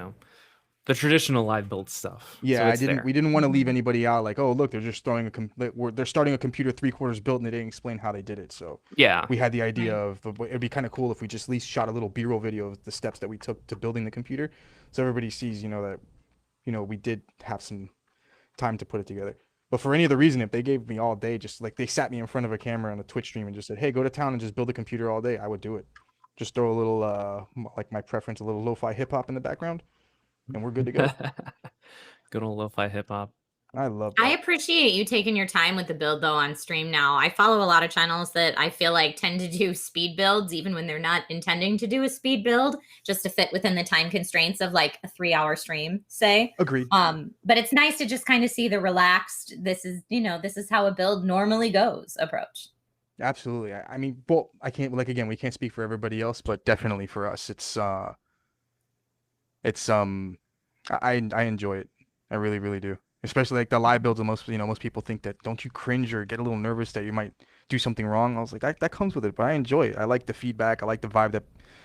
S2: the traditional live build stuff.
S4: Yeah,
S2: so
S4: we didn't want to leave anybody out. Like, oh, look, they're just they're starting a computer 3/4 built, and they didn't explain how they did it. So
S2: yeah,
S4: we had the idea of it'd be kind of cool if we just at least shot a little B-roll video of the steps that we took to building the computer, so everybody sees, that, we did have some time to put it together. But for any other reason, if they gave me all day, just like they sat me in front of a camera on a Twitch stream and just said, hey, go to town and just build a computer all day, I would do it. Just throw a little, like my preference, a little lo-fi hip-hop in the background, and we're good to go.
S2: Good old lo-fi hip-hop.
S4: I love that.
S1: I appreciate you taking your time with the build, though, on stream now. I follow a lot of channels that I feel like tend to do speed builds, even when they're not intending to do a speed build, just to fit within the time constraints of like a 3-hour stream, say.
S4: Agreed.
S1: But it's nice to just kind of see the relaxed, this is how a build normally goes approach.
S4: Absolutely. I mean, well, I can't, like, again, we can't speak for everybody else, but definitely for us, I enjoy it. I really, really do. Especially like the live builds, most people think that, don't you cringe or get a little nervous that you might do something wrong? I was like, that comes with it, but I enjoy it. I like the feedback. I like the vibe that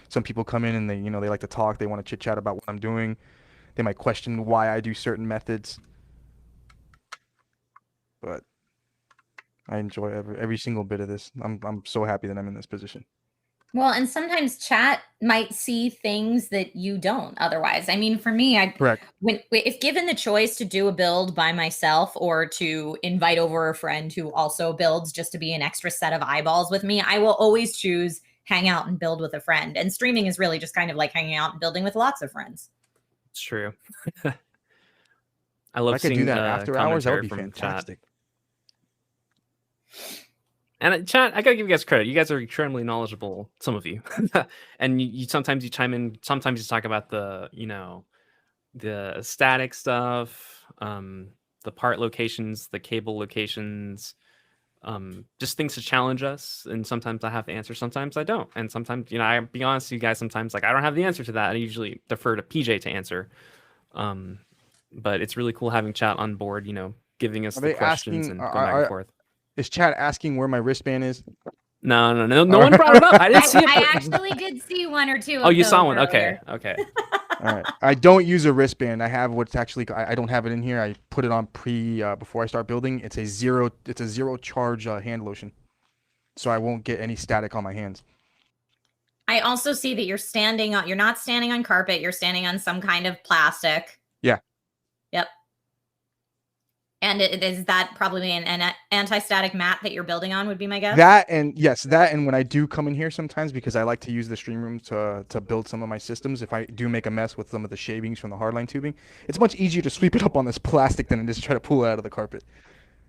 S4: some people come in and they like to talk. They want to chit chat about what I'm doing. They might question why I do certain methods, but I enjoy every single bit of this. I'm so happy that I'm in this position.
S1: Well, and sometimes chat might see things that you don't otherwise. I mean, for me,
S4: Correct.
S1: If given the choice to do a build by myself or to invite over a friend who also builds just to be an extra set of eyeballs with me, I will always choose hang out and build with a friend. And streaming is really just kind of like hanging out and building with lots of friends.
S2: It's true. I love
S4: if I could
S2: seeing
S4: do that after hours. That would be fantastic.
S2: And chat, I gotta give you guys credit. You guys are extremely knowledgeable, some of you, and you sometimes you chime in. Sometimes you talk about the the static stuff, the part locations, the cable locations, just things to challenge us. And sometimes I have the answer, sometimes I don't. And sometimes, I be honest with you guys, sometimes like I don't have the answer to that. I usually defer to PJ to answer. But it's really cool having chat on board, giving us the questions and going back and forth.
S4: Is chat asking where my wristband is?
S2: No one brought it up. I didn't see it.
S1: I actually did see one or two.
S2: Oh, you saw one.
S1: Earlier.
S2: Okay.
S4: All right. I don't use a wristband. I have what's actually, I don't have it in here. I put it on before I start building. It's a zero charge hand lotion. So I won't get any static on my hands.
S1: I also see that you're not standing on carpet. You're standing on some kind of plastic.
S4: Yeah.
S1: Yep. And is that probably an anti-static mat that you're building on would be my guess?
S4: That and when I do come in here sometimes, because I like to use the stream room to build some of my systems, if I do make a mess with some of the shavings from the hardline tubing, it's much easier to sweep it up on this plastic than it is to try to pull it out of the carpet.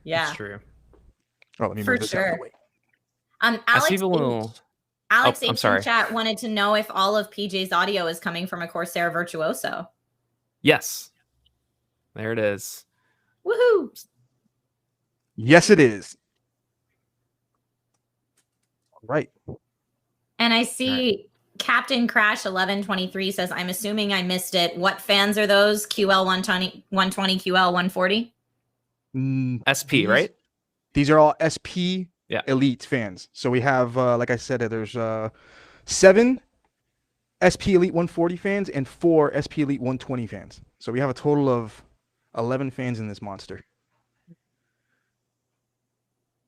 S1: Yeah.
S2: That's true.
S4: Oh, let me
S1: For
S4: move this out of
S1: sure.
S4: the way.
S1: Alex
S2: I'm
S1: H
S2: sorry.
S1: in chat wanted to know if all of PJ's audio is coming from a Corsair Virtuoso.
S2: Yes. There it is.
S1: Woohoo!
S4: Yes, it is. All right.
S1: And I see Captain Crash 1123 says, I'm assuming I missed it. What fans are those? QL 120, QL 140?
S2: SP, right?
S4: These are all SP Elite fans. So we have, like I said, there's 7 SP Elite 140 fans and 4 SP Elite 120 fans. So we have a total of 11 fans in this monster.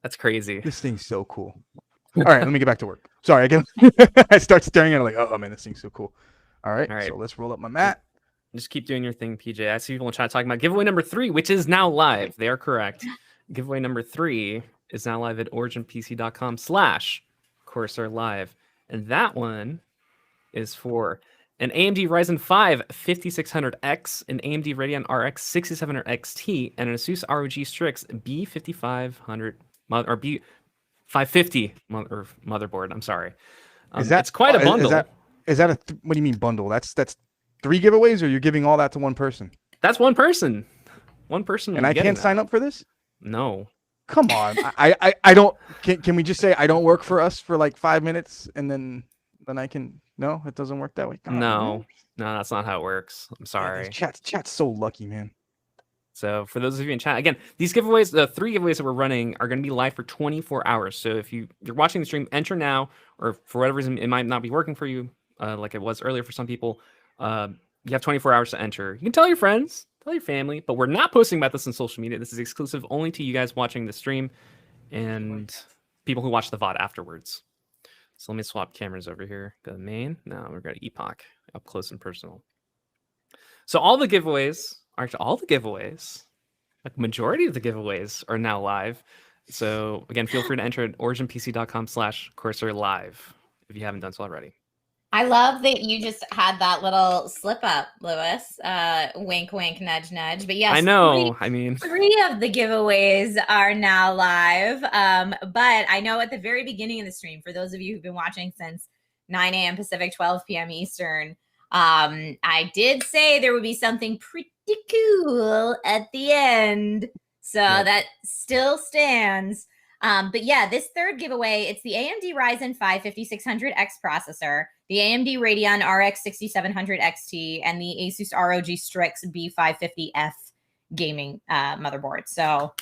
S2: That's crazy.
S4: This thing's so cool. All right, let me get back to work. Sorry, again. I start staring at it like, oh man, this thing's so cool. All right, so let's roll up my mat.
S2: Just keep doing your thing, PJ. I see people in chat talking about giveaway number 3, which is now live. They are correct. Giveaway number 3 is now live at originpc.com/Corsair Live. And that one is for an AMD Ryzen 5 5600X, an AMD Radeon RX 6700 XT, and an Asus ROG Strix B5500 or B550 motherboard. I'm sorry. It's quite a bundle.
S4: Is that what do you mean bundle? That's 3 giveaways, or you're giving all that to one person?
S2: That's one person. One person.
S4: And I can't sign up for this?
S2: No.
S4: Come on. I don't. Can we just say I don't work for us for like 5 minutes and then I can? No, it doesn't work that way.
S2: No, that's not how it works. I'm sorry.
S4: Yeah, chat's so lucky, man.
S2: So for those of you in chat, again, these giveaways, the 3 giveaways that we're running are going to be live for 24 hours. So if you're watching the stream, enter now, or for whatever reason, it might not be working for you, like it was earlier for some people. You have 24 hours to enter. You can tell your friends, tell your family, but we're not posting about this on social media. This is exclusive only to you guys watching the stream and people who watch the VOD afterwards. So let me swap cameras over here. Go to main. Now we're going to Epoch, up close and personal. So all the giveaways, like majority of the giveaways are now live. So again, feel free to enter at originpc.com/Corsair Live if you haven't done so already.
S1: I love that you just had that little slip up, Lewis. Wink, wink, nudge, nudge. But yes,
S2: I know.
S1: 3 of the giveaways are now live. But I know at the very beginning of the stream, for those of you who've been watching since 9 a.m. Pacific, 12 p.m. Eastern, I did say there would be something pretty cool at the end. So that still stands. But yeah, this third giveaway, it's the AMD Ryzen 5 5600X processor, the AMD Radeon RX 6700 XT, and the Asus ROG Strix B550F gaming motherboard. So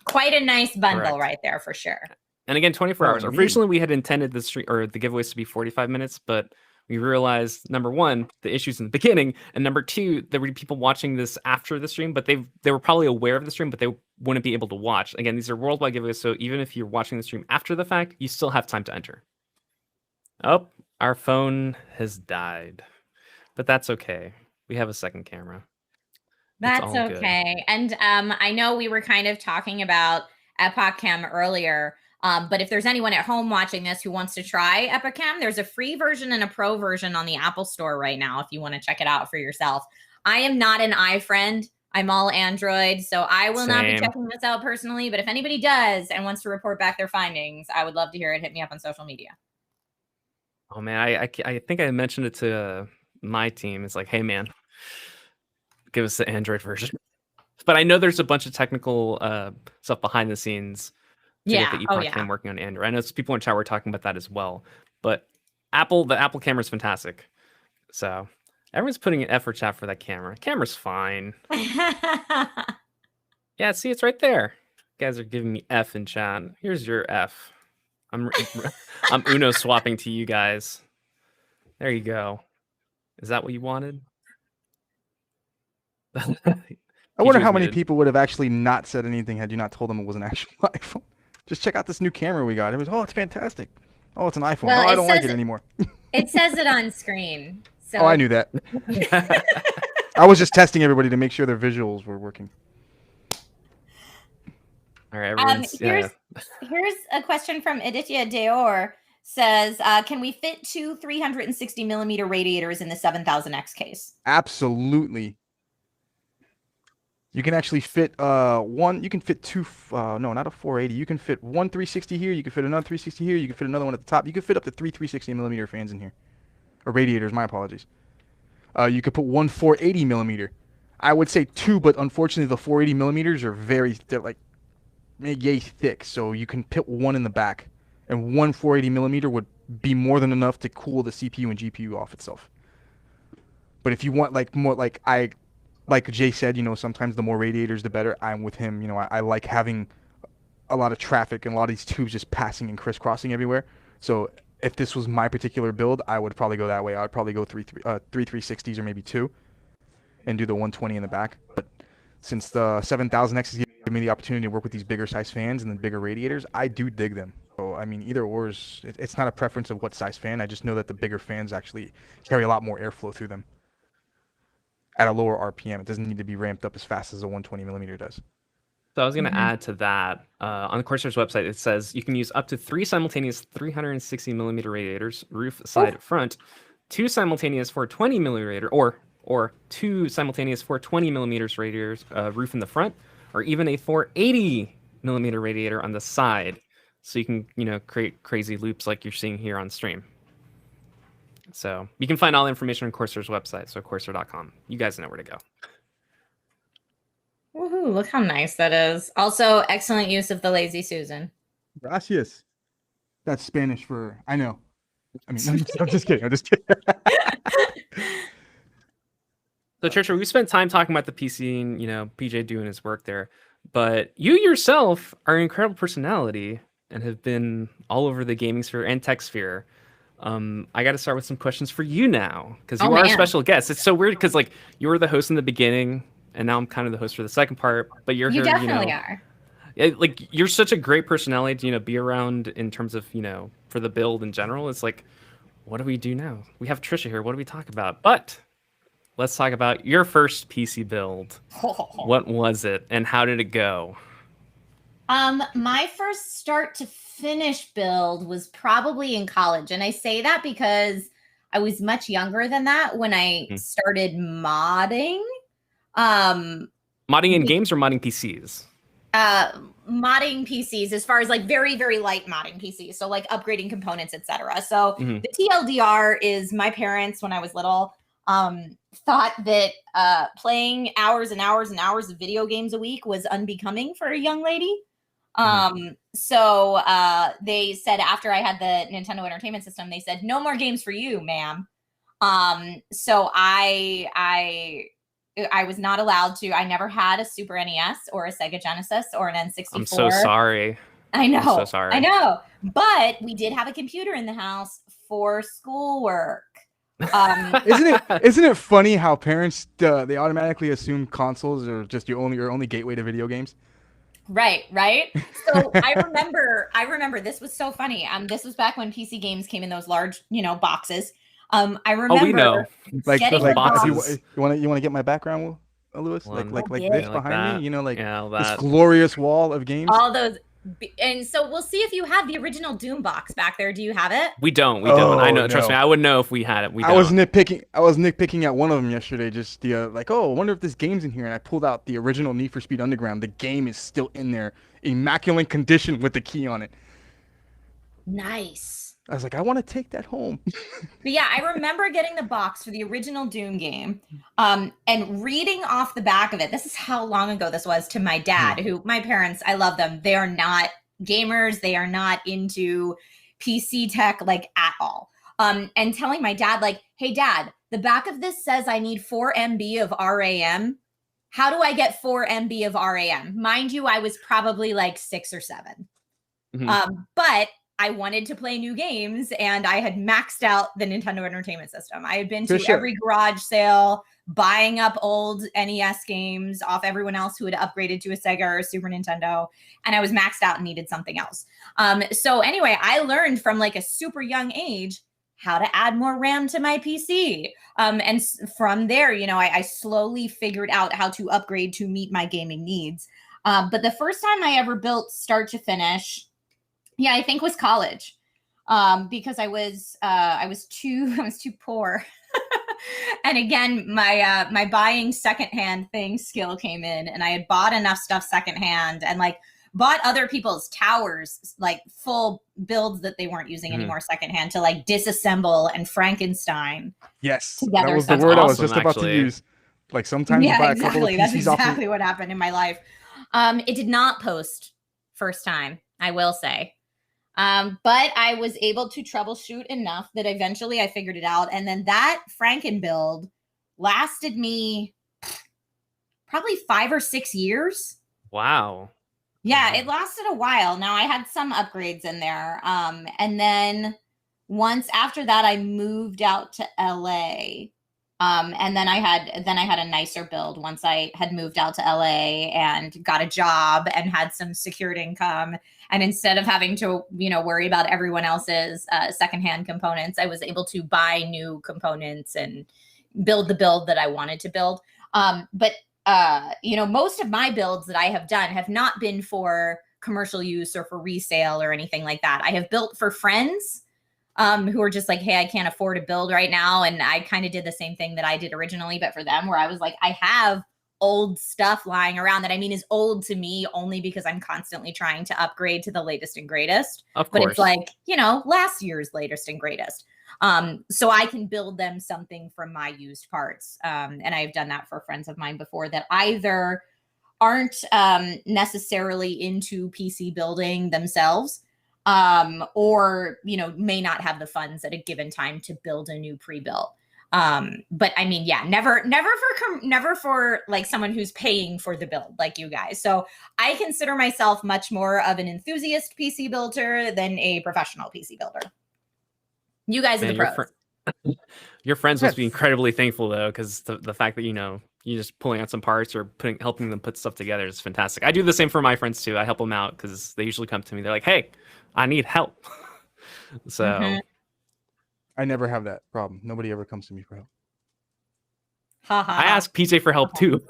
S1: quite a nice bundle right there for sure.
S2: And again, 24 hours. Originally, we had intended the stream or the giveaways to be 45 minutes, but we realized, number one, the issues in the beginning, and number two, there were people watching this after the stream, but they were probably aware of the stream, but they wouldn't be able to watch. Again, these are worldwide giveaways, so even if you're watching the stream after the fact, you still have time to enter. Oh, our phone has died, but that's okay. We have a second camera.
S1: That's okay. And I know we were kind of talking about Epoch Cam earlier. But if there's anyone at home watching this who wants to try Epoch Cam, there's a free version and a pro version on the Apple Store right now if you want to check it out for yourself. I am not an iFriend. I'm all Android, so I will not be checking this out personally. But if anybody does and wants to report back their findings, I would love to hear it. Hit me up on social media.
S2: Oh, man, I think I mentioned it to my team. It's like, hey, man, give us the Android version. But I know there's a bunch of technical stuff behind the scenes to get
S1: Yeah.
S2: the
S1: Oh,
S2: Epoch
S1: yeah.
S2: cam working on Android. I know some people in chat were talking about that as well, but the Apple camera is fantastic. So everyone's putting an effort chat for that camera. Camera's fine. Yeah, see, it's right there. You guys are giving me F in chat. Here's your F. I'm Uno swapping to you guys. There you go. Is that what you wanted?
S4: I wonder
S2: PJ
S4: how
S2: was
S4: many
S2: muted.
S4: people would have actually not said anything had you not told them it was an actual iPhone. Just check out this new camera we got. It was, oh, it's fantastic. Oh, it's an iPhone.
S1: Well,
S4: oh, I
S1: it
S4: don't like
S1: says
S4: it anymore.
S1: It says it on screen. So
S4: Oh, I knew that. I was just testing everybody to make sure their visuals were working.
S2: All right, everyone's
S1: here's a question from Aditya Deor. Says, can we fit two 360 millimeter radiators in the 7000X case?
S4: Absolutely. You can actually fit one. You can fit two. No, not a 480. You can fit one 360 here. You can fit another 360 here. You can fit another one at the top. You can fit up to three 360 millimeter fans in here, or radiators. My apologies. You could put one 480 millimeter. I would say two, but unfortunately the 480 millimeters are they're like yay thick. So you can put one in the back, and one 480 millimeter would be more than enough to cool the CPU and GPU off itself. But if you want like more like Jay said, sometimes the more radiators, the better. I'm with him. I like having a lot of traffic and a lot of these tubes just passing and crisscrossing everywhere. So if this was my particular build, I would probably go that way. I'd probably go three 360s or maybe two and do the 120 in the back. But since the 7000X is giving me the opportunity to work with these bigger size fans and then bigger radiators, I do dig them. So, I mean, either or it's not a preference of what size fan. I just know that the bigger fans actually carry a lot more airflow through them at a lower RPM. It doesn't need to be ramped up as fast as a 120 millimeter does.
S2: So I was going to add to that. On the Corsair's website, it says you can use up to 3 simultaneous 360 millimeter radiators, roof, side, front, 2 simultaneous 420 millimeter, or 2 simultaneous 420 millimeters radiators, roof in the front, or even a 480 millimeter radiator on the side. So you can, create crazy loops like you're seeing here on stream. So you can find all the information on Corsair's website, so corsair.com. You guys know where to go.
S1: Woohoo, look how nice that is. Also, excellent use of the Lazy Susan.
S4: Gracias. That's Spanish for I know. I mean, I'm just kidding. I'm just kidding.
S2: So, Trisha, we spent time talking about the PC and, PJ doing his work there. But you yourself are an incredible personality and have been all over the gaming sphere and tech sphere. I got to start with some questions for you now, because you are a special guest. It's so weird because, you were the host in the beginning, and now I'm kind of the host for the second part. But you're
S1: You
S2: here,
S1: definitely are.
S2: You're such a great personality to, be around in terms of, for the build in general. It's like, what do we do now? We have Trisha here. What do we talk about? But let's talk about your first PC build. What was it, and how did it go?
S1: My first start to finish build was probably in college. And I say that because I was much younger than that when I started modding.
S2: Modding in games or modding PCs?
S1: Modding PCs, as far as very, very light modding PCs. So upgrading components, etc. So the TLDR is my parents, when I was little, thought that playing hours and hours and hours of video games a week was unbecoming for a young lady. So they said, after I had the Nintendo Entertainment System, they said, no more games for you, ma'am. So I was not allowed to. I never had a Super NES or a Sega Genesis or an N64.
S2: I'm so sorry.
S1: I know.
S2: I'm so sorry.
S1: I know. But we did have a computer in the house for schoolwork.
S4: Isn't it funny how parents they automatically assume consoles are just your only gateway to video games?
S1: Right. So I remember this was so funny. This was back when PC games came in those large, boxes. I remember.
S2: Oh, we know.
S4: Like
S2: boxes.
S4: You want to get my background, Lewis?
S2: One.
S4: Like
S1: Yeah.
S4: this
S2: Like
S4: behind
S2: that.
S4: me, this glorious wall of games.
S1: All those. And so we'll see if you have the original Doom box back there. Do you have it?
S2: We don't.
S4: Oh,
S2: I know. Trust
S4: no.
S2: me. I would know if we had it. We don't.
S4: I was nitpicking at one of them yesterday. Just the I wonder if this game's in here. And I pulled out the original Need for Speed Underground. The game is still in there, immaculate condition with the key on it.
S1: Nice.
S4: I was like, I want to take that home.
S1: But yeah, I remember getting the box for the original Doom game, and reading off the back of it. This is how long ago this was, to my dad, who, my parents, I love them. They are not gamers. They are not into PC tech like at all. And telling my dad, like, hey, Dad, the back of this says I need 4 MB of RAM. How do I get 4 MB of RAM? Mind you, I was probably like 6 or 7. But I wanted to play new games, and I had maxed out the Nintendo Entertainment System. I had been to every garage sale, buying up old NES games off everyone else who had upgraded to a Sega or a Super Nintendo, and I was maxed out and needed something else. So anyway, I learned from like a super young age how to add more RAM to my PC. And from there, you know, I slowly figured out how to upgrade to meet my gaming needs. But the first time I ever built start to finish, yeah, I think was college, because I was too poor. And again, my buying secondhand thing skill came in, and I had bought enough stuff secondhand and like bought other people's towers, like full builds that they weren't using anymore secondhand, to like disassemble and Frankenstein.
S4: Yes,
S1: together.
S4: that was the
S1: That's
S4: word I was
S2: awesome,
S4: just about to
S2: actually.
S4: use. Like sometimes you buy a couple of PCs
S1: That's
S4: off
S1: exactly what happened in my life. It did not post first time, I will say. But I was able to troubleshoot enough that eventually I figured it out. And then that Franken build lasted me probably 5 or 6 years.
S2: Wow.
S1: Yeah, it lasted a while. Now I had some upgrades in there. And then once after that, I moved out to LA. And then I had a nicer build once I had moved out to LA and got a job and had some secured income. And instead of having to, you know, worry about everyone else's secondhand components, I was able to buy new components and build the build that I wanted to build. But you know, most of my builds that I have done have not been for commercial use or for resale or anything like that. I have built for friends who are just like, hey, I can't afford to build right now. And I kind of did the same thing that I did originally, but for them, where I was like, I have old stuff lying around that, I mean, is old to me only because I'm constantly trying to upgrade to the latest and greatest.
S2: Of
S1: But
S2: course.
S1: it's like, you know, last year's latest and greatest. So I can build them something from my used parts. And I've done that for friends of mine before that either aren't necessarily into PC building themselves, or, you know, may not have the funds at a given time to build a new pre-built. But I mean, yeah, never for like someone who's paying for the build like you guys. So I consider myself much more of an enthusiast PC builder than a professional PC builder. You guys are the pros.
S2: Your friends must be incredibly thankful though, because the fact that, you know, you just pulling out some parts or helping them put stuff together is fantastic. I do the same for my friends too. I help them out because they usually come to me. They're like, "Hey, I need help." So
S4: I never have that problem. Nobody ever comes to me for help.
S2: I ask PJ for help too.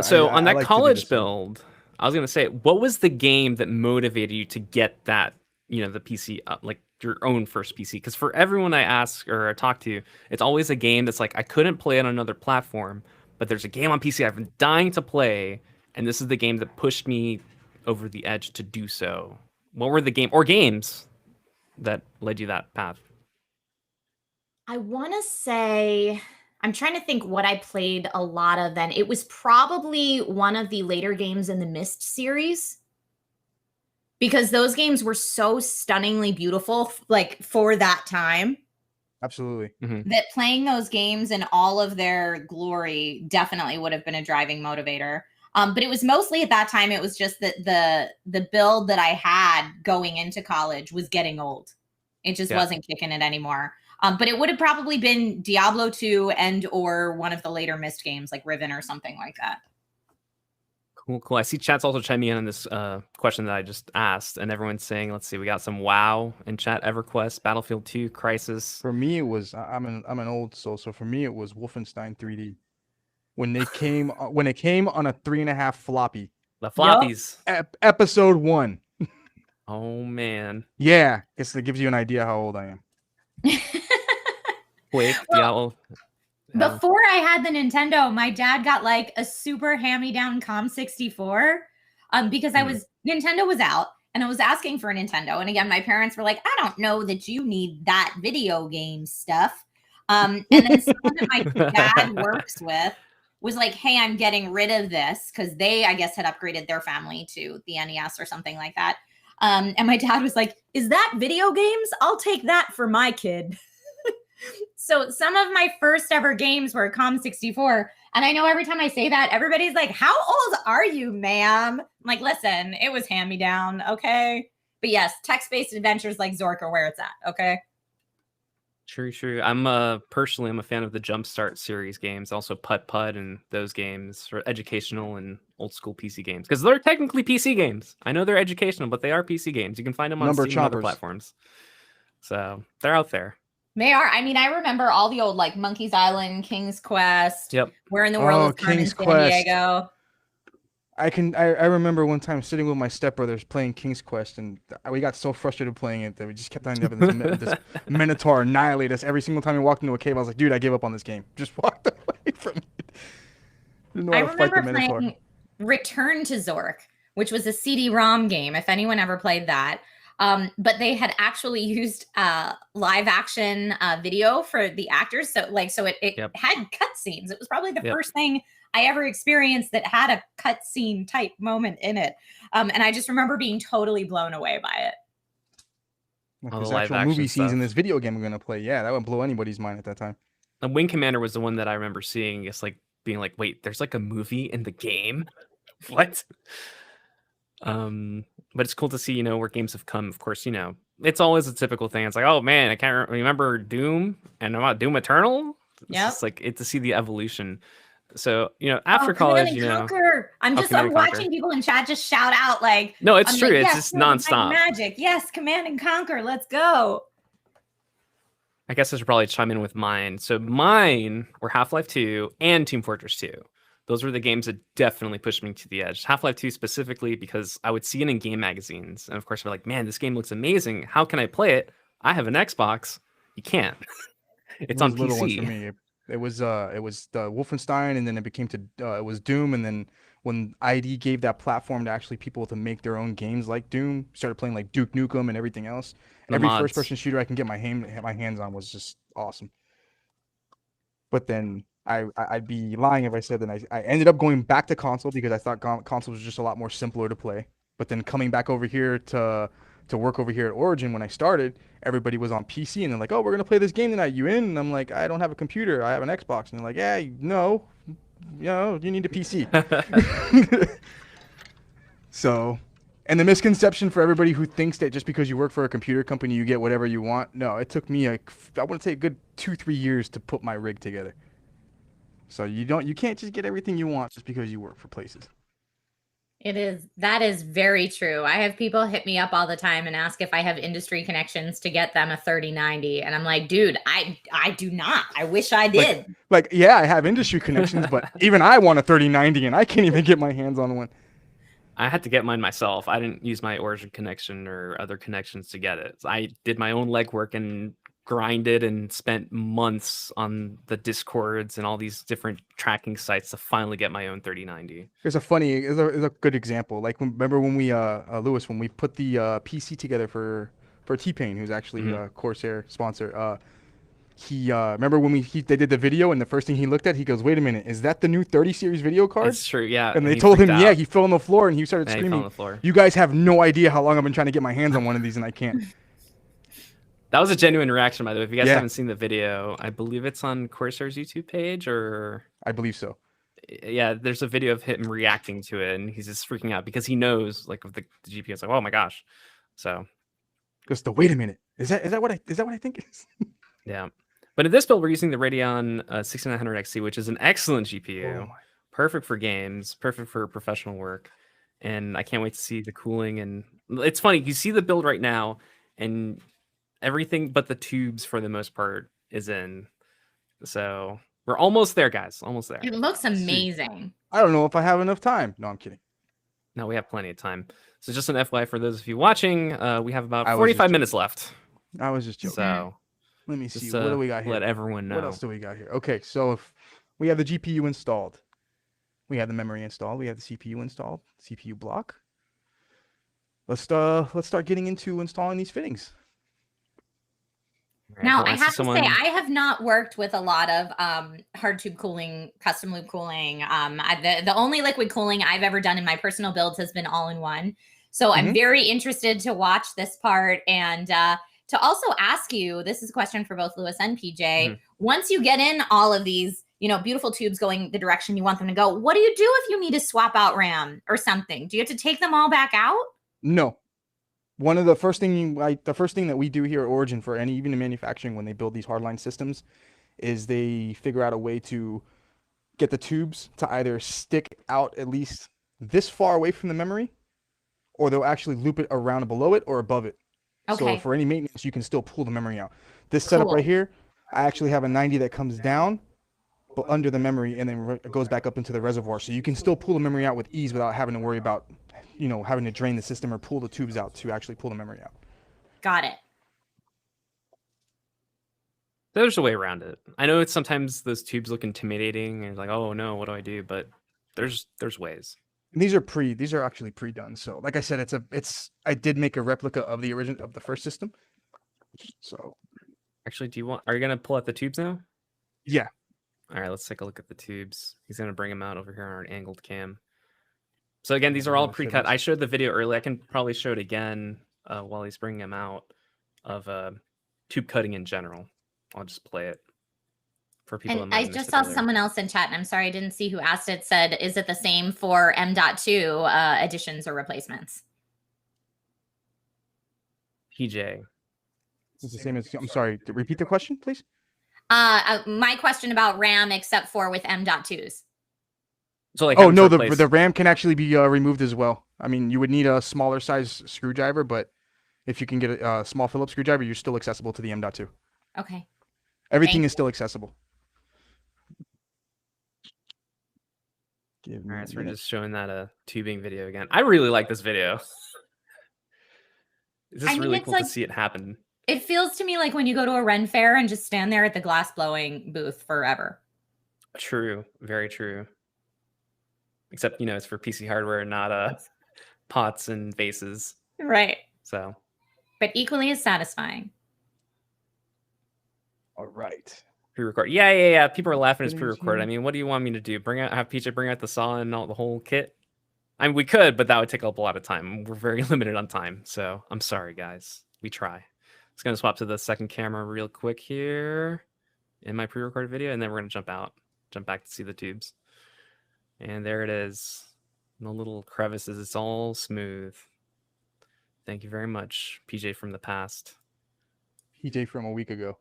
S2: So on that
S4: like
S2: college build, I was gonna say, what was the game that motivated you to get that, you know, the PC up, like your own first PC? Because for everyone I ask or I talk to, it's always a game that's like, I couldn't play it on another platform, but there's a game on PC I've been dying to play, and this is the game that pushed me over the edge to do so. What were the games that led you that path?
S1: I want to say, I'm trying to think what I played a lot of then. It was probably one of the later games in the Myst series, because those games were so stunningly beautiful, like for that time.
S4: Absolutely.
S1: That playing those games in all of their glory definitely would have been a driving motivator. But it was mostly at that time, it was just that the build that I had going into college was getting old. It just wasn't kicking it anymore. But it would have probably been Diablo 2 and or one of the later Myst games like Riven or something like that.
S2: Cool. I see chat's also chiming in on this question that I just asked, and everyone's saying, let's see, we got some WoW in chat, EverQuest, Battlefield 2, Crisis.
S4: For me, it was I'm an old soul, so for me it was Wolfenstein 3D. When it came on a 3.5 floppy.
S2: The floppies.
S4: Episode 1.
S2: Oh man.
S4: Yeah, guess that gives you an idea how old I am.
S2: Quake, Diablo.
S1: Before I had the Nintendo, my dad got like a super hand-me-down COM64 because Nintendo was out and I was asking for a Nintendo. And again, my parents were like, I don't know that you need that video game stuff. And then someone that my dad works with was like, hey, I'm getting rid of this because they, I guess, had upgraded their family to the NES or something like that. And my dad was like, is that video games? I'll take that for my kid. So some of my first ever games were COM64. And I know every time I say that, everybody's like, how old are you, ma'am? I'm like, listen, it was hand-me-down, okay? But yes, text-based adventures like Zork are where it's at, okay?
S2: True. I'm personally, I'm a fan of the Jumpstart series games, also Putt Putt and those games for educational and old school PC games, because they're technically PC games. I know they're educational, but they are PC games. You can find them on
S4: Number
S2: Steam and other
S4: choppers.
S2: platforms. So they're out there.
S1: They are. I mean, I remember all the old like Monkey's Island, King's Quest.
S2: Yep.
S1: Where in the world
S4: Oh,
S1: is Carmen
S4: King's
S1: San
S4: Quest.
S1: Diego?
S4: I remember one time sitting with my stepbrothers playing King's Quest, and we got so frustrated playing it that we just kept on having this Minotaur annihilate us every single time we walked into a cave. I was like, dude, I gave up on this game. Just walked away from it. Didn't know
S1: I
S4: how to fight the
S1: remember
S4: Minotaur.
S1: playing Return to Zork, which was a CD-ROM game, if anyone ever played that. But they had actually used live action video for the actors. So it
S2: Yep.
S1: had cutscenes. It was probably the
S2: Yep.
S1: first thing I ever experienced that had a cutscene type moment in it. And I just remember being totally blown away by it.
S4: Like,
S2: All
S4: there's
S2: the live
S4: actual
S2: action
S4: movie scenes in
S2: stuff.
S4: this video game I'm gonna play. Yeah, that would blow anybody's mind at that time.
S2: And Wing Commander was the one that I remember seeing. It's like being like, wait, there's like a movie in the game. What? But it's cool to see, where games have come. Of course, it's always a typical thing. It's like, oh man, I can't remember Doom and about Doom Eternal. It's
S1: Yep.
S2: just like to see the evolution. So, after college,
S1: Command and Conquer. I'm
S2: Command and
S1: watching
S2: Conquer.
S1: people in chat just shout out like,
S2: No, it's
S1: I'm
S2: true.
S1: like,
S2: It's
S1: yes,
S2: just
S1: Silver Knight
S2: nonstop.
S1: Magic. Yes, Command and Conquer. Let's go.
S2: I guess I should probably chime in with mine. So mine were Half-Life 2 and Team Fortress 2. Those were the games that definitely pushed me to the edge. Half-Life 2 specifically because I would see it in game magazines. And of course, we're like, man, this game looks amazing. How can I play it? I have an Xbox. You can't. It's on
S4: Little ones
S2: PC.
S4: for me. It was the Wolfenstein, and then it became it was Doom, and then when ID gave that platform to actually people to make their own games like Doom, started playing like Duke Nukem and everything else.
S2: The
S4: Every
S2: mods.
S4: first-person shooter I can get my hands on was just awesome. But then I'd be lying if I said that I ended up going back to console because I thought console was just a lot more simpler to play. But then coming back over here to work over here at Origin when I started, everybody was on PC and they're like, "Oh, we're gonna play this game tonight. You in?" And I'm like, "I don't have a computer. I have an Xbox." And they're like, "Yeah, no, you need a PC." So, and the misconception for everybody who thinks that just because you work for a computer company you get whatever you want. No, it took me I want to say a good 2-3 years to put my rig together. So you can't just get everything you want just because you work for places.
S1: That is very true. I have people hit me up all the time and ask if I have industry connections to get them a 3090. And I'm like, dude, I do not. I wish I did.
S4: Yeah, I have industry connections, but even I want a 3090 and I can't even get my hands on one.
S2: I had to get mine myself. I didn't use my Origin connection or other connections to get it. I did my own legwork and grinded and spent months on the Discords and all these different tracking sites to finally get my own 3090.
S4: There's a good example. Like remember when we Lewis, when we put the PC together for T-Pain, who's actually a Corsair sponsor. He remember when they did the video and the first thing he looked at, he goes, "Wait a minute, is that the new 30 series video card?"
S2: It's true, yeah.
S4: And they
S2: he
S4: told him,
S2: freaked
S4: yeah,
S2: out.
S4: he fell on the floor and he started
S2: Yeah, he fell
S4: screaming,
S2: on the floor.
S4: "You guys have no idea how long I've been trying to get my hands on one of these and I can't."
S2: That was a genuine reaction, by the way. If you guys
S4: Yeah.
S2: haven't seen the video, I believe it's on Corsair's YouTube page, or
S4: I believe so.
S2: yeah, there's a video of him reacting to it, and he's just freaking out because he knows, like, with the GPU, it's like, oh my gosh. So
S4: Just wait a minute, is that what I think it is?
S2: yeah, but in this build, we're using the Radeon 6900 XT, which is an excellent GPU, perfect for games, perfect for professional work, and I can't wait to see the cooling. And it's funny, you see the build right now, and everything but the tubes for the most part is in. So we're almost there, guys. Almost there.
S1: It looks amazing.
S4: I don't know if I have enough time. No, I'm kidding.
S2: No, we have plenty of time. So just an FYI for those of you watching, we have about
S4: I was
S2: 45
S4: just
S2: minutes left.
S4: I was just joking.
S2: So
S4: Let me see.
S2: just
S4: What do we got here?
S2: let everyone know.
S4: What else do we got here? Okay, so if we have the GPU installed, we have the memory installed, we have the CPU installed, CPU block. Let's start getting into installing these fittings.
S2: Right,
S1: Now,
S2: hold
S1: I
S2: on, see
S1: have to say,
S2: someone.
S1: I have not worked with a lot of hard tube cooling, custom loop cooling. The only liquid cooling I've ever done in my personal builds has been all-in-one. So I'm
S4: Mhm.
S1: very interested to watch this part and to also ask you, this is a question for both Lewis and PJ.
S2: Mhm.
S1: Once you get in all of these, beautiful tubes going the direction you want them to go, what do you do if you need to swap out RAM or something? Do you have to take them all back out?
S4: No. One of the first thing that we do here at Origin for even in manufacturing when they build these hardline systems is they figure out a way to get the tubes to either stick out at least this far away from the memory, or they'll actually loop it around below it or above it. So
S1: Okay,
S4: for any maintenance, you can still pull the memory out. This setup right
S1: cool.
S4: here, I actually have a 90 that comes down, but under the memory, and then it goes back up into the reservoir. So you can still pull the memory out with ease without having to worry about, having to drain the system or pull the tubes out to actually pull the memory out.
S1: Got it.
S2: There's a way around it. I know it's sometimes those tubes look intimidating and it's like, oh no, what do I do? But there's ways.
S4: And these are actually pre-done. So like I said, I did make a replica of the original of the first system. So
S2: Actually, are you gonna pull out the tubes now?
S4: yeah.
S2: All right, let's take a look at the tubes. He's gonna bring them out over here on our angled cam. So again, these are all pre-cut. I showed the video earlier. I can probably show it again while he's bringing them out of tube cutting in general. I'll just play it for people.
S1: And
S2: that might
S1: I
S2: have
S1: just
S2: missed it
S1: saw
S2: earlier.
S1: someone else in chat, and I'm sorry I didn't see who asked it, said, is it the same for M.2 additions or replacements?
S2: PJ.
S4: It's the same as, I'm sorry, repeat the question, please.
S1: My question about RAM, except for with M.2s.
S2: So like,
S4: Oh no, the RAM can actually be removed as well. I mean, you would need a smaller size screwdriver, but if you can get a small Phillips screwdriver, you're still accessible to the M.2.
S1: Okay.
S4: Everything is still accessible.
S2: All right, so we're just showing that tubing video again. I really like this video. It's just really cool to see it happen.
S1: It feels to me like when you go to a Ren fair and just stand there at the glass blowing booth forever.
S2: True, very true. Except, it's for PC hardware, not pots and vases.
S1: Right.
S2: So.
S1: But equally as satisfying.
S4: All right.
S2: Pre-record. Yeah. People are laughing as pre-record. I mean, what do you want me to do? Have PJ bring out the saw and all the whole kit? I mean, we could, but that would take up a lot of time. We're very limited on time, so I'm sorry, guys. We try. Just gonna swap to the second camera real quick here in my pre-recorded video, and then we're gonna jump back to see the tubes. And there it is. No little crevices. It's all smooth. Thank you very much, PJ from the past.
S4: PJ from a week ago.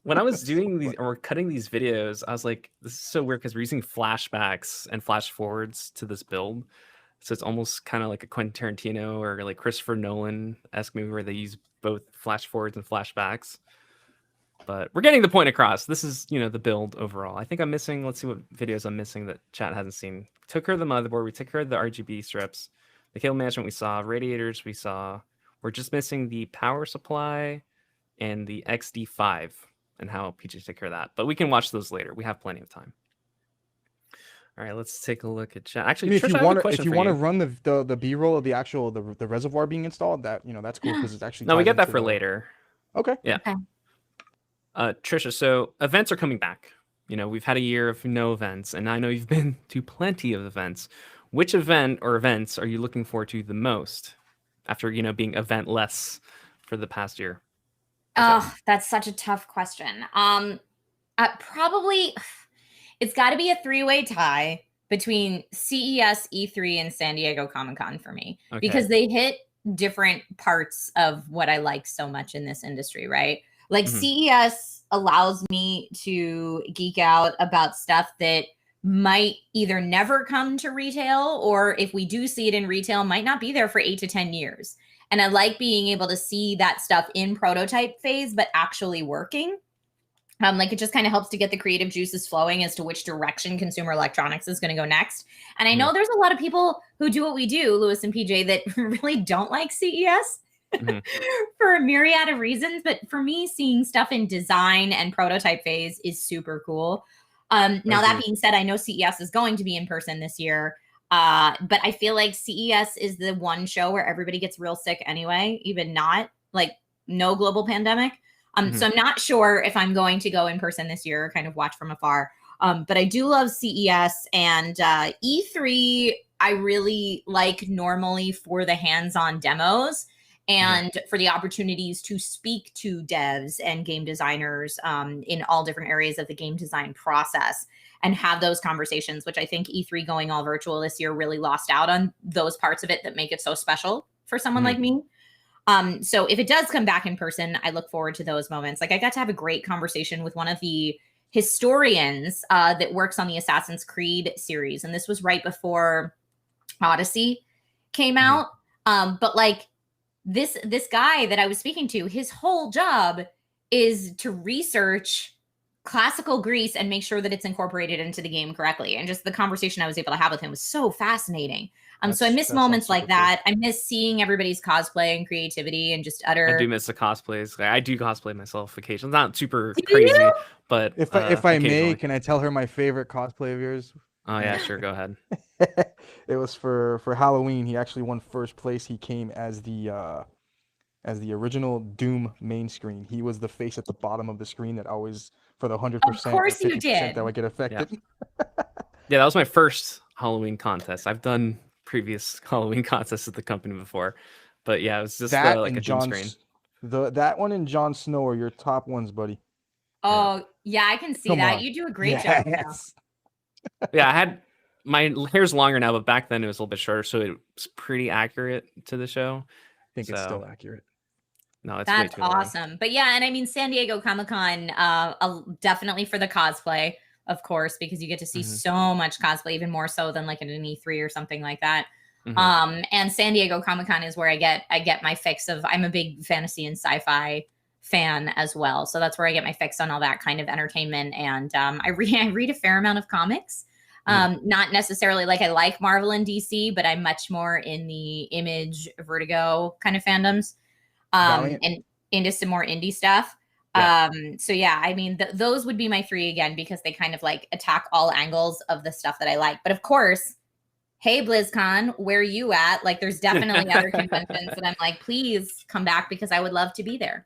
S2: When I was doing these or cutting these videos, I was like, this is so weird because we're using flashbacks and flash forwards to this build. So it's almost kind of like a Quentin Tarantino or like Christopher Nolan-esque movie where they use both flash forwards and flashbacks. But we're getting the point across. This is, the build overall. I think I'm missing, let's see what videos I'm missing that chat hasn't seen. Took care of the motherboard. We took care of the RGB strips. The cable management we saw. Radiators we saw. We're just missing the power supply and the XD5 and how PJ take care of that. But we can watch those later. We have plenty of time. All right, let's take a look at chat. Actually, Trish,
S4: if you want to run the B-roll of the actual the reservoir being installed, that that's cool because it's actually
S2: no, we get that for later.
S4: Okay.
S2: Yeah. Okay. Trisha, so events are coming back. We've had a year of no events, and I know you've been to plenty of events. Which event or events are you looking forward to the most after being eventless for the past year?
S1: Oh, that's such a tough question. Probably it's got to be a three-way tie between CES, E3, and San Diego Comic-Con for me, because they hit different parts of what I like so much in this industry, right? Like CES allows me to geek out about stuff that might either never come to retail, or if we do see it in retail, might not be there for 8 to 10 years. And I like being able to see that stuff in prototype phase, but actually working. Like it just kind of helps to get the creative juices flowing as to which direction consumer electronics is going to go next. And I know there's a lot of people who do what we do, Lewis and PJ, that really don't like CES for a myriad of reasons. But for me, seeing stuff in design and prototype phase is super cool. Now, that being said, I know CES is going to be in person this year. But I feel like CES is the one show where everybody gets real sick anyway, even not like no global pandemic. So I'm not sure if I'm going to go in person this year or kind of watch from afar. But I do love CES and E3. I really like normally for the hands-on demos and for the opportunities to speak to devs and game designers in all different areas of the game design process and have those conversations, which I think E3 going all virtual this year really lost out on those parts of it that make it so special for someone like me. So if it does come back in person, I look forward to those moments. Like I got to have a great conversation with one of the historians that works on the Assassin's Creed series. And this was right before Odyssey came out. But like this guy that I was speaking to, his whole job is to research classical Greece and make sure that it's incorporated into the game correctly. And just the conversation I was able to have with him was so fascinating. So I miss moments like that. I miss seeing everybody's cosplay and creativity and just utter.
S2: I do miss the cosplays. I do cosplay myself occasionally. Not super crazy, but
S4: if I may, can I tell her my favorite cosplay of yours?
S2: Oh yeah, sure. Go ahead.
S4: It was for Halloween. He actually won first place. He came as the original Doom main screen. He was the face at the bottom of the screen that always, for the 100%,
S1: Of course you did.
S4: that would get affected.
S2: Yeah, that was my first Halloween contest. I've done previous Halloween contests at the company before, but yeah, it was just like a Doom screen.
S4: That one and Jon Snow are your top ones, buddy.
S1: Oh yeah, I can see that. You do a great job.
S2: Yeah, I had my hair's longer now, but back then it was a little bit shorter, so it was pretty accurate to the show.
S4: I think it's still accurate.
S2: No, it's
S1: that's
S2: way too
S1: awesome. Long. But yeah, and I mean San Diego Comic-Con, definitely for the cosplay, of course, because you get to see so much cosplay, even more so than like at an E3 or something like that. And San Diego Comic-Con is where I get my fix of. I'm a big fantasy and sci-fi fan as well, so that's where I get my fix on all that kind of entertainment. And I read a fair amount of comics. Not necessarily like I like Marvel and DC, but I'm much more in the Image, Vertigo kind of fandoms. And into some more indie stuff. So yeah, I mean, those would be my three again, because they kind of like attack all angles of the stuff that I like. But of course, hey, BlizzCon, where are you at? Like, there's definitely other conventions that I'm like, please come back because I would love to be there.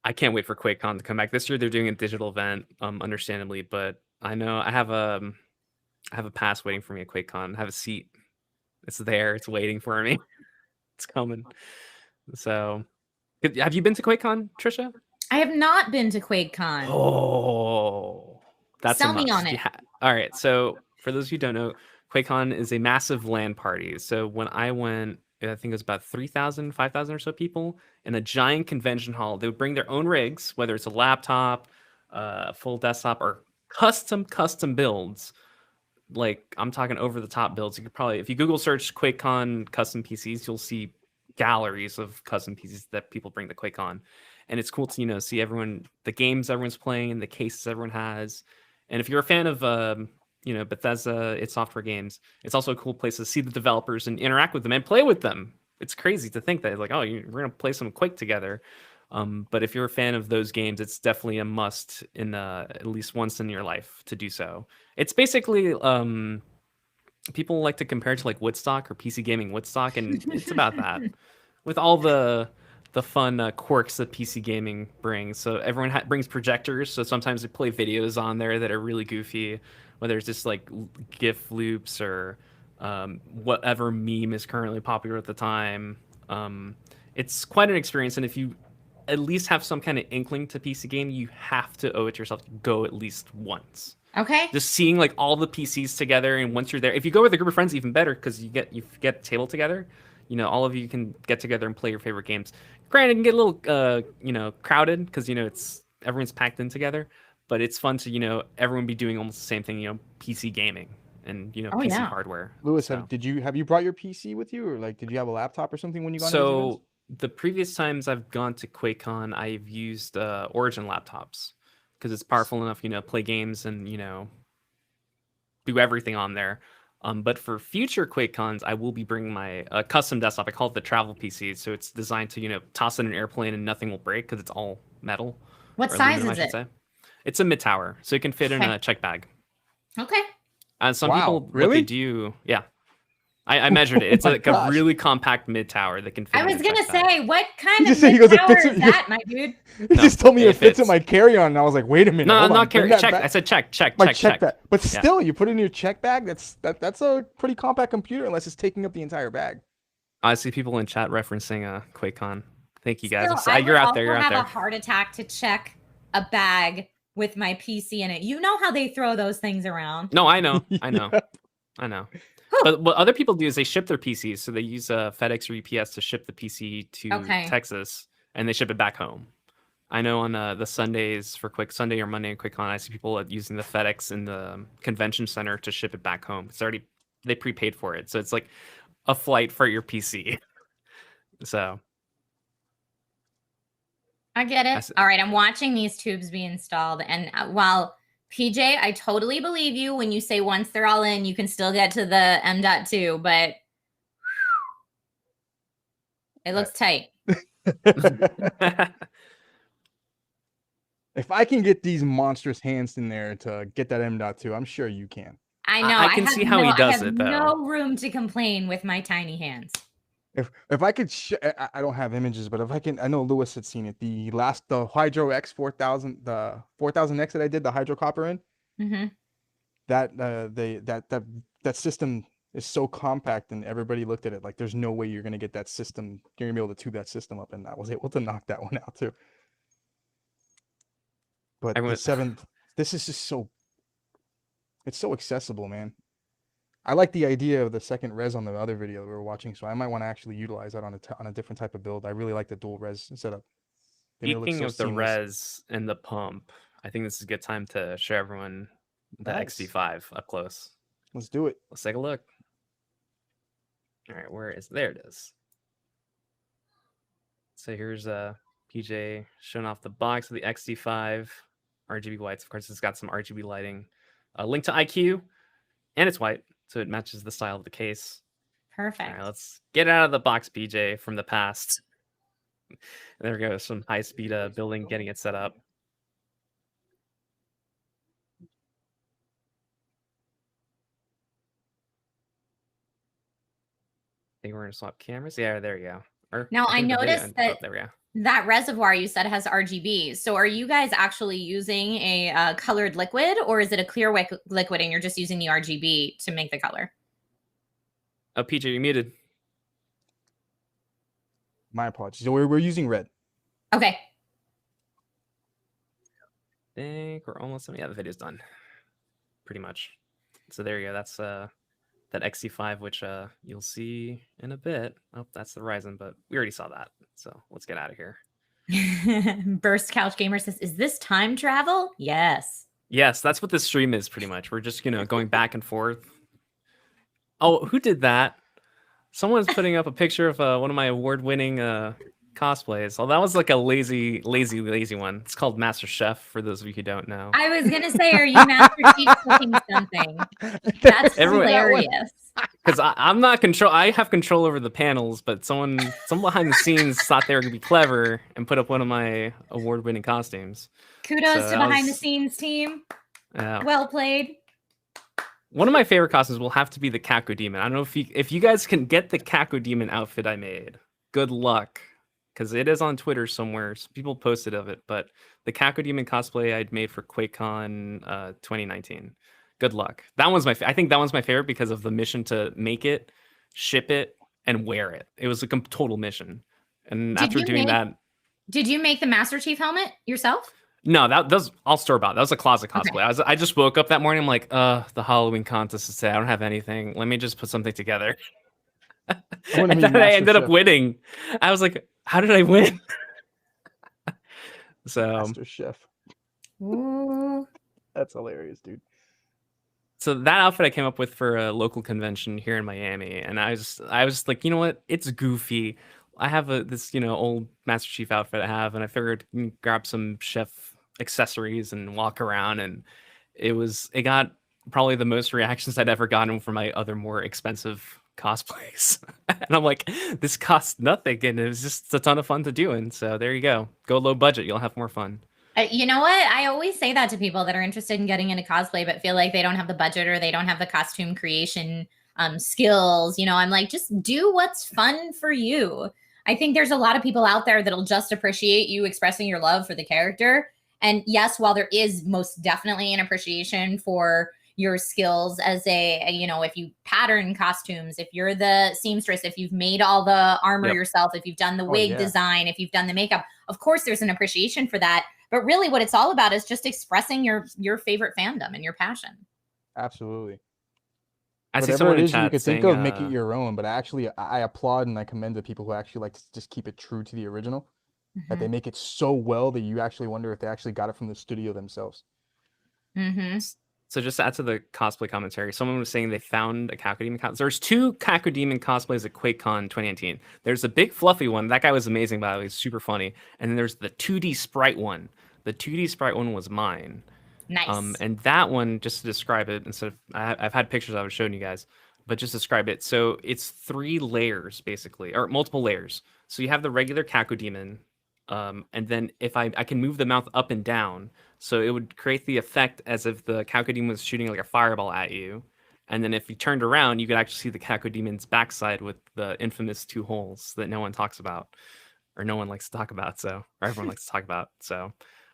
S2: I can't wait for QuakeCon to come back. This year they're doing a digital event, understandably, but I know I have a pass waiting for me at QuakeCon. I have a seat. It's there. It's waiting for me. It's coming. So, have you been to QuakeCon, Trisha?
S1: I have not been to QuakeCon.
S2: Oh, that's
S1: sell me on it.
S2: All right. So, for those who don't know, QuakeCon is a massive LAN party. So when I went, I think it was about 3,000, 5,000 or so people in a giant convention hall. They would bring their own rigs, whether it's a laptop, full desktop, or custom builds. Like I'm talking over the top builds. You could probably, if you Google search QuakeCon custom PCs, you'll see galleries of custom PCs that people bring to QuakeCon. And it's cool to, see everyone, the games everyone's playing, the cases everyone has. And if you're a fan of, Bethesda, its software games, it's also a cool place to see the developers and interact with them and play with them. It's crazy to think that like, we're going to play some Quake together. But if you're a fan of those games, it's definitely a must in at least once in your life to do so. It's basically, people like to compare it to like Woodstock or PC gaming Woodstock, and it's about that with all the fun quirks that PC gaming brings. So everyone brings projectors, so sometimes they play videos on there that are really goofy, whether it's just like GIF loops or whatever meme is currently popular at the time. It's quite an experience, and if you at least have some kind of inkling to PC game, you have to owe it to yourself to go at least once.
S1: Okay.
S2: Just seeing like all the PCs together, and once you're there, if you go with a group of friends, even better, because you get a table together. All of you can get together and play your favorite games. Granted, it can get a little, crowded because it's everyone's packed in together. But it's fun to everyone be doing almost the same thing. PC gaming and PC hardware.
S4: Lewis, have you brought your PC with you, or like did you have a laptop or something when you got?
S2: So the previous times I've gone to QuakeCon, I've used Origin laptops because it's powerful enough, play games and do everything on there. But for future QuakeCons, I will be bringing my custom desktop. I call it the travel PC. So it's designed to toss in an airplane and nothing will break because it's all metal.
S1: What size is it?
S2: It's a mid-tower, so it can fit in a check bag.
S1: Okay.
S2: And some people,
S4: really?
S2: what they do, yeah. I measured it. It's
S4: my
S2: like
S4: gosh.
S2: a really compact mid tower that can fit.
S1: I was
S2: in a
S1: gonna
S2: check bag.
S1: say, what kind
S4: He
S1: of
S4: just said he goes, it
S1: tower
S4: fits
S1: is
S4: in-
S1: that, my dude?
S4: He
S2: No,
S4: just told me
S2: it
S4: it fits in
S2: fits.
S4: my carry-on, and I was like, wait a minute.
S2: No,
S4: hold
S2: I'm
S4: on,
S2: not
S4: bring
S2: carrying
S4: that
S2: check.
S4: back.
S2: I said check.
S4: My check
S2: check.
S4: bag. But
S2: Yeah.
S4: still, you put it in your check bag. That's a pretty compact computer, unless it's taking up the entire bag.
S2: I see people in chat referencing QuakeCon. Thank you guys.
S1: Still, I
S2: You're
S1: would
S2: out there.
S1: also
S2: You're out
S1: have
S2: there.
S1: a heart attack to check a bag with my PC in it. You know how they throw those things around.
S2: No, I know. I know.
S4: Yeah.
S2: I know. But what other people do is they ship their PCs. So they use FedEx or UPS to ship the PC to
S1: Okay.
S2: Texas, and they ship it back home. I know on the Sundays for Sunday or Monday in QuakeCon, I see people using the FedEx in the convention center to ship it back home. It's already, they prepaid for it. So it's like a flight for your PC. So
S1: I get it.
S2: That's-
S1: All right, I'm watching these tubes be installed. And while PJ, I totally believe you when you say once they're all in, you can still get to the M.2, but it looks tight.
S4: If I can get these monstrous hands in there to get that M.2, I'm sure you can.
S1: I know.
S2: I can
S1: have
S2: see how he
S1: I
S2: does
S1: have
S2: it, though.
S1: no room to complain with my tiny hands.
S4: If I could, I don't have images, but if I can, I know Lewis had seen it. The Hydro X 4000, the 4000X that I did the Hydro Copper in.
S1: Mm-hmm.
S4: That system is so compact, and everybody looked at it like, there's no way you're gonna get that system. You're gonna be able to tube that system up, and I was able to knock that one out too. But the 7th, this is just so. It's so accessible, man. I like the idea of the second res on the other video we were watching, so I might want to actually utilize that on a different type of build. I really like the dual res setup.
S2: Speaking of the res and the pump, I think this is a good time to show everyone the
S4: Nice.
S2: XD5 up close.
S4: Let's do it.
S2: Let's take a look. All right, there it is. So here's PJ showing off the box of the XD5 RGB whites. Of course, it's got some RGB lighting. A link to IQ, and it's white, so it matches the style of the case.
S1: Perfect.
S2: All right, let's get out of the box, PJ, from the past. There we go, some high-speed building, getting it set up. I think we're gonna swap cameras. Yeah, there you go.
S1: Now, I noticed that
S2: there we go.
S1: That reservoir you said has RGB. So are you guys actually using a colored liquid, or is it a clear liquid and you're just using the RGB to make the color?
S2: Oh, PJ, you're muted.
S4: My apologies. So we're using red.
S1: Okay.
S2: I think we're almost done. Yeah, the video's done. Pretty much. So there you go. That's that XC5, which you'll see in a bit. Oh, that's the Ryzen, but we already saw that. So let's get out of here.
S1: Burst Couch Gamer says, is this time travel? Yes.
S2: Yes, that's what this stream is pretty much. We're just, going back and forth. Oh, who did that? Someone's putting up a picture of one of my award-winning cosplays. Well, that was like a lazy one. It's called Master Chef, for those of you who don't know.
S1: I was going to say, are you Master Chief cooking something? That's hilarious.
S2: Because I'm not control. I have control over the panels, but someone behind the scenes thought they were going to be clever and put up one of my award-winning costumes.
S1: Kudos to behind the scenes team.
S2: Yeah.
S1: Well played.
S2: One of my favorite costumes will have to be the Kako Demon. I don't know if you guys can get the Kako Demon outfit I made. Good luck, because it is on Twitter somewhere. So people posted of it, but the Kako Demon cosplay I'd made for QuakeCon 2019. Good luck. That one's I think that one's my favorite because of the mission to make it, ship it, and wear it. It was a total mission. And after doing that,
S1: did you make the Master Chief helmet yourself?
S2: No, that was all store bought. That was a closet cosplay. Okay. I just woke up that morning. I'm like, the Halloween contest is today. I don't have anything. Let me just put something together. And then I ended up winning. I was like, how did I win? So
S4: Master Chef.
S1: Ooh.
S4: That's hilarious, dude.
S2: So that outfit I came up with for a local convention here in Miami, and I was like, you know what? It's goofy. I have this old Master Chief outfit I have, and I figured grab some chef accessories and walk around, and it got probably the most reactions I'd ever gotten from my other more expensive cosplays. And I'm like, this costs nothing, and it was just a ton of fun to do. And so there you go. Go low budget, you'll have more fun.
S1: You know what? I always say that to people that are interested in getting into cosplay, but feel like they don't have the budget or they don't have the costume creation skills. You know, I'm like, just do what's fun for you. I think there's a lot of people out there that'll just appreciate you expressing your love for the character. And yes, while there is most definitely an appreciation for your skills as you know, if you pattern costumes, if you're the seamstress, if you've made all the armor yourself, if you've done the wig design, if you've done the makeup, of course there's an appreciation for that. But really what it's all about is just expressing your favorite fandom and your passion.
S4: Absolutely.
S2: I see
S4: Whatever
S2: someone
S4: it
S2: in
S4: is you
S2: chat
S4: could think
S2: saying,
S4: of, make it your own. But I applaud and I commend the people who actually like to just keep it true to the original. That they make it so well that you actually wonder if they actually got it from the studio themselves.
S2: So just to add to the cosplay commentary, someone was saying they found a Cacodemon cosplay. There's 2 Cacodemon cosplays at QuakeCon 2019. There's a big fluffy one. That guy was amazing, by the way. He's super funny. And then there's the 2D sprite one. The 2D sprite one was mine.
S1: Nice.
S2: And that one, just to describe it, instead of I've had pictures I was showing you guys, but just describe it. So it's 3 layers basically, or multiple layers. So you have the regular Cacodemon, and then if I can move the mouth up and down, so it would create the effect as if the Cacodemon was shooting like a fireball at you. And then if you turned around, you could actually see the Cacodemon's backside with the infamous 2 holes that no one talks about, or no one likes to talk about. So, or everyone likes to talk about. So,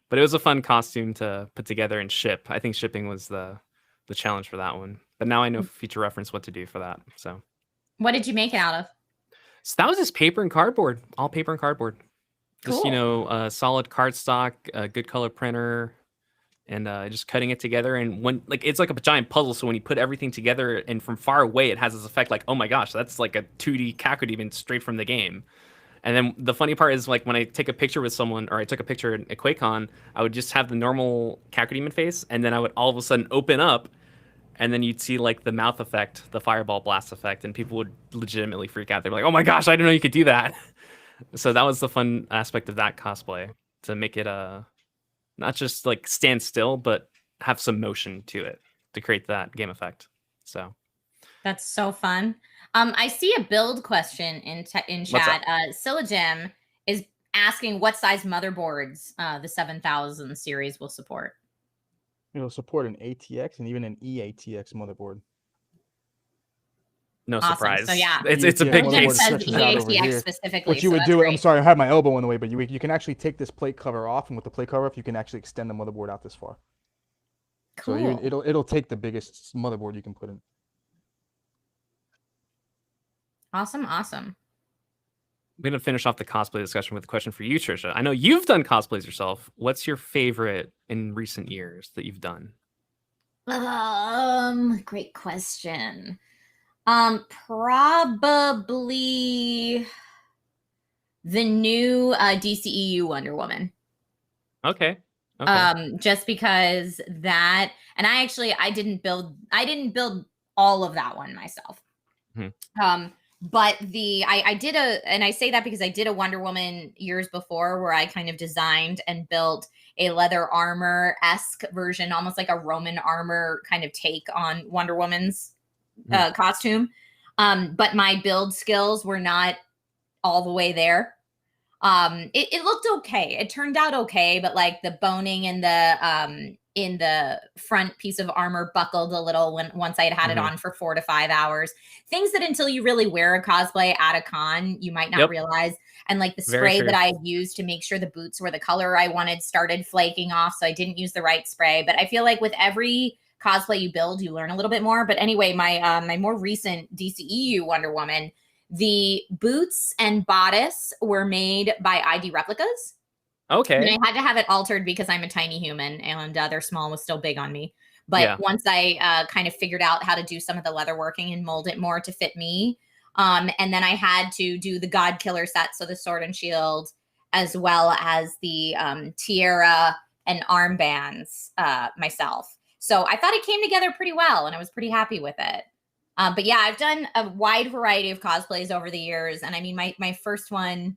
S2: but it was a fun costume to put together and ship. I think shipping was the challenge for that one. But now I know feature reference what to do for that. So,
S1: what did you make it out of?
S2: So that was just paper and cardboard, all paper and cardboard. Just, you know, solid cardstock, a good color printer, and just cutting it together. And when, like, it's like a giant puzzle. So when you put everything together and from far away, it has this effect like, oh my gosh, that's like a 2D Cacodemon straight from the game. And then the funny part is, like, when I take a picture with someone, or I took a picture at QuakeCon, I would just have the normal Cacodemon face, and then I would all of a sudden open up, and then you'd see like the mouth effect, the fireball blast effect, and people would legitimately freak out. They're like, oh my gosh, I didn't know you could do that. So that was the fun aspect of that cosplay, to make it not just like stand still, but have some motion to it to create that game effect. So
S1: that's so fun. I see a build question in chat. Sylogem is asking what size motherboards the 7000 series will support.
S4: It'll support an ATX and even an EATX motherboard.
S2: No surprise.
S1: So yeah,
S2: it's a big case.
S1: Says EATX specifically.
S4: What you would do, I'm sorry, I have my elbow in the way, but you can actually take this plate cover off, and with the plate cover off, you can actually extend the motherboard out this far.
S1: Cool.
S4: So it'll take the biggest motherboard you can put in.
S1: Awesome.
S2: We're going to finish off the cosplay discussion with a question for you, Trisha. I know you've done cosplays yourself. What's your favorite in recent years that you've done?
S1: Great question. Probably the new DCEU Wonder Woman.
S2: Okay.
S1: Just because that, and I didn't build all of that one myself. But I did and I say that because I did a Wonder Woman years before where I kind of designed and built a leather armor-esque version, almost like a Roman armor kind of take on Wonder Woman's costume. But my build skills were not all the way there. It looked okay. It turned out okay, but like the boning in the front piece of armor buckled a little once I had it on for 4 to 5 hours. Things that until you really wear a cosplay at a con, you might not realize. And like the spray that I used to make sure the boots were the color I wanted started flaking off, so I didn't use the right spray. But I feel like with every cosplay you build, you learn a little bit more. But anyway, my more recent DCEU Wonder Woman, the boots and bodice were made by ID Replicas.
S2: Okay.
S1: And I had to have it altered because I'm a tiny human, and their small was still big on me. But once I kind of figured out how to do some of the leather working and mold it more to fit me, and then I had to do the God Killer set, so the sword and shield, as well as the tiara and armbands myself. So I thought it came together pretty well, and I was pretty happy with it. But yeah, I've done a wide variety of cosplays over the years. And I mean, my first one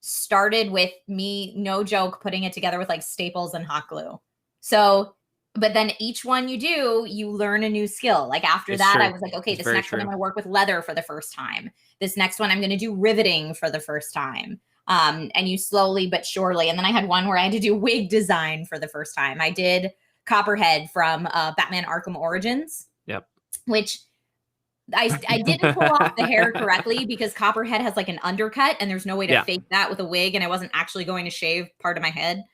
S1: started with me, no joke, putting it together with like staples and hot glue. So, but then each one you do, you learn a new skill. Like after that, I was like, okay, this next one I'm going to work with leather for the first time. This next one I'm going to do riveting for the first time. And you slowly but surely. And then I had one where I had to do wig design for the first time. I did Copperhead from Batman Arkham Origins.
S2: Yep.
S1: Which I didn't pull off the hair correctly because Copperhead has like an undercut and there's no way to fake that with a wig. And I wasn't actually going to shave part of my head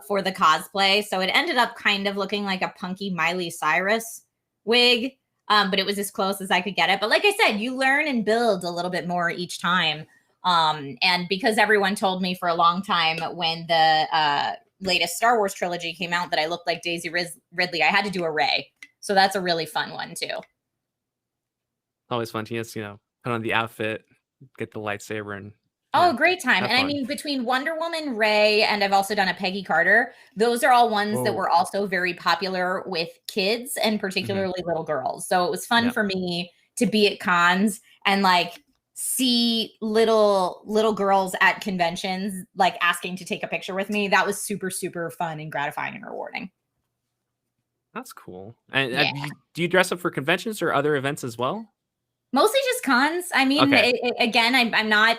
S1: for the cosplay. So it ended up kind of looking like a punky Miley Cyrus wig. But it was as close as I could get it. But like I said, you learn and build a little bit more each time. And because everyone told me for a long time when the latest Star Wars trilogy came out that I looked like Daisy Ridley, I had to do a Rey. So that's a really fun one too.
S2: Always fun to just, put on the outfit, get the lightsaber, and
S1: great time. And I mean, between Wonder Woman, Rey, and I've also done a Peggy Carter, those are all ones that were also very popular with kids and particularly little girls. So it was fun for me to be at cons and like see little girls at conventions like asking to take a picture with me. That was super, super fun and gratifying and rewarding.
S2: That's cool. And do you dress up for conventions or other events as well?
S1: Mostly just cons. I mean, again, I'm not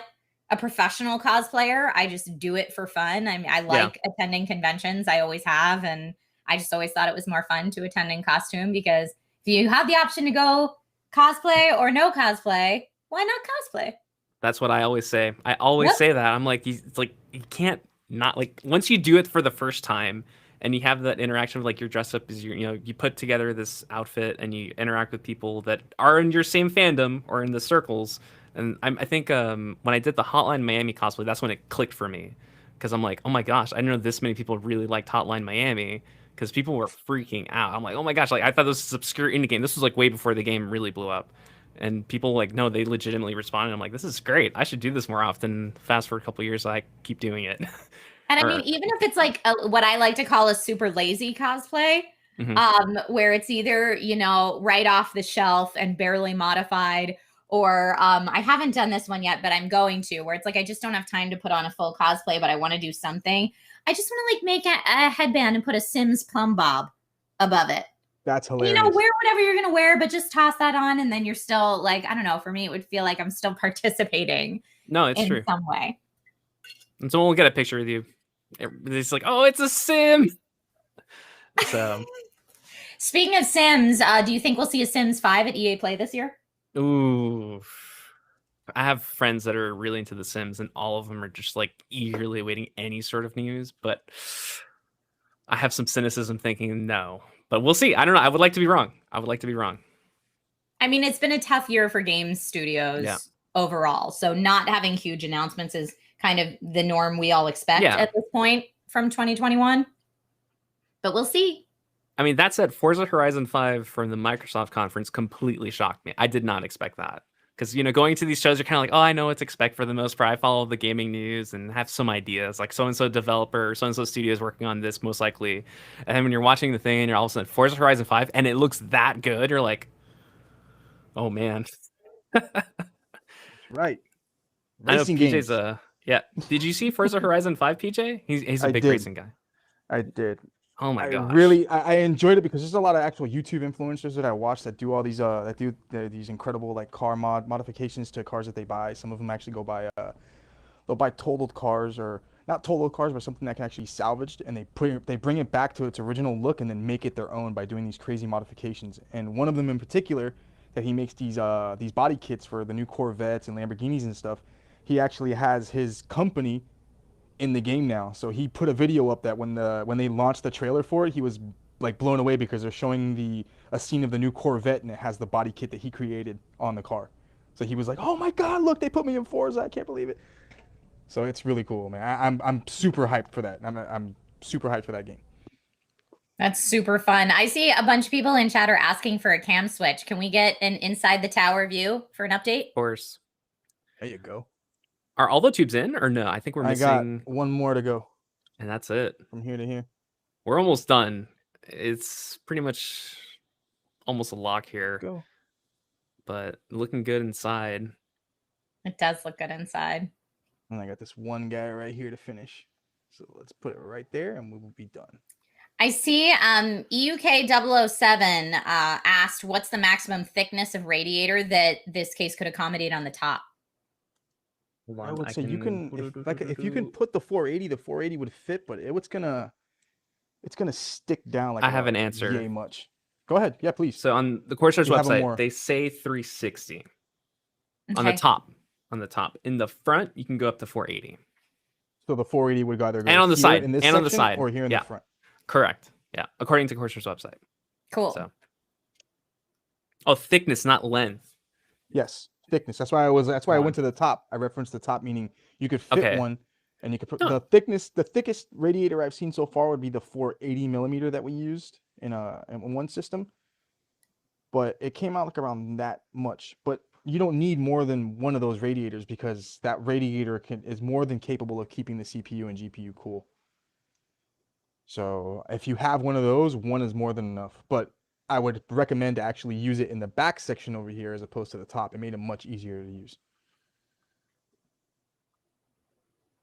S1: a professional cosplayer. I just do it for fun. I mean, I like attending conventions. I always have. And I just always thought it was more fun to attend in costume because if you have the option to go cosplay or no cosplay, why not cosplay?
S2: That's what I always say. I always say that. I'm like, it's like, you can't not like, once you do it for the first time, and you have that interaction of like you're dressed up as you put together this outfit and you interact with people that are in your same fandom or in the circles. And I think when I did the Hotline Miami cosplay, that's when it clicked for me. Because I'm like, oh my gosh, I didn't know this many people really liked Hotline Miami. Because people were freaking out. I'm like, oh my gosh, like I thought this was obscure indie game. This was like way before the game really blew up. And people like, no, they legitimately responded. I'm like, this is great. I should do this more often. Fast forward a couple of years, I keep doing it.
S1: And I mean, even if it's like what I like to call a super lazy cosplay, where it's either, right off the shelf and barely modified, or I haven't done this one yet, but I'm going to, where it's like, I just don't have time to put on a full cosplay, but I want to do something. I just want to like make a headband and put a Sims plumb bob above it.
S4: That's hilarious.
S1: Wear whatever you're going to wear, but just toss that on. And then you're still like, I don't know, for me, it would feel like I'm still participating in some way.
S2: And someone will get a picture with you. It's like, oh, it's a sim. So,
S1: speaking of Sims, do you think we'll see a Sims 5 at EA Play this year?
S2: Ooh, I have friends that are really into The Sims, and all of them are just like eagerly awaiting any sort of news. But I have some cynicism thinking no. But we'll see. I don't know. I would like to be wrong. I
S1: mean, it's been a tough year for games studios overall. So not having huge announcements is kind of the norm we all expect at this point from 2021. But we'll see.
S2: I mean, that said, Forza Horizon 5 from the Microsoft conference completely shocked me. I did not expect that. Because, going to these shows, you're kind of like, oh, I know what to expect for the most part. I follow the gaming news and have some ideas. Like, so-and-so developer, so-and-so studio is working on this, most likely. And then when you're watching the thing and you're all of a sudden Forza Horizon 5, and it looks that good, you're like, oh, man.
S4: Right.
S2: Racing games. Did you see Forza Horizon 5, PJ? He's a big racing guy.
S4: I did.
S2: Oh my gosh.
S4: I enjoyed it because there's a lot of actual YouTube influencers that I watch that do all these these incredible like car modifications to cars that they buy. Some of them actually go buy they'll buy totaled cars, or not totaled cars, but something that can actually be salvaged, and they bring it back to its original look and then make it their own by doing these crazy modifications. And one of them in particular that he makes these body kits for the new Corvettes and Lamborghinis and stuff. He actually has his company in the game now. So he put a video up that when they launched the trailer for it, he was like blown away because they're showing a scene of the new Corvette and it has the body kit that he created on the car. So he was like, "Oh my God, look, they put me in Forza! I can't believe it." So it's really cool, man. I'm super hyped for that. I'm super hyped for that game.
S1: That's super fun. I see a bunch of people in chat are asking for a cam switch. Can we get an inside the tower view for an update?
S2: Of course.
S4: There you go.
S2: Are all the tubes in or no? I think we're missing.
S4: I got one more to go.
S2: And that's it.
S4: From here to here.
S2: We're almost done. It's pretty much almost a lock here.
S4: Go.
S2: But looking good inside.
S1: It does look good inside.
S4: And I got this one guy right here to finish. So let's put it right there and we will be done.
S1: I see EUK007 asked, what's the maximum thickness of radiator that this case could accommodate on the top?
S4: I would say you can, if you can put the 480 would fit, but it's gonna stick down like
S2: I have an answer.
S4: Yay much. Go ahead. Yeah, please.
S2: So on the Corsair's
S4: You have 'em
S2: website,
S4: more.
S2: they say 360 on the
S1: Okay.
S2: top. On the top. In the front, you can go up to 480.
S4: So the 480 would either go
S2: And on the
S4: here
S2: side.
S4: in this
S2: And on the
S4: section
S2: side.
S4: or here in
S2: Yeah.
S4: the front.
S2: Correct. Yeah. According to Corsair's website.
S1: Cool.
S2: So. Oh, thickness, not length.
S4: Yes, thickness. That's why I
S2: Hold
S4: went to the top. I referenced the top, meaning you could fit
S2: Okay.
S4: one, and you could put
S2: Huh.
S4: the thickness. The thickest radiator I've seen so far would be the 480 millimeter that we used in one system. But it came out like around that much. But you don't need more than one of those radiators because that radiator is more than capable of keeping the CPU and GPU cool. So if you have one of those, one is more than enough. But I would recommend to actually use it in the back section over here as opposed to the top. It made it much easier to use.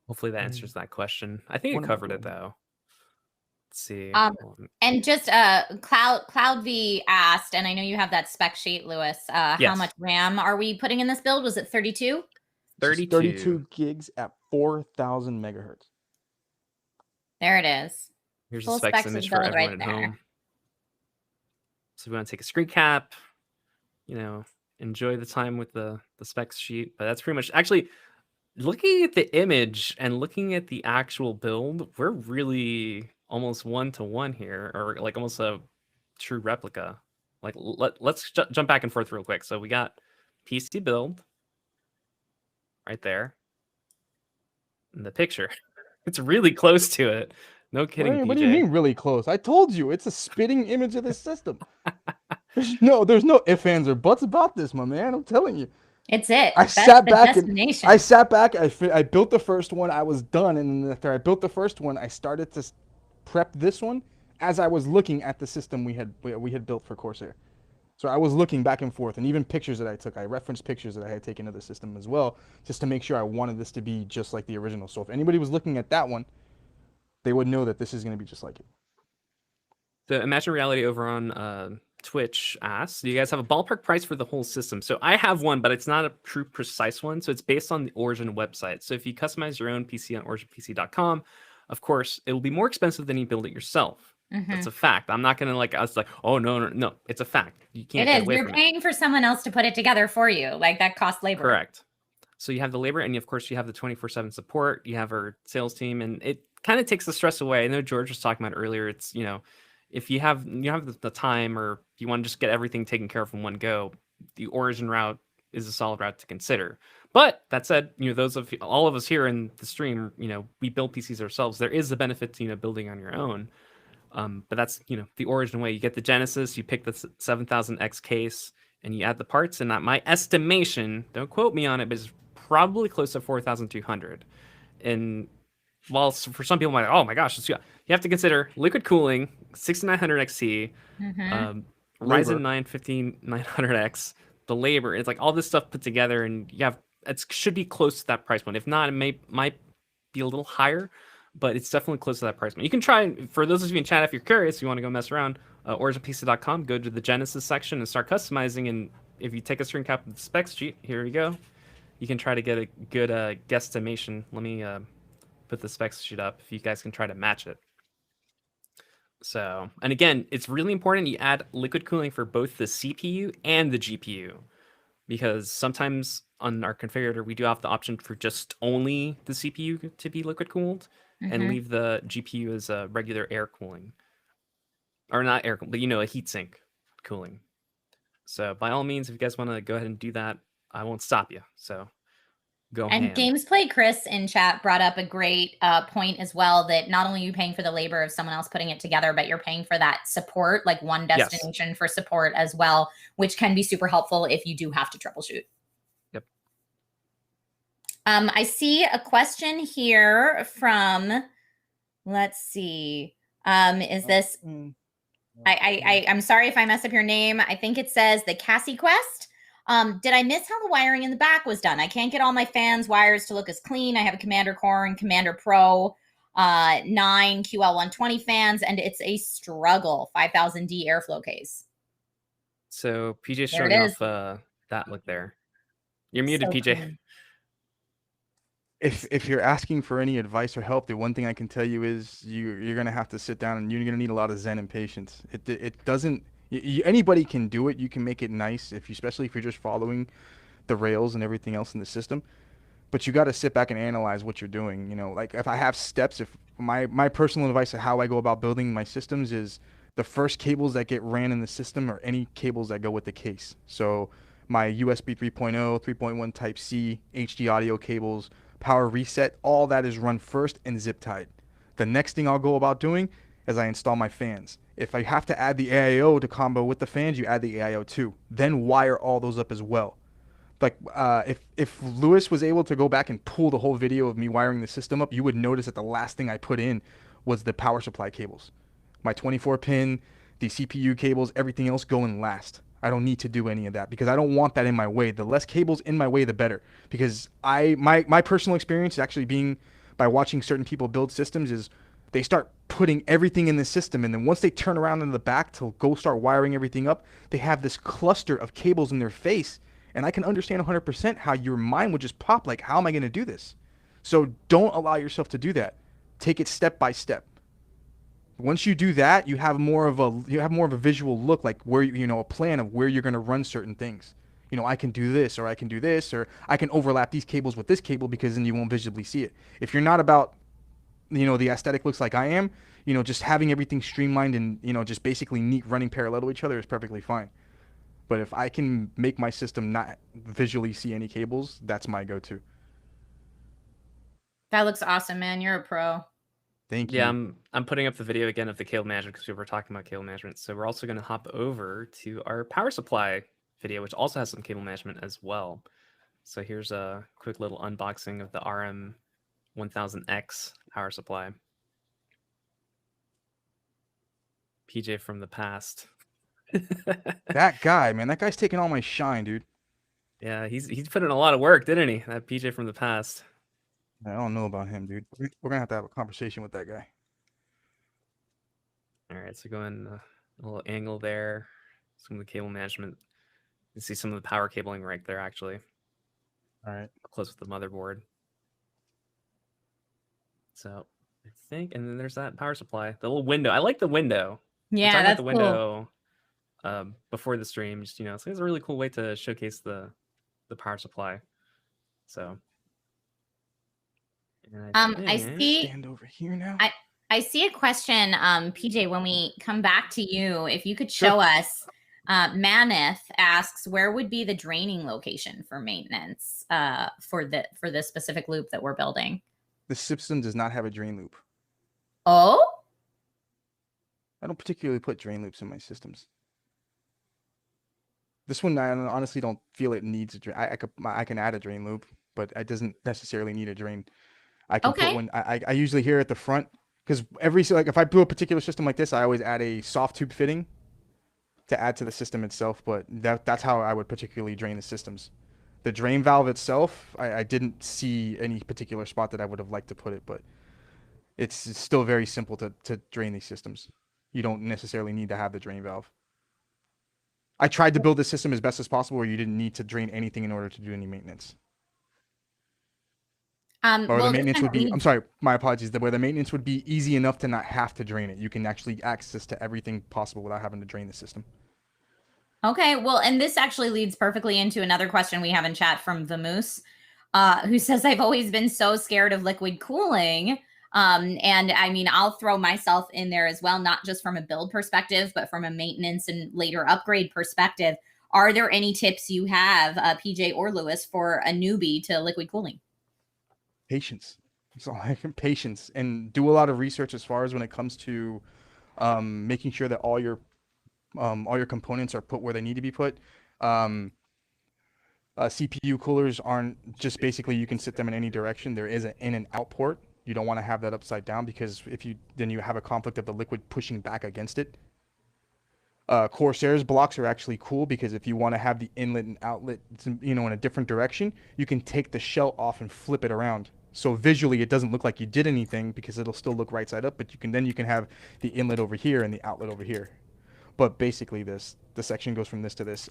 S2: Hopefully that answers that question. I think it covered it though. Let's see.
S1: And just Cloud V asked, and I know you have that spec sheet, Lewis. How
S2: Yes.
S1: much RAM are we putting in this build? Was it 32?
S4: 32 gigs at 4,000 megahertz.
S1: There it is.
S2: Here's
S1: Full
S2: the specs
S1: specs of
S2: image
S1: build
S2: for everyone
S1: right
S2: at
S1: there.
S2: home. So we want to take a screen cap, enjoy the time with the specs sheet. But that's pretty much actually looking at the image and looking at the actual build, we're really almost 1-to-1 here, or like almost a true replica. Like let's jump back and forth real quick. So we got PC build right there in the picture. It's really close to it. No kidding,
S4: What do you
S2: PJ.
S4: mean really close? I told you it's a spitting image of the system. There's no ifs, ands, or buts about this, my man. I'm telling you.
S1: It's it.
S4: I
S1: That's
S4: sat
S1: the
S4: back
S1: destination.
S4: I built the first one. I was done, and then after I built the first one, I started to prep this one as I was looking at the system we had built for Corsair. So I was looking back and forth, and even pictures that I took, I referenced pictures that I had taken of the system as well, just to make sure I wanted this to be just like the original. So if anybody was looking at that one, they would know that this is going to be just like it.
S2: The Imagine Reality over on Twitch asks, do you guys have a ballpark price for the whole system? So I have one, but it's not a true precise one. So it's based on the Origin website. So if you customize your own PC on originpc.com, of course, it will be more expensive than you build it yourself. That's a fact. I'm not going to I was like, oh, no. It's a fact. You can't
S1: It
S2: get
S1: is.
S2: away
S1: You're
S2: from
S1: paying for someone else to put it together for you. Like that costs labor.
S2: Correct. So you have the labor, and of course you have the 24/7 support. You have our sales team, and it kind of takes the stress away. I know George was talking about earlier. It's if you have the time, or you want to just get everything taken care of in one go, the Origin route is a solid route to consider. But that said, all of us here in the stream, we build PCs ourselves. There is a benefit to building on your own. But that's the Origin way. You get the Genesis, you pick the 7000X case, and you add the parts. And my estimation, don't quote me on it, but it's probably close to 4,200. And while for some people might, oh my gosh, you have to consider liquid cooling, 6900 XT, Ryzen 9 15900X, the labor. It's like all this stuff put together, and it should be close to that price point. If not, it might be a little higher, but it's definitely close to that price point. You can try, for those of you in chat, if you're curious, you want to go mess around, originpc.com, go to the Genesis section and start customizing. And if you take a screen cap of the specs sheet, here we go. You can try to get a good guesstimation. Let me put the specs sheet up if you guys can try to match it. So, and again, it's really important you add liquid cooling for both the CPU and the GPU, because sometimes on our configurator, we do have the option for just only the CPU to be liquid cooled and leave the GPU as a regular air cooling, or not air, but a heatsink cooling. So by all means, if you guys want to go ahead and do that, I won't stop you. So go
S1: And
S2: ham.
S1: Gamesplay Chris in chat brought up a great point as well, that not only are you paying for the labor of someone else putting it together, but you're paying for that support, like one destination for support as well, which can be super helpful if you do have to troubleshoot.
S2: Yep.
S1: I see a question here from, let's see, is this, I'm sorry if I mess up your name. I think it says the Cassie Quest. Did I miss how the wiring in the back was done? I can't get all my fans wires to look as clean. I have a Commander Core and Commander Pro 9 QL120 fans, and it's a struggle. 5000D airflow case.
S2: So PJ's showing off that look there. You're muted,
S1: So
S2: PJ.
S1: clean.
S4: If you're asking for any advice or help, the one thing I can tell you is you're gonna have to sit down, and you're gonna need a lot of zen and patience. It doesn't Anybody can do it. You can make it nice especially if you're just following the rails and everything else in the system. But you got to sit back and analyze what you're doing. Like if I have steps, if my personal advice of how I go about building my systems is the first cables that get ran in the system are any cables that go with the case. So my USB 3.0, 3.1 Type C, HD audio cables, power reset, all that is run first and zip tied. The next thing I'll go about doing is I install my fans. If I have to add the AIO to combo with the fans, you add the AIO too. Then wire all those up as well. Like if Lewis was able to go back and pull the whole video of me wiring the system up, you would notice that the last thing I put in was the power supply cables. My 24 pin, the CPU cables, everything else going last. I don't need to do any of that because I don't want that in my way. The less cables in my way, the better. Because my personal experience actually being by watching certain people build systems is they start putting everything in the system, and then once they turn around in the back to go start wiring everything up, they have this cluster of cables in their face. And I can understand 100% how your mind would just pop like, how am I going to do this? So don't allow yourself to do that. Take it step by step. Once you do that, you have more of a visual look, like where a plan of where you're going to run certain things. I can do this, or I can do this, or I can overlap these cables with this cable, because then you won't visibly see it. If you're not about the aesthetic looks like I am, just having everything streamlined and just basically neat running parallel to each other is perfectly fine. But if I can make my system not visually see any cables, that's my go-to.
S1: That looks awesome, man. You're a pro.
S4: Thank you.
S2: Yeah, I'm putting up the video again of the cable management because we were talking about cable management. So we're also going to hop over to our power supply video, which also has some cable management as well. So here's a quick little unboxing of the RM1000X power supply. PJ from the past.
S4: That guy, man, that guy's taking all my shine, dude.
S2: Yeah, he's put in a lot of work, didn't he? That PJ from the past.
S4: I don't know about him, dude. We're gonna have to have a conversation with that guy.
S2: All right, so going a little angle there. Some of the cable management. You can see some of the power cabling right there, actually.
S4: All right.
S2: Close with the motherboard. So I think, and then there's that power supply. The little window. I like the window.
S1: Yeah, that's
S2: the
S1: cool.
S2: window before the stream. Just, so it's a really cool way to showcase the power supply. So.
S1: I see.
S4: Stand over here now.
S1: I see a question, PJ. When we come back to you, if you could show us, Mammoth asks, where would be the draining location for maintenance for the specific loop that we're building?
S4: The system does not have a drain loop.
S1: Oh,
S4: I don't particularly put drain loops in my systems. This one, I honestly don't feel it needs a drain. I can add a drain loop, but it doesn't necessarily need a drain. I can put one. I usually hear at the front, because if I do a particular system like this, I always add a soft tube fitting to add to the system itself. But that's how I would particularly drain the systems. The drain valve itself, I didn't see any particular spot that I would have liked to put it, but it's still very simple to drain these systems. You don't necessarily need to have the drain valve. I tried to build this system as best as possible where you didn't need to drain anything in order to do any maintenance. Or the maintenance would be, I'm sorry, my apologies, where the maintenance would be easy enough to not have to drain it. You can actually access to everything possible without having to drain the system.
S1: okay. Well, and this actually leads perfectly into another question we have in chat from the Moose, who says, I've always been so scared of liquid cooling. And I mean, I'll throw myself in there as well, not just from a build perspective, but from a maintenance and later upgrade perspective. Are there any tips you have, PJ or Lewis, for a newbie to liquid cooling?
S4: Patience. So patience, and do a lot of research as far as when it comes to making sure that all your components are put where they need to be put. CPU coolers aren't just basically you can sit them in any direction. There is an in and out port. You don't want to have that upside down, because then you have a conflict of the liquid pushing back against it. Corsair's blocks are actually cool, because if you want to have the inlet and outlet, in a different direction, you can take the shell off and flip it around. So visually, it doesn't look like you did anything, because it'll still look right side up. But you can have the inlet over here and the outlet over here. But basically, the section goes from this to this.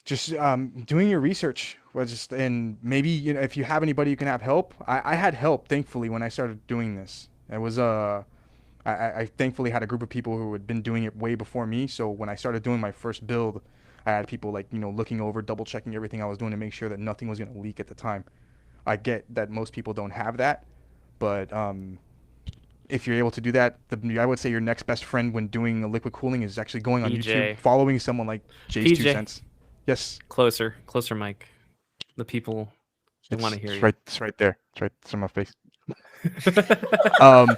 S4: Doing your research and maybe if you have anybody you can have help. I had help, thankfully, when I started doing this. It was I thankfully had a group of people who had been doing it way before me. So when I started doing my first build, I had people like, looking over, double checking everything I was doing to make sure that nothing was going to leak at the time. I get that most people don't have that, but if you're able to do that, I would say your next best friend when doing a liquid cooling is actually going on YouTube,
S2: PJ.
S4: following someone like
S2: PJ.
S4: JayzTwoCents. Yes,
S2: Closer, Mike. The people, they want to hear you.
S4: It's right there. It's on my face. Um,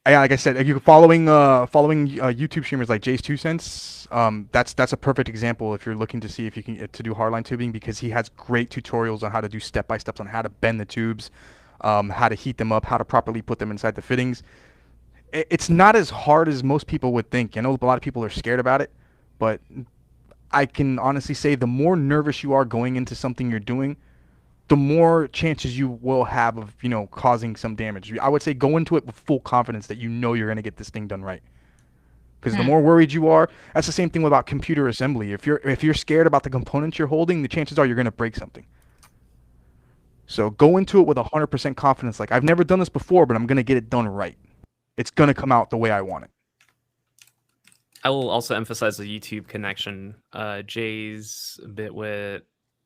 S4: yeah, like I said, you following YouTube streamers like JayzTwoCents. That's a perfect example if you're looking to see if you can to do hardline tubing, because he has great tutorials on how to do step by steps on how to bend the tubes, how to heat them up, how to properly put them inside the fittings. It's not as hard as most people would think. I know a lot of people are scared about it, but I can honestly say the more nervous you are going into something you're doing, the more chances you will have of, causing some damage. I would say go into it with full confidence that you're going to get this thing done right. Because the more worried you are, that's the same thing about computer assembly. If you're scared about the components you're holding, the chances are you're going to break something. So go into it with 100% confidence. Like, I've never done this before, but I'm going to get it done right. It's going to come out the way I want it.
S2: I will also emphasize the YouTube connection. Jay's, Bitwit,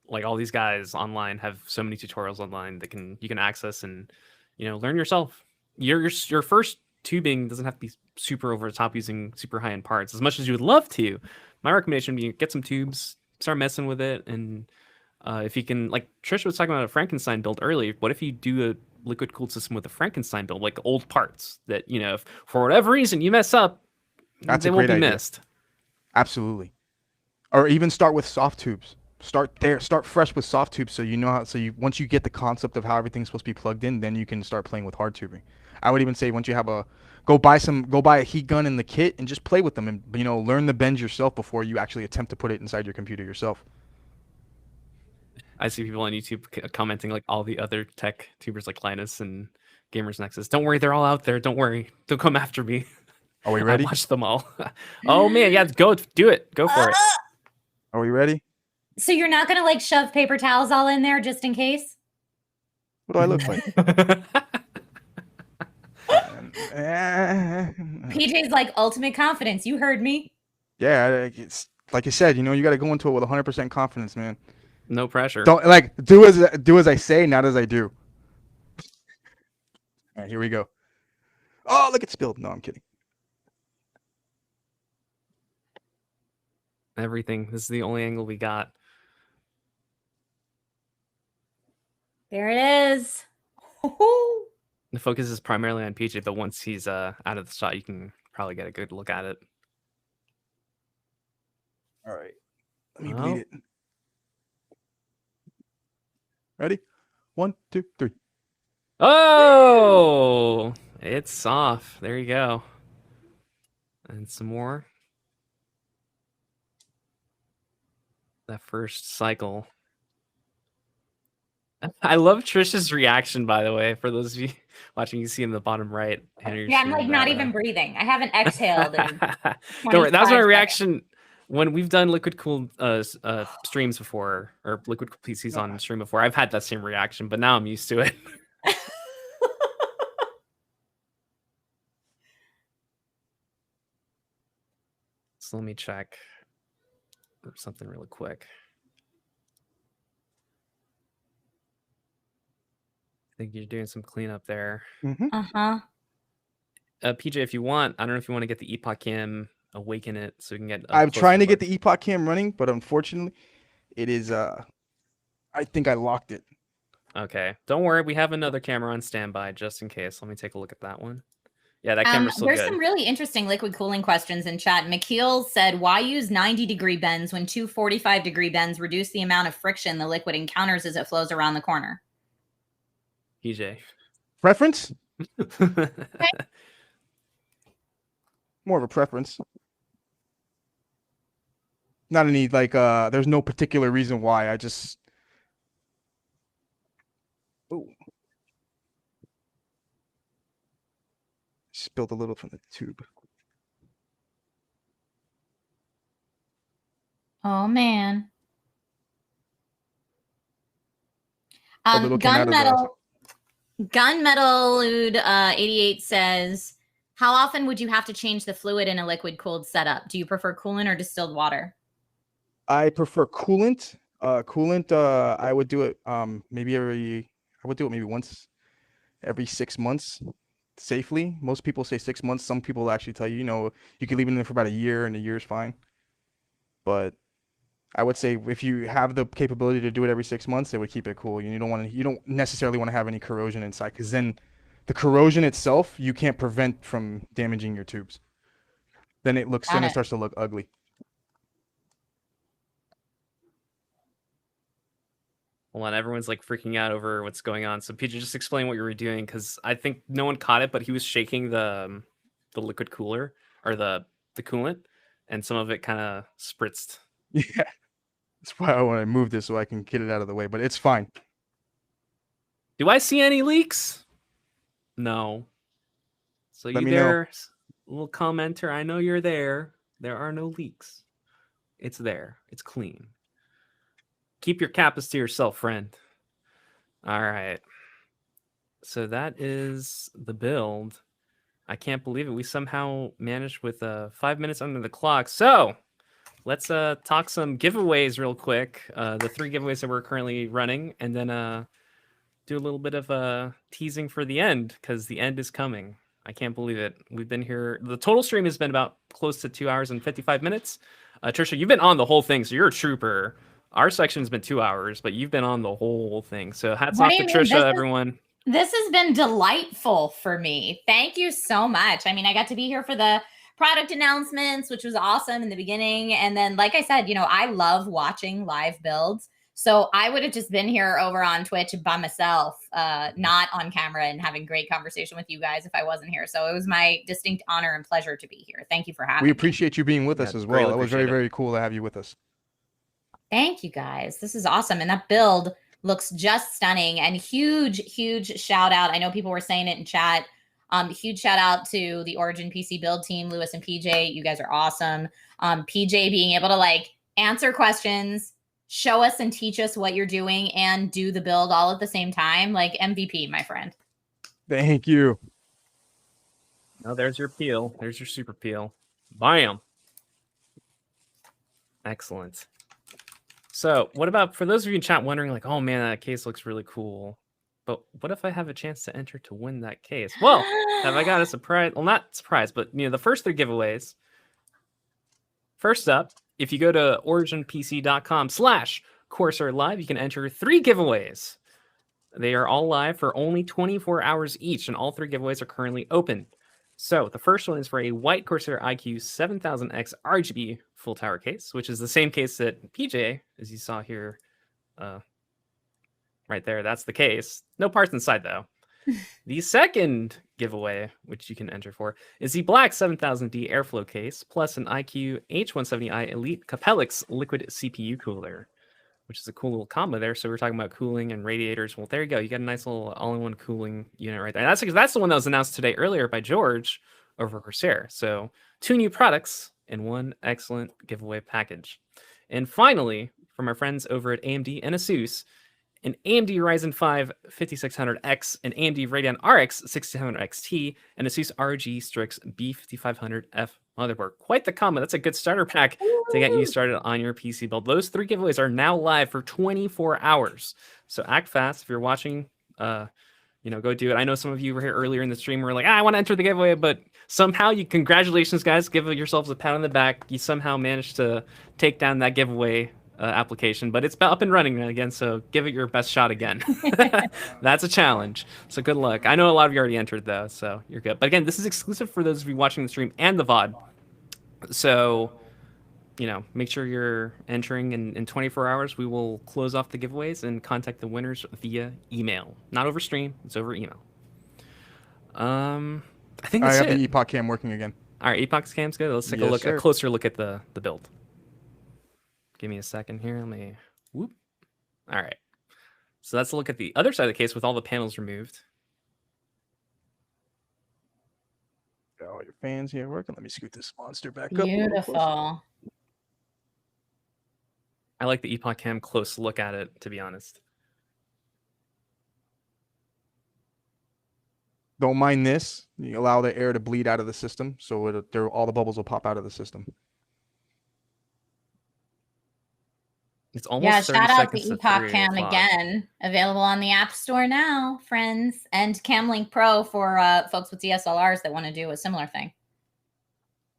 S2: like all these guys online have so many tutorials online that you can access and learn yourself. Your first tubing doesn't have to be super over the top using super high end parts as much as you would love to. My recommendation would be get some tubes, start messing with it, and if you can, like Trisha was talking about a Frankenstein build earlier, what if you do a liquid cooled system with a Frankenstein build, like old parts that if for whatever reason you mess up,
S4: That's
S2: they
S4: a
S2: won't
S4: great
S2: be
S4: idea.
S2: missed.
S4: Absolutely. Or even start with soft tubes. Start fresh with soft tubes, so once you get the concept of how everything's supposed to be plugged in, then you can start playing with hard tubing. I would even say once you have go buy a heat gun in the kit and just play with them, and learn the bends yourself before you actually attempt to put it inside your computer yourself.
S2: I see people on YouTube commenting like all the other tech tubers like Linus and Gamers Nexus. Don't worry, they're all out there. Don't worry. Don't come after me.
S4: Are we ready?
S2: I watched them all. Oh man, yeah, go do it. Go for it.
S4: Are we ready?
S1: So you're not going to like shove paper towels all in there just in case?
S4: What do I look like?
S1: PJ's like ultimate confidence. You heard me.
S4: Yeah, it's like I said, you got to go into it with 100% confidence, man.
S2: No pressure.
S4: Don't do as I say, not as I do. All right, here we go. Oh, look, it's spilled. No, I'm kidding.
S2: Everything. This is the only angle we got.
S1: There it is.
S2: The focus is primarily on PJ, but once he's out of the shot, you can probably get a good look at it.
S4: All right. Let me bleed it. Ready? 1, 2, 3.
S2: Oh, it's off. There you go. And some more. That first cycle. I love Trisha's reaction, by the way. For those of you watching, you see in the bottom right.
S1: Yeah, I'm like not even breathing. I haven't exhaled.
S2: Don't worry, that was my reaction when we've done liquid cooled streams before, or liquid cooled PCs on stream before. I've had that same reaction, but now I'm used to it. So let me check something really quick. I think you're doing some cleanup there.
S1: Uh-huh.
S2: PJ, if you want, I don't know if you want to get the Epoch Cam, awaken it so we can get.
S4: I'm trying to get the Epoch Cam running, but unfortunately, it is. I think I locked it.
S2: Okay, don't worry. We have another camera on standby just in case. Let me take a look at that one. Yeah, that camera's still
S1: there's
S2: good.
S1: some really interesting liquid cooling questions in chat. McKeel said, why use 90-degree bends when 2 45-degree bends reduce the amount of friction the liquid encounters as it flows around the corner?
S2: PJ.
S4: Preference? More of a preference. Not any, there's no particular reason why. I just... Ooh. Spilled a little from the tube.
S1: Oh, man.
S4: A little came out of the...
S1: Gunmetal 88 says, how often would you have to change the fluid in a liquid cooled setup? Do you prefer coolant or distilled water?
S4: I prefer coolant. I would do it I would do it maybe once every 6 months safely. Most people say 6 months. Some people actually tell you, you can leave it in there for about a year and a year is fine. But I would say if you have the capability to do it every 6 months, it would keep it cool. You don't necessarily want to have any corrosion inside, because then the corrosion itself you can't prevent from damaging your tubes. Then it
S1: Got it.
S4: starts to look ugly.
S2: Hold on, everyone's like freaking out over what's going on. So PJ, just explain what you were doing, because I think no one caught it, but he was shaking the liquid cooler or the coolant, and some of it kind of spritzed.
S4: Yeah, that's why I want to move this so I can get it out of the way. But it's fine.
S2: Do I see any leaks? No. So
S4: Let
S2: you
S4: me know.
S2: there, little commenter, I know you're there. There are no leaks. It's there. It's clean. Keep your kappas to yourself, friend. All right. So that is the build. I can't believe it. We somehow managed with 5 minutes under the clock. So let's talk some giveaways real quick. The 3 giveaways that we're currently running, and then do a little bit of teasing for the end, because the end is coming. I can't believe it. We've been here. The total stream has been about close to 2 hours and 55 minutes. Trisha, you've been on the whole thing, so you're a trooper. Our section's been 2 hours, but you've been on the whole thing. So hats
S1: What
S2: off
S1: do
S2: to
S1: you mean?
S2: Trisha, everyone.
S1: This has been delightful for me. Thank you so much. I mean, I got to be here for the product announcements, which was awesome in the beginning. And then, like I said, I love watching live builds. So I would have just been here over on Twitch by myself, not on camera, and having great conversation with you guys if I wasn't here. So it was my distinct honor and pleasure to be here. Thank you for having
S4: We
S1: me.
S4: appreciate you being with us as well. That was very, very cool to have you with us.
S1: Thank you guys. This is awesome. And that build looks just stunning, and huge shout out. I know people were saying it in chat. Huge shout out to the Origin PC build team, Lewis and PJ. You guys are awesome. PJ being able to answer questions, show us and teach us what you're doing, and do the build all at the same time. MVP, my friend.
S4: Thank you.
S2: Oh, there's your peel. There's your super peel. Bam. Excellent. So what about, for those of you in chat wondering, oh man, that case looks really cool, but what if I have a chance to enter to win that case? Well, have I got a surprise? Well, not surprise, but the first 3 giveaways. First up, if you go to originpc.com/CORSAIR live, you can enter 3 giveaways. They are all live for only 24 hours each, and all 3 giveaways are currently open. So the first one is for a white Corsair IQ 7000X RGB full tower case, which is the same case that PJ, as you saw here, right there. That's the case. No parts inside, though. The second giveaway, which you can enter for, is the black 7000D airflow case, plus an IQ H170i Elite Capellix liquid CPU cooler, which is a cool little combo there. So we're talking about cooling and radiators. Well, there you go. You got a nice little all-in-one cooling unit right there. And that's the one that was announced today earlier by George over Corsair. So 2 new products in 1 excellent giveaway package. And finally, from our friends over at AMD and ASUS, an AMD Ryzen 5 5600X, an AMD Radeon RX 6700 XT, and ASUS RG Strix B5500F motherboard. Quite the combo. That's a good starter pack to get you started on your PC build. Those 3 giveaways are now live for 24 hours. So act fast. If you're watching, go do it. I know some of you were here earlier in the stream were like, I want to enter the giveaway, but somehow congratulations, guys. Give yourselves a pat on the back. You somehow managed to take down that giveaway application, but it's up and running again, so give it your best shot again. That's a challenge, so good luck. I know a lot of you already entered though, so you're good. But again, this is exclusive for those of you watching the stream and the VOD, so make sure you're entering in 24 hours. We will close off the giveaways and contact the winners via email. Not over stream, it's over email. I think that's
S4: I have
S2: it.
S4: the Epoch cam working again.
S2: All right, Epoch cam's good. Let's take a closer look at the build. Give me a second here. Let me whoop. All right. So let's look at the other side of the case with all the panels removed.
S4: Got all your fans here working. Let me scoot this monster back up.
S1: Beautiful.
S2: I like the Epoch Cam close look at it, to be honest.
S4: Don't mind this. You allow the air to bleed out of the system, so all the bubbles will pop out of the system.
S2: It's almost
S1: Yeah,
S2: 30
S1: shout out to
S2: seconds to
S1: Epoch
S2: 3
S1: Cam
S2: o'clock.
S1: again. Available on the App Store now, friends. And CamLink Pro for folks with DSLRs that want to do a similar thing.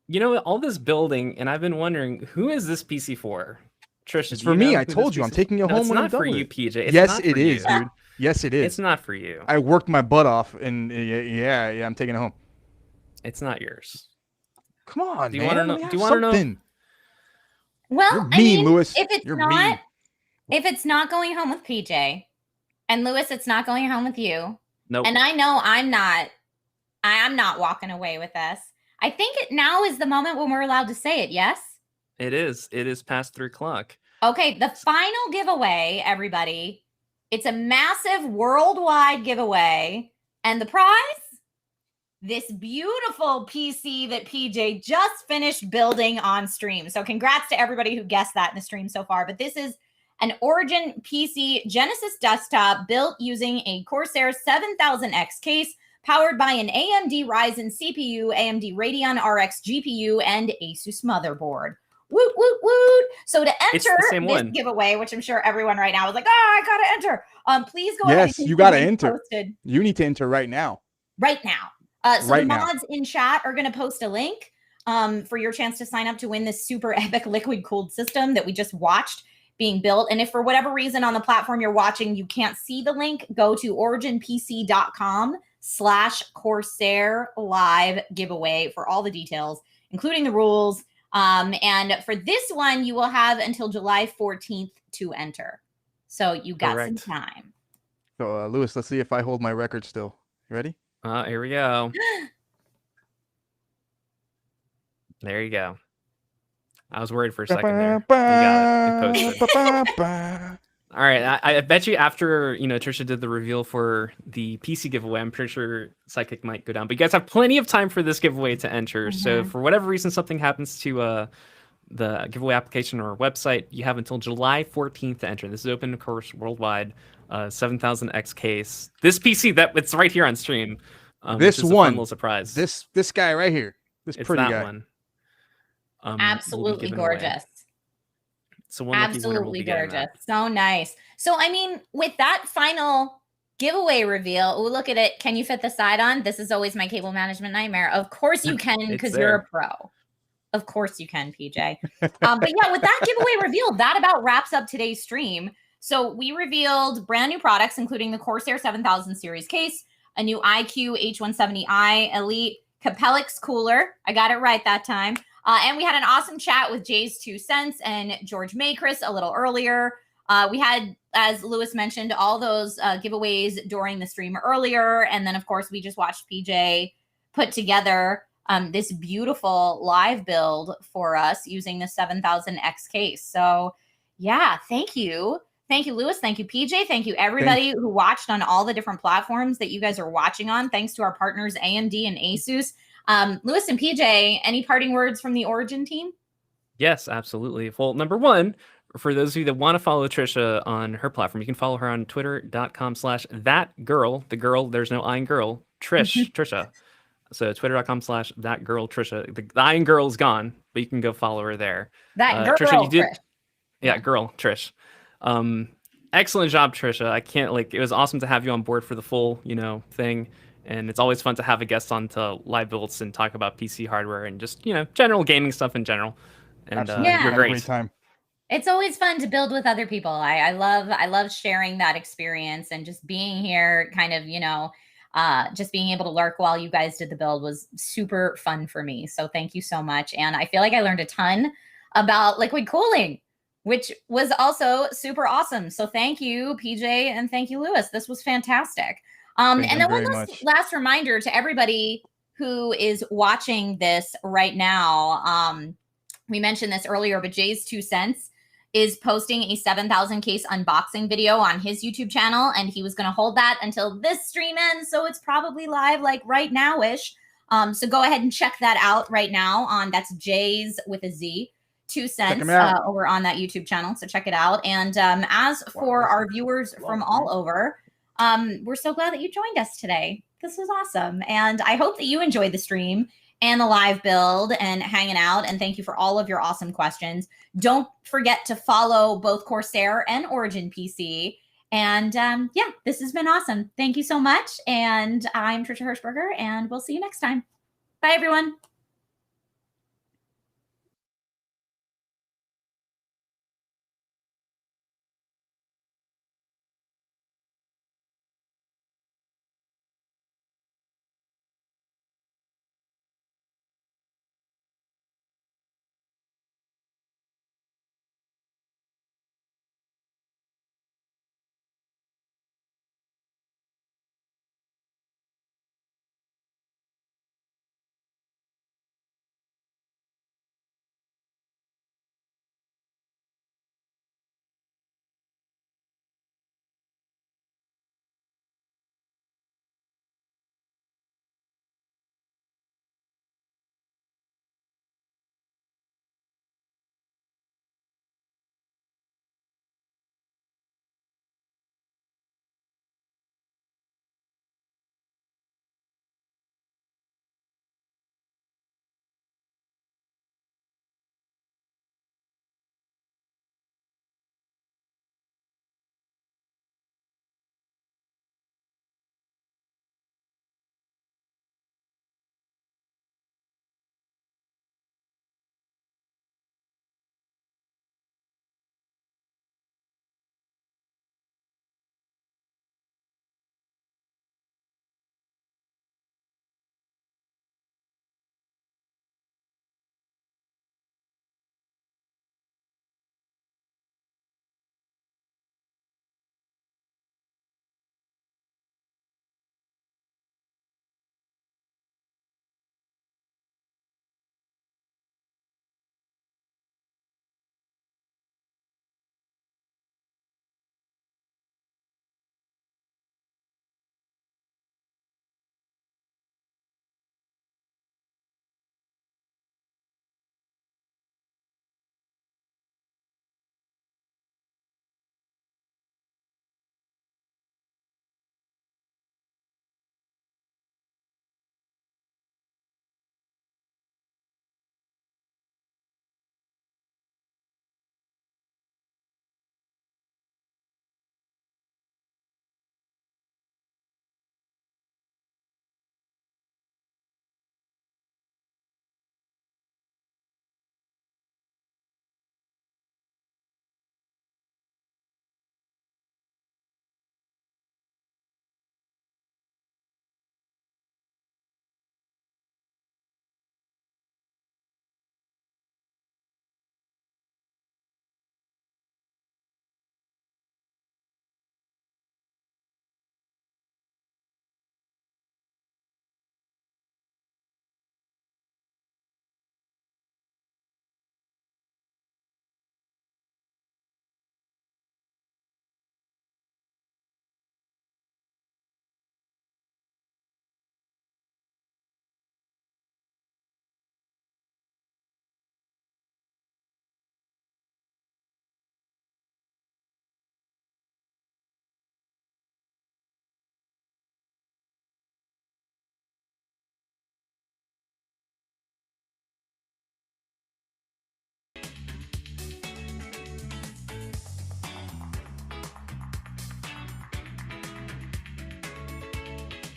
S2: You know, all this building, and I've been wondering, who is this PC for? Trisha,
S4: It's
S2: do
S4: for
S2: you
S4: me.
S2: know
S4: I
S2: who this
S4: told you, I'm
S2: PC
S4: taking it
S2: No,
S4: home
S2: it's
S4: when I'm
S2: not
S4: done
S2: for
S4: with
S2: you,
S4: it.
S2: PJ. It's
S4: Yes,
S2: not
S4: it
S2: for
S4: is,
S2: you.
S4: dude. Yes, it is.
S2: It's not for you.
S4: I worked my butt off, and yeah, I'm taking it home.
S2: It's not yours.
S4: Come on,
S2: Do you
S4: man.
S2: want to know?
S4: Let me have
S2: Do you want to know?
S4: something.
S1: Well,
S4: You're
S1: I
S4: mean,
S1: mean,
S4: Lewis.
S1: if it's
S4: You're
S1: not,
S4: mean.
S1: if it's not going home with PJ, and Lewis, it's not going home with you.
S2: Nope.
S1: And I know I'm not walking away with this. I think now is the moment when we're allowed to say it. Yes.
S2: It is. It is past 3 o'clock.
S1: Okay, the final giveaway, everybody. It's a massive worldwide giveaway. And the prize? This beautiful PC that PJ just finished building on stream. So congrats to everybody who guessed that in the stream so far. But this is an Origin PC Genesis desktop built using a Corsair 7000X case powered by an AMD Ryzen CPU, AMD Radeon RX GPU, and Asus motherboard. Woot, woot, woot. So to enter this giveaway, which I'm sure everyone right now is like, I got to enter. Please go ahead.
S4: Yes, you got to enter. You need to enter right now.
S1: Right now. So the mods in chat are going to post a link for your chance to sign up to win this super epic liquid cooled system that we just watched being built. And if for whatever reason on the platform you're watching, you can't see the link, go to originpc.com/Corsair live giveaway for all the details, including the rules. And for this one, you will have until July 14th to enter. So you got some time.
S4: So Lewis, let's see if I hold my record still. You ready?
S2: Here we go. There you go. I was worried for a second there. You got it. It posted. All right. I bet you after, Trisha did the reveal for the PC giveaway, I'm pretty sure Psychic might go down. But you guys have plenty of time for this giveaway to enter. Mm-hmm. So for whatever reason something happens to the giveaway application or website, you have until July 14th to enter. This is open, of course, worldwide. 7000X case. This PC it's right here on stream.
S4: This
S2: one,
S4: a fun
S2: little surprise.
S4: This guy right here. This pretty guy.
S2: One.
S1: Absolutely gorgeous.
S2: So one
S1: absolutely gorgeous. So nice. So I mean, with that final giveaway reveal, look at it. Can you fit the side on? This is always my cable management nightmare. Of course you can, because you're a pro. Of course you can, PJ. But yeah, with that giveaway reveal, that about wraps up today's stream. So we revealed brand new products, including the Corsair 7000 series case, a new iQ H170i Elite Capellix cooler. I got it right that time. And we had an awesome chat with JayzTwoCents and George Makris a little earlier. We had, as Lewis mentioned, all those giveaways during the stream earlier. And then, of course, we just watched PJ put together this beautiful live build for us using the 7000X case. So, yeah, thank you. Thank you, Lewis. Thank you, PJ. Thank you, everybody who watched on all the different platforms that you guys are watching on. Thanks to our partners, AMD and Asus. Lewis and PJ, any parting words from the Origin team?
S2: Yes, absolutely. Well, number one, for those of you that want to follow Trisha on her platform, you can follow her on twitter.com/thatgirl. The girl, there's no I in girl, Trisha. So twitter.com/thatgirl, Trisha. The I in girl is gone, but you can go follow her there.
S1: That girl,
S2: Trisha, you did.
S1: Trish.
S2: Yeah, girl, Trish. Excellent job, Trisha. It was awesome to have you on board for the full, thing. And it's always fun to have a guest on to live builds and talk about PC hardware and just, general gaming stuff in general. And you're great.
S4: Great time.
S1: It's always fun to build with other people. I love sharing that experience, and just being here, kind of, just being able to lurk while you guys did the build was super fun for me. So thank you so much. And I feel like I learned a ton about liquid cooling, which was also super awesome. So thank you, PJ, and thank you, Lewis. This was fantastic. And then one last reminder to everybody who is watching this right now. We mentioned this earlier, but JayzTwoCents is posting a 7000 case unboxing video on his YouTube channel, and he was going to hold that until this stream ends. So it's probably live like right now-ish. So go ahead and check that out right now that's Jayz with a Z. 2 cents over on that YouTube channel. So check it out. And as for our viewers from all over, We're so glad that you joined us today. This was awesome. And I hope that you enjoyed the stream and the live build and hanging out. And thank you for all of your awesome questions. Don't forget to follow both Corsair and Origin PC. And yeah, this has been awesome. Thank you so much. And I'm Trisha Hirschberger, and we'll see you next time. Bye, everyone.